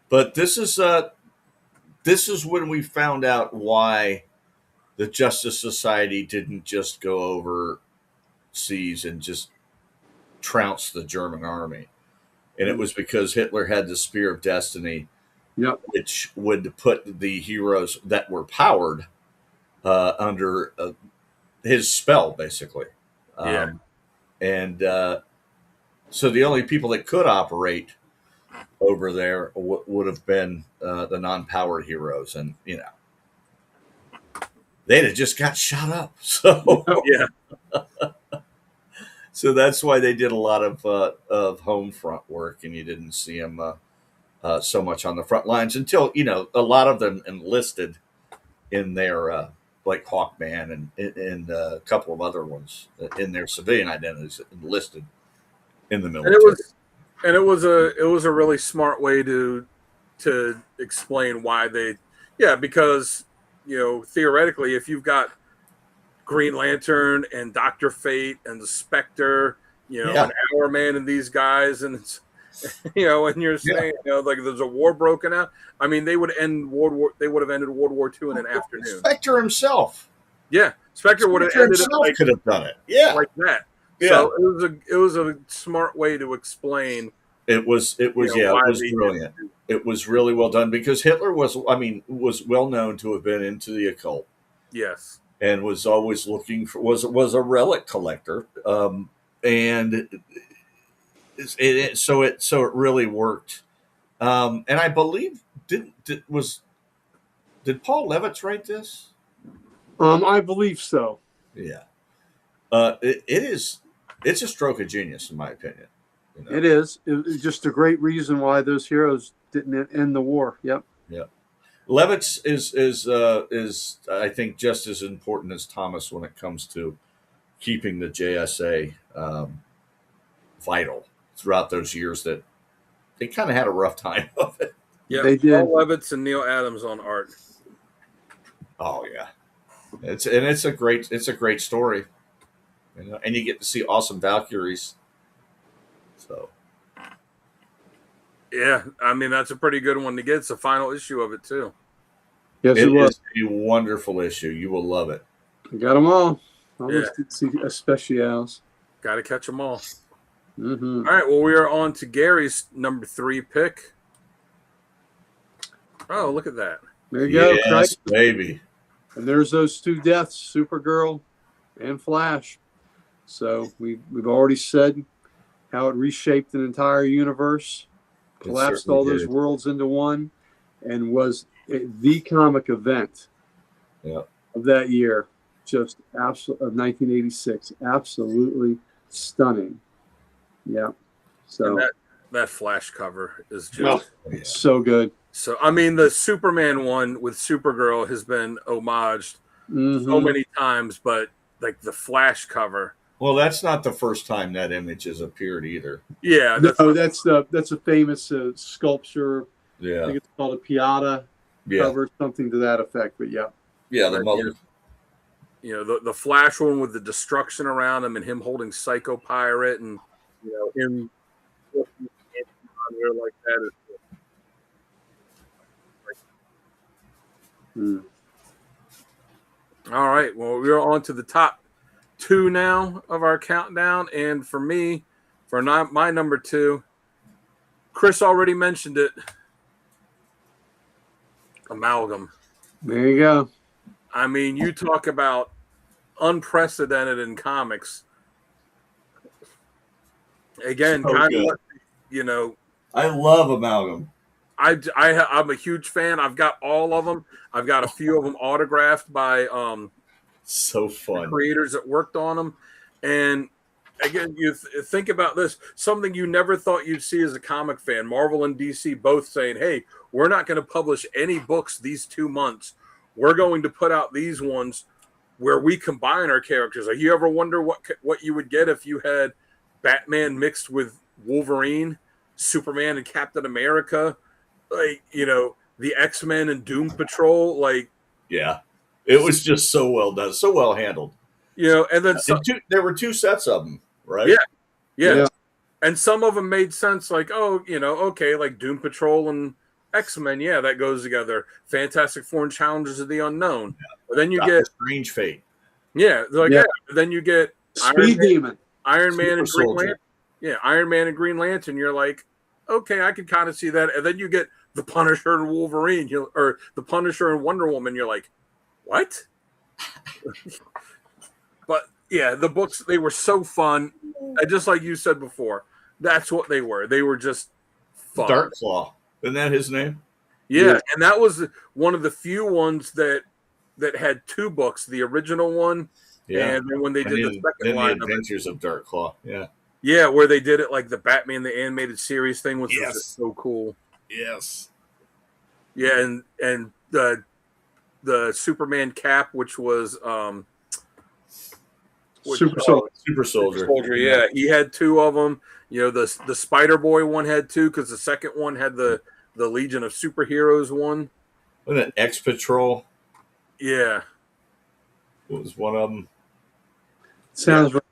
But this is when we found out why the Justice Society didn't just go overseas and just trounce the German army. And it was because Hitler had the Spear of Destiny, which would put the heroes that were powered under his spell, basically. So the only people that could operate over there would have been the non-powered heroes, and they'd have just got shot up. So so that's why they did a lot of home front work, and you didn't see them so much on the front lines until a lot of them enlisted in their like Hawkman and a couple of other ones in their civilian identities enlisted in the military. And it was a really smart way to explain why because theoretically, if you've got Green Lantern and Dr. Fate and the Spectre, and Hourman and these guys, and it's, and you're saying like there's a war broken out. I mean, they would have ended World War II in an afternoon. Spectre himself. Yeah, Spectre would have ended it. Could have done it. Yeah, like that. Yeah. So it was a smart way to explain. It was brilliant. It was really well done because Hitler was well known to have been into the occult. Yes. And was always looking for was a relic collector. And so it really worked. And I believe did Paul Levitz write this? I believe so. Yeah. It's a stroke of genius, in my opinion. You know? It is. It's just a great reason why those heroes didn't end the war. Yep. Yeah. Levitz is I think just as important as Thomas when it comes to keeping the JSA vital throughout those years that they kind of had a rough time of it. Yeah, They did. Paul Levitz and Neil Adams on art. Oh yeah, it's a great story, you know, and you get to see awesome Valkyries. So Yeah, I mean that's a pretty good one to get. It's the final issue of it too. Yes, it it was. is a wonderful issue. You will love it. I got them all. Almost Yeah. did see specials. Got to catch them all. Mm-hmm. All right, well we are on to Gary's number 3 pick. Oh, look at that. There you go. Yes, Christ. baby. And there's those 2 deaths, Supergirl and Flash. So we've already said how it reshaped an entire universe, collapsed certainly all those did. worlds into one, and was the comic event Yeah. of that year. Just absolute of 1986. Absolutely stunning. Yeah. So And that Flash cover is just oh, Oh, yeah. so good. so. I mean, the Superman one with Supergirl has been homaged so Mhm. many times, but like the Flash cover, Well, that's not the first time that image has appeared either. yeah, No, that's a famous sculpture. I Yeah. think it's called a Piata Yeah. cover, something to that effect. But yeah, Yeah. The mother. you know the Flash one with the destruction around him and him holding Psycho Pirate and you know him looking on here like that is Mm. all right. Well, we're on to the top 2 now of our countdown, and for me, for my number 2, Chris already mentioned it. Amalgam. There you go. I mean, you talk about unprecedented in comics. Again, So kind good. of, you know, I love Amalgam. I'm a huge fan. I've got all of them. I've got a few of them autographed by So fun. creators that worked on them. And again, you think about this, something you never thought you'd see as a comic fan. Marvel and DC both saying, hey, we're not going to publish any books these 2 months. We're going to put out these ones where we combine our characters. Like, you ever wonder what you would get if you had Batman mixed with Wolverine, Superman and Captain America, like, you know, the X-Men and Doom Patrol, like, Yeah. It was just so well done, so well handled. you know, and then some, There were 2 sets of them, right? Yeah. yeah. Yeah. And some of them made sense, like, oh, you know, okay, like Doom Patrol and X-Men, yeah, that goes together. Fantastic Four and Challengers of the Unknown. But then you Doctor get, Strange Fate. yeah, like, Yeah. yeah. Then you get Speed Demon. Iron Man and Super Green Soldier. Lantern. Yeah, Iron Man and Green Lantern. You're like, okay, I can kind of see that. And then you get the Punisher and Wolverine, or the Punisher and Wonder Woman. You're like, what? But yeah, the books, they were so fun. And just like you said before, that's what they were. They were just fun. Dark Claw. Isn't that his name? Yeah, Yeah. and that was one of the few ones that had 2 books. The original one, and then when they did the second then line the of it. Adventures of Dark Claw. Yeah. Yeah, where they did it like the Batman the Animated Series thing, which was Yes. just so cool. Yes. Yeah, and the Superman cap, which was Super Soldier. Super Soldier. yeah, he had 2 of them. You know, the Spider Boy one had 2 because the second one had the Legion of Superheroes one. Wasn't it X Patrol? Yeah, Was one of them. Sounds right.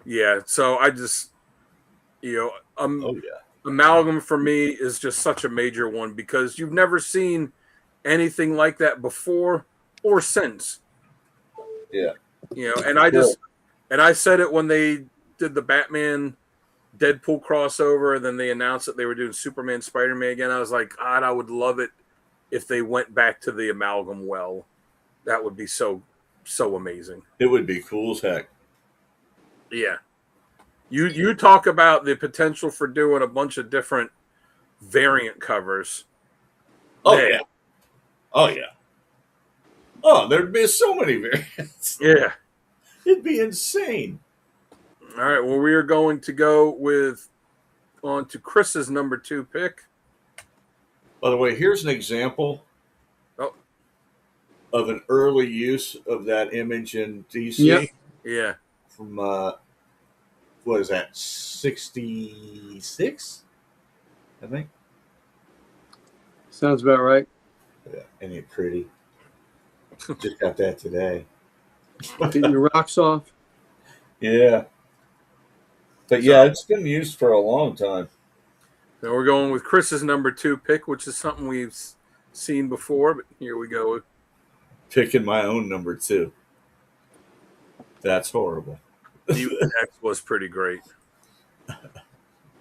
yeah. So I just, you know, Oh yeah. Amalgam for me is just such a major one because you've never seen anything like that before or since. Yeah. You know, and I said it when they did the Batman Deadpool crossover, and then they announced that they were doing Superman Spider-Man again. I was like, God, I would love it if they went back to the Amalgam well. That would be so amazing. It would be cool as heck. Yeah. You talk about the potential for doing a bunch of different variant covers. Oh Man. yeah. Oh yeah. Oh, there'd be so many variants. Yeah. It'd be insane. All right. Well, we are going to go on to Chris's number 2 pick. By the way, here's an example Oh, of an early use of that image in DC Yep. yeah. from what is that, 66? I think. Sounds about right. Yeah, ain't it pretty? Just got that today. Getting your rocks off. Yeah. But yeah, it's been used for a long time. Now we're going with Chris's number 2 pick, which is something we've seen before, but here we go. Picking my own number 2. That's horrible. Mutant X was pretty great.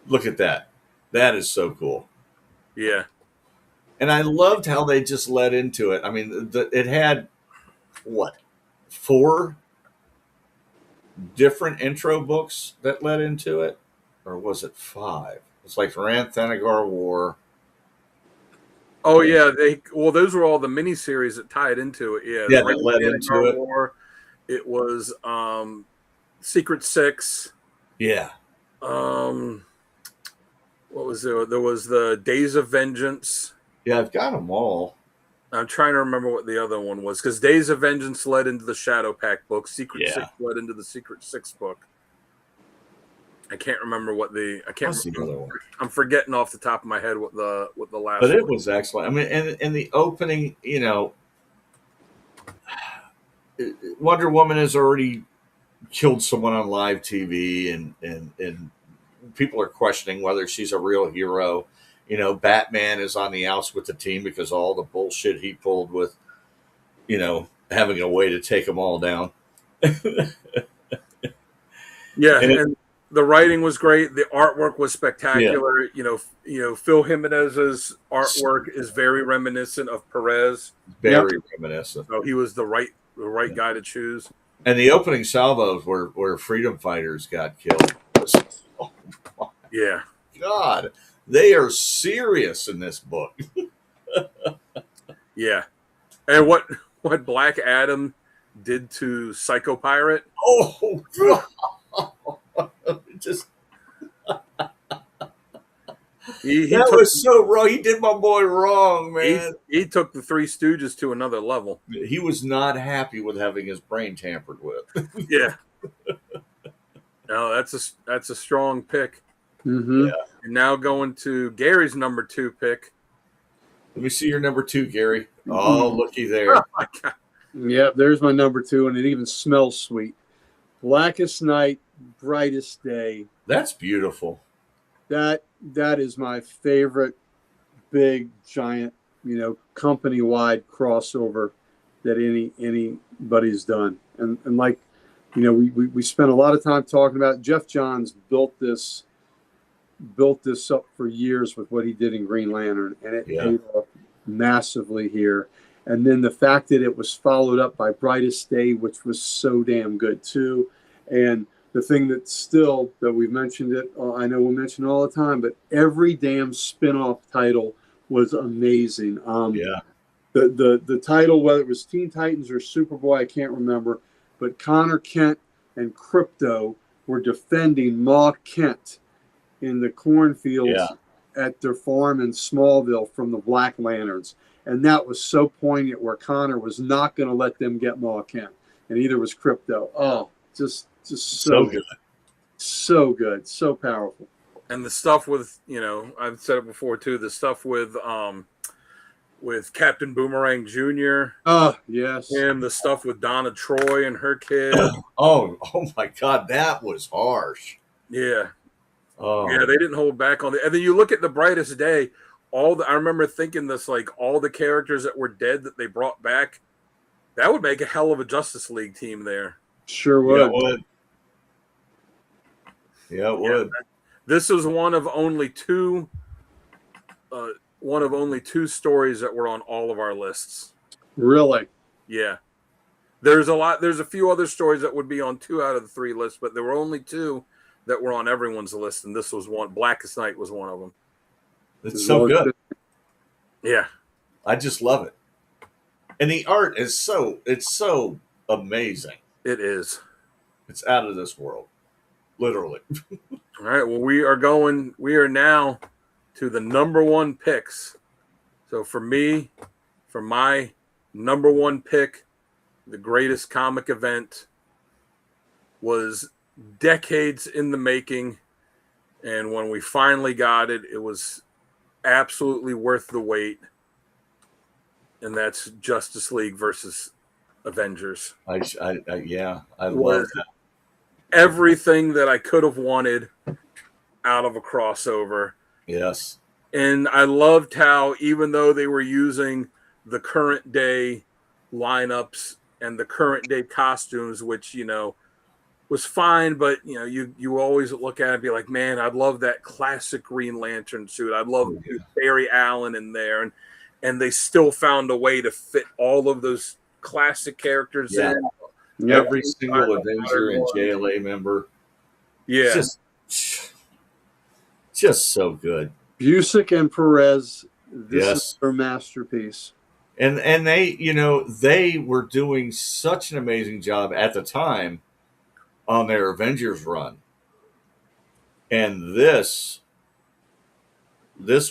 Look at that. That is so cool. Yeah. And I loved how they just led into it. I mean, it had, what, 4 different intro books that led into it? Or was it 5? It's like Ranth Thanagar War. Oh yeah, those were all the miniseries that tied into it. Yeah, Yeah, the that led into it. War. It was Secret Six. Yeah. What was there? There was the Days of Vengeance. Yeah, I've got them all. I'm trying to remember what the other one was because Days of Vengeance led into the Shadow Pack book. Secret Yeah. Six led into the Secret Six book. I can't remember what the I can't. What's the remember. other one? I'm forgetting off the top of my head what the last. But it one. was excellent. I mean, and the opening, Wonder Woman has already killed someone on live TV, and people are questioning whether she's a real hero. Batman is on the outs with the team because of all the bullshit he pulled with, having a way to take them all down. Yeah, And and the writing was great. The artwork was spectacular. Phil Jimenez's artwork is very reminiscent of Perez. Very reminiscent. So he was the right guy to choose. And the opening salvos where freedom fighters got killed. Oh my Yeah, God, they are serious in this book. yeah. And what Black Adam did to Psycho Pirate? Oh, God. Just that was so wrong. He did my boy wrong, man. He took the Three Stooges to another level. He was not happy with having his brain tampered with. Yeah. No, that's a strong pick. Mm-hmm. Yeah. And now going to Gary's number 2 pick. Let me see your number 2, Gary. Oh, looky there. Oh my God. Yep, there's my number 2, and it even smells sweet. Blackest Night, Brightest Day. That's beautiful. That is my favorite big giant, company-wide crossover that anybody's done. And like, we spent a lot of time talking about Jeff Johns built this up for years with what he did in Green Lantern, and it paid off massively here. And then the fact that it was followed up by Brightest Day, which was so damn good too. And the thing that we've mentioned it, I know we mention it all the time, but every damn spinoff title was amazing. The title, whether it was Teen Titans or Superboy, I can't remember, but Connor Kent and Crypto were defending Ma Kent in the cornfields at their farm in Smallville from the Black Lanterns. And that was so poignant where Connor was not going to let them get Ma Kent. And either was Crypto. Oh, just so good. So good. So powerful. And the stuff with, I've said it before too, the stuff with Captain Boomerang Jr. Oh, yes. And the stuff with Donna Troy and her kid. Oh my God, that was harsh. Yeah. Oh. Yeah, they didn't hold back on it. And then you look at the Brightest Day, I remember thinking this, like all the characters that were dead that they brought back, that would make a hell of a Justice League team there. Sure would. Yeah, it would. Yeah, it would. This was one of only two stories that were on all of our lists. Really? Yeah. There's a few other stories that would be on 2 out of the 3 lists, but there were only 2 that were on everyone's list, and this was one. Blackest Night was one of them. It's so good. Yeah. I just love it. And the art is so amazing. It is. It's out of this world, literally. All right. Well, we are now to the number one picks. So for me, for my number one pick, the greatest comic event was decades in the making. And when we finally got it, it was absolutely worth the wait. And that's Justice League versus Avengers. I love Was that. everything that I could have wanted out of a crossover. Yes. And I loved how, even though they were using the current day lineups and the current day costumes, which, was fine, but you always look at it and be like, man, I'd love that classic Green Lantern suit. I'd love Barry Allen in there, and they still found a way to fit all of those classic characters Yeah. in. Every single Avenger and JLA member. Yeah, Just so good. Busick and Perez, this Yes. is their masterpiece. And they were doing such an amazing job at the time on their Avengers run. And this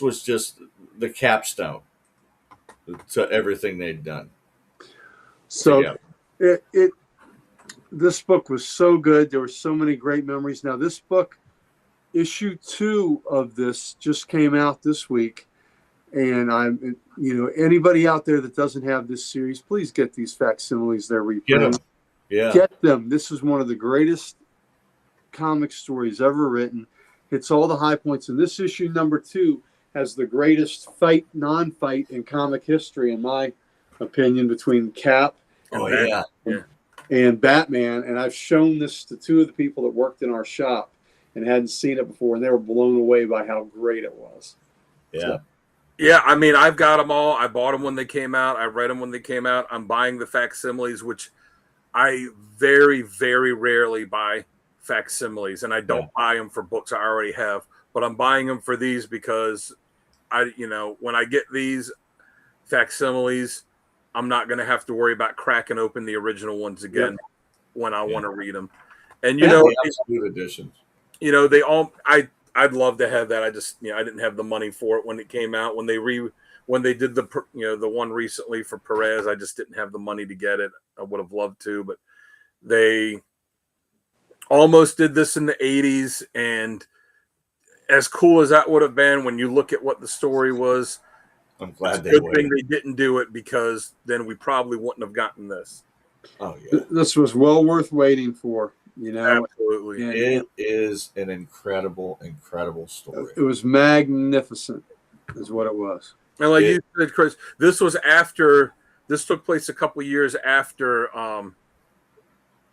was just the capstone to everything they'd done. So Yeah. this book was so good. There were so many great memories. Now this book, issue 2 of this just came out this week, and anybody out there that doesn't have this series, please get these facsimiles. They're Get 'em. reprinted. Yeah. Get them. This is one of the greatest comic stories ever written. Hits all the high points, and this issue number 2 has the greatest non-fight in comic history, in my opinion, between Cap Oh, and yeah. and Batman. And I've shown this to 2 of the people that worked in our shop and hadn't seen it before, and they were blown away by how great it was. Yeah. Yeah, I mean, I've got them all. I bought them when they came out. I read them when they came out. I'm buying the facsimiles, which I very, very rarely buy facsimiles, and I don't buy them for books I already have. But I'm buying them for these because when I get these facsimiles, I'm not going to have to worry about cracking open the original ones again when I want to read them. And The absolute editions. they all. I'd love to have that. I just I didn't have the money for it when it came out. When they did the one recently for Perez, I just didn't have the money to get it. I would have loved to, but they almost did this in the 80s, and as cool as that would have been, when you look at what the story was, I'm glad it's a good thing they didn't do it, because then we probably wouldn't have gotten this. Oh, yeah. This was well worth waiting for. Absolutely. Yeah. It is an incredible, incredible story. It was magnificent, is what it was. And like you said, Chris, this took place a couple of years after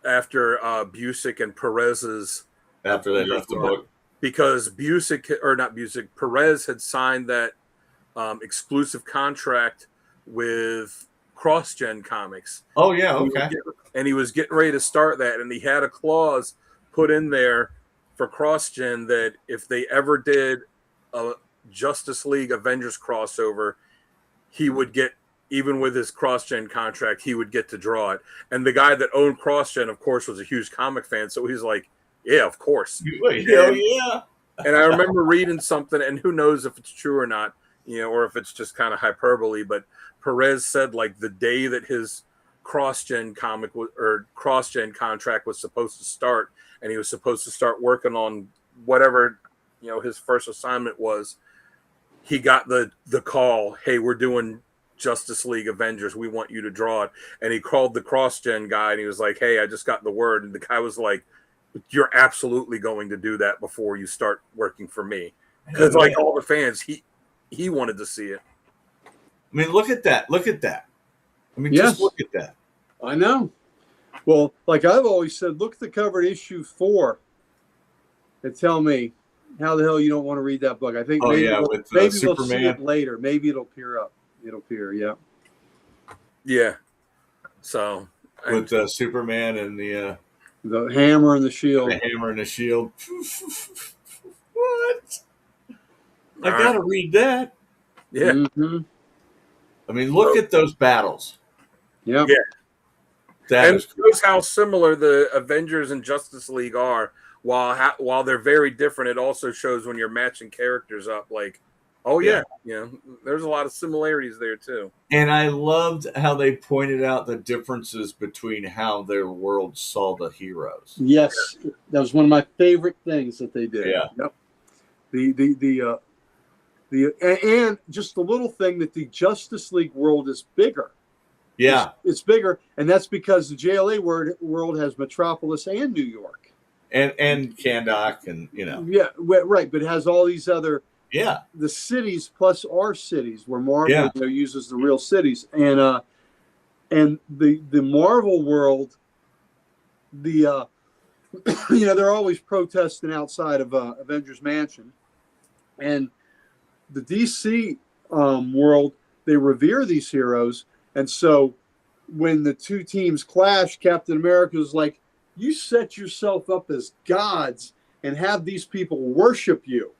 Busick and Perez's, After they left the book. because Perez had signed that exclusive contract with CrossGen Comics. Oh, yeah, okay. And he was getting ready to start that, and he had a clause put in there for CrossGen that if they ever did a Justice League Avengers crossover, he would get, even with his CrossGen contract, he would get to draw it. And the guy that owned CrossGen, of course, was a huge comic fan, so he's like, yeah, of course. Hell yeah. And I remember reading something, and who knows if it's true or not, or if it's just kind of hyperbole, but Perez said, like, the day that his CrossGen CrossGen contract was supposed to start, and he was supposed to start working on whatever his first assignment was, he got the call, hey, we're doing Justice League Avengers, we want you to draw it. And he called the CrossGen guy, and he was like, hey, I just got the word. And the guy was like, you're absolutely going to do that before you start working for me, because like all the fans, he wanted to see it. I mean, look at that. I mean, Yes. just look at that. I know. Well, like I've always said, look at the cover at issue 4 and tell me how the hell you don't want to read that book. I think Oh, maybe yeah, we'll, with, maybe we'll see Superman. it later. Maybe it'll appear up. It'll appear, yeah. Yeah. So With Superman and the The hammer and the shield. hammer and the shield. What? I All gotta read that. yeah. Mhm. I mean, look at those battles. Yep. Yeah. That And is it cool. shows how similar the Avengers and Justice League are. While they're very different, it also shows when you're matching characters up. Like, oh yeah, there's a lot of similarities there too. And I loved how they pointed out the differences between how their world saw the heroes. Yes, that was one of my favorite things that they did. Yeah. Yep. And just the little thing that the Justice League world is bigger. Yeah. It's bigger, and that's because the JLA world has Metropolis and New York. And Kahndaq and Yeah, right. But it has all these other the cities plus our cities where Marvel uses the real cities, and the Marvel world, they're always protesting outside of Avengers Mansion, and the DC world, they revere these heroes, and so when the two teams clash, Captain America is like, you set yourself up as gods and have these people worship you.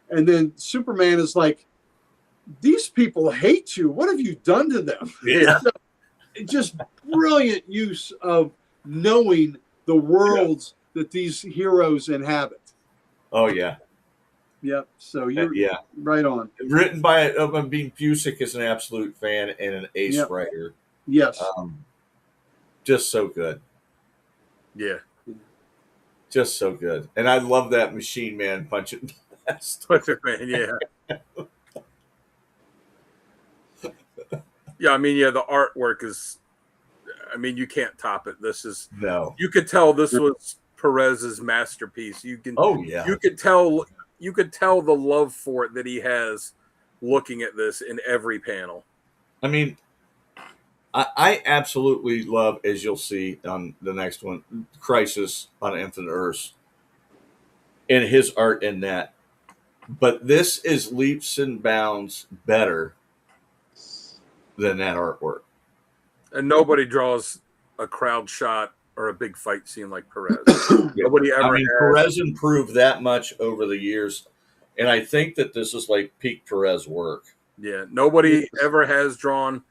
And then Superman is like, these people hate you. What have you done to them? Yeah. So, just brilliant use of knowing the worlds that these heroes inhabit. Oh yeah. Yep. So you're right on. Written by Bean Busick is an absolute fan and an ace writer. Yes. Just so good. Yeah. Just so good. And I love that Machine Man punching. Man, yeah. Yeah, I mean, the artwork is, I mean, you can't top it. This is, you could tell this was Perez's masterpiece. You can, you could tell the love for it that he has looking at this in every panel. I mean, I absolutely love, as you'll see on the next one, Crisis on Infinite Earths, and his art in that. But this is leaps and bounds better than that artwork. And nobody draws a crowd shot or a big fight scene like Perez. Nobody ever. I mean, Perez improved that much over the years, and I think that this is like peak Perez work. Yeah, nobody ever has drawn,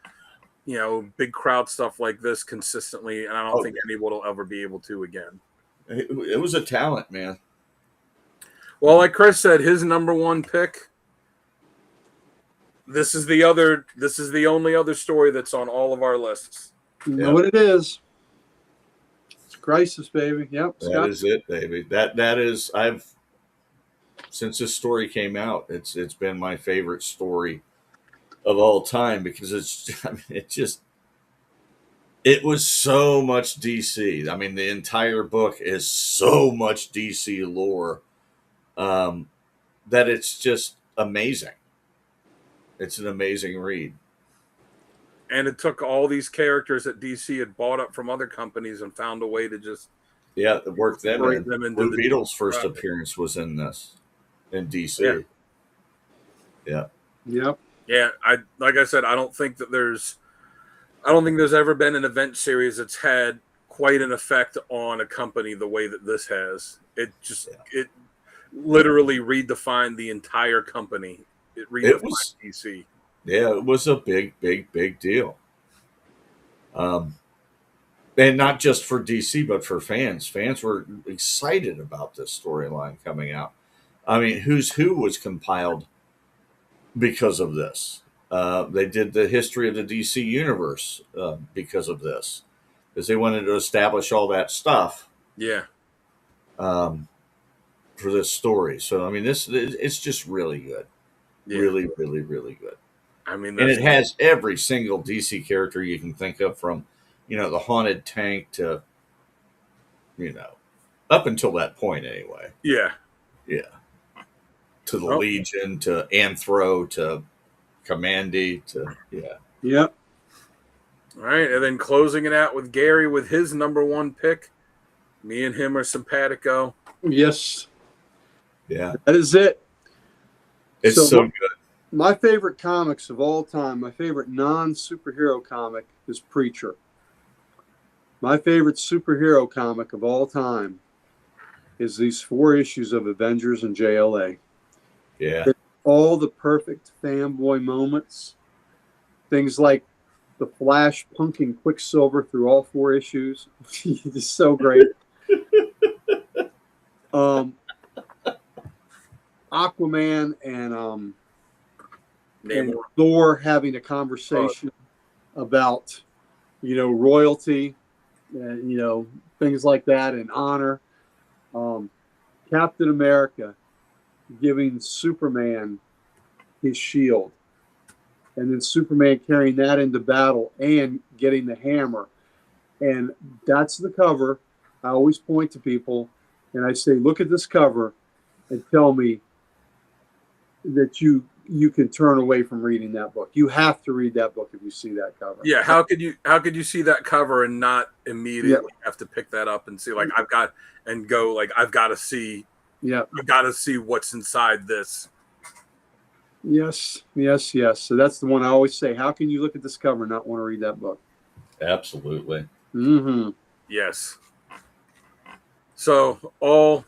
big crowd stuff like this consistently, and I don't think anyone will ever be able to again. It was a talent, man. Well, like Chris said, his number one pick. This is the only other story that's on all of our lists. You know what it is? It's Crisis, baby. Yep. That is it, baby. That is, since this story came out, it's been my favorite story of all time because it was so much DC. I mean, the entire book is so much DC lore that it's just amazing. It's an amazing read. And it took all these characters that DC had bought up from other companies and found a way to just work them in. into Blue Beetle's first appearance was in this, in DC. Yeah. Yep. Yeah, like I said, I don't think there's ever been an event series that's had quite an effect on a company the way that this has. It literally redefined the entire company. It redefined DC. Yeah, it was a big, big, big deal. And not just for DC, but for fans. Fans were excited about this storyline coming out. I mean, Who's Who was compiled because of this. They did the history of the DC universe because of this, because they wanted to establish all that stuff. Yeah. For this story. So, I mean, it's just really good. Yeah. Really, really, really good. I mean, and it has every single DC character you can think of, from, the Haunted Tank to, up until that point anyway. Yeah. Yeah. To the Legion, to Anthro, to Commandy, to, Yep. All right. And then closing it out with Gary with his number one pick. Me and him are simpatico. Yes. Yeah. That is it. It's so good. My favorite comics of all time, my favorite non-superhero comic is Preacher. My favorite superhero comic of all time is these 4 issues of Avengers and JLA. Yeah. All the perfect fanboy moments. Things like the Flash punking Quicksilver through all 4 issues. It's so great. Aquaman and Namor. Thor having a conversation about, royalty and, things like that and honor. Captain America giving Superman his shield. And then Superman carrying that into battle and getting the hammer. And that's the cover. I always point to people and I say, look at this cover and tell me that you can turn away from reading that book. You have to read that book if you see that cover. Yeah, how could you see that cover and not immediately have to pick that up and see I've got to see what's inside this. Yes. So that's the one I always say. How can you look at this cover and not want to read that book? Absolutely. Mm-hmm. Yes. So all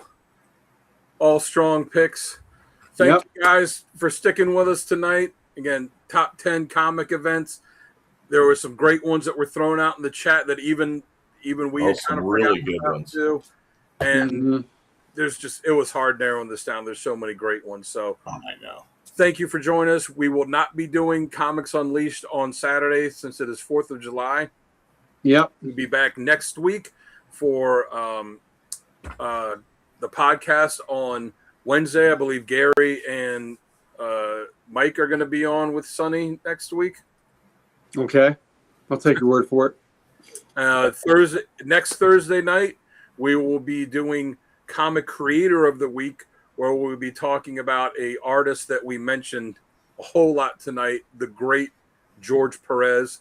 strong picks. Thank you guys for sticking with us tonight. Again, top 10 comic events. There were some great ones that were thrown out in the chat that even we had kind of really good ones too. And it was hard narrowing this down. There's so many great ones. So I know. thank you for joining us. We will not be doing Comics Unleashed on Saturday since it is 4th of July. Yep. We'll be back next week for the podcast on Wednesday. I believe Gary and Mike are going to be on with Sonny next week. Okay. I'll take your word for it. Next Thursday night, we will be doing Comic Creator of the Week, where we'll be talking about a artist that we mentioned a whole lot tonight, the great George Perez.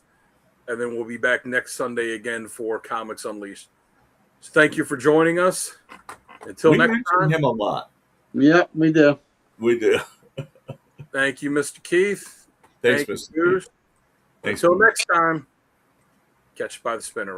And then we'll be back next Sunday again for Comics Unleashed. So thank you for joining us. Until next time. Him a lot. Yep, we do. We do. Thank you, Mr. Keith. Thanks, Thank Mr. you. Keith. Thanks. Until next time, catch you by the spinner.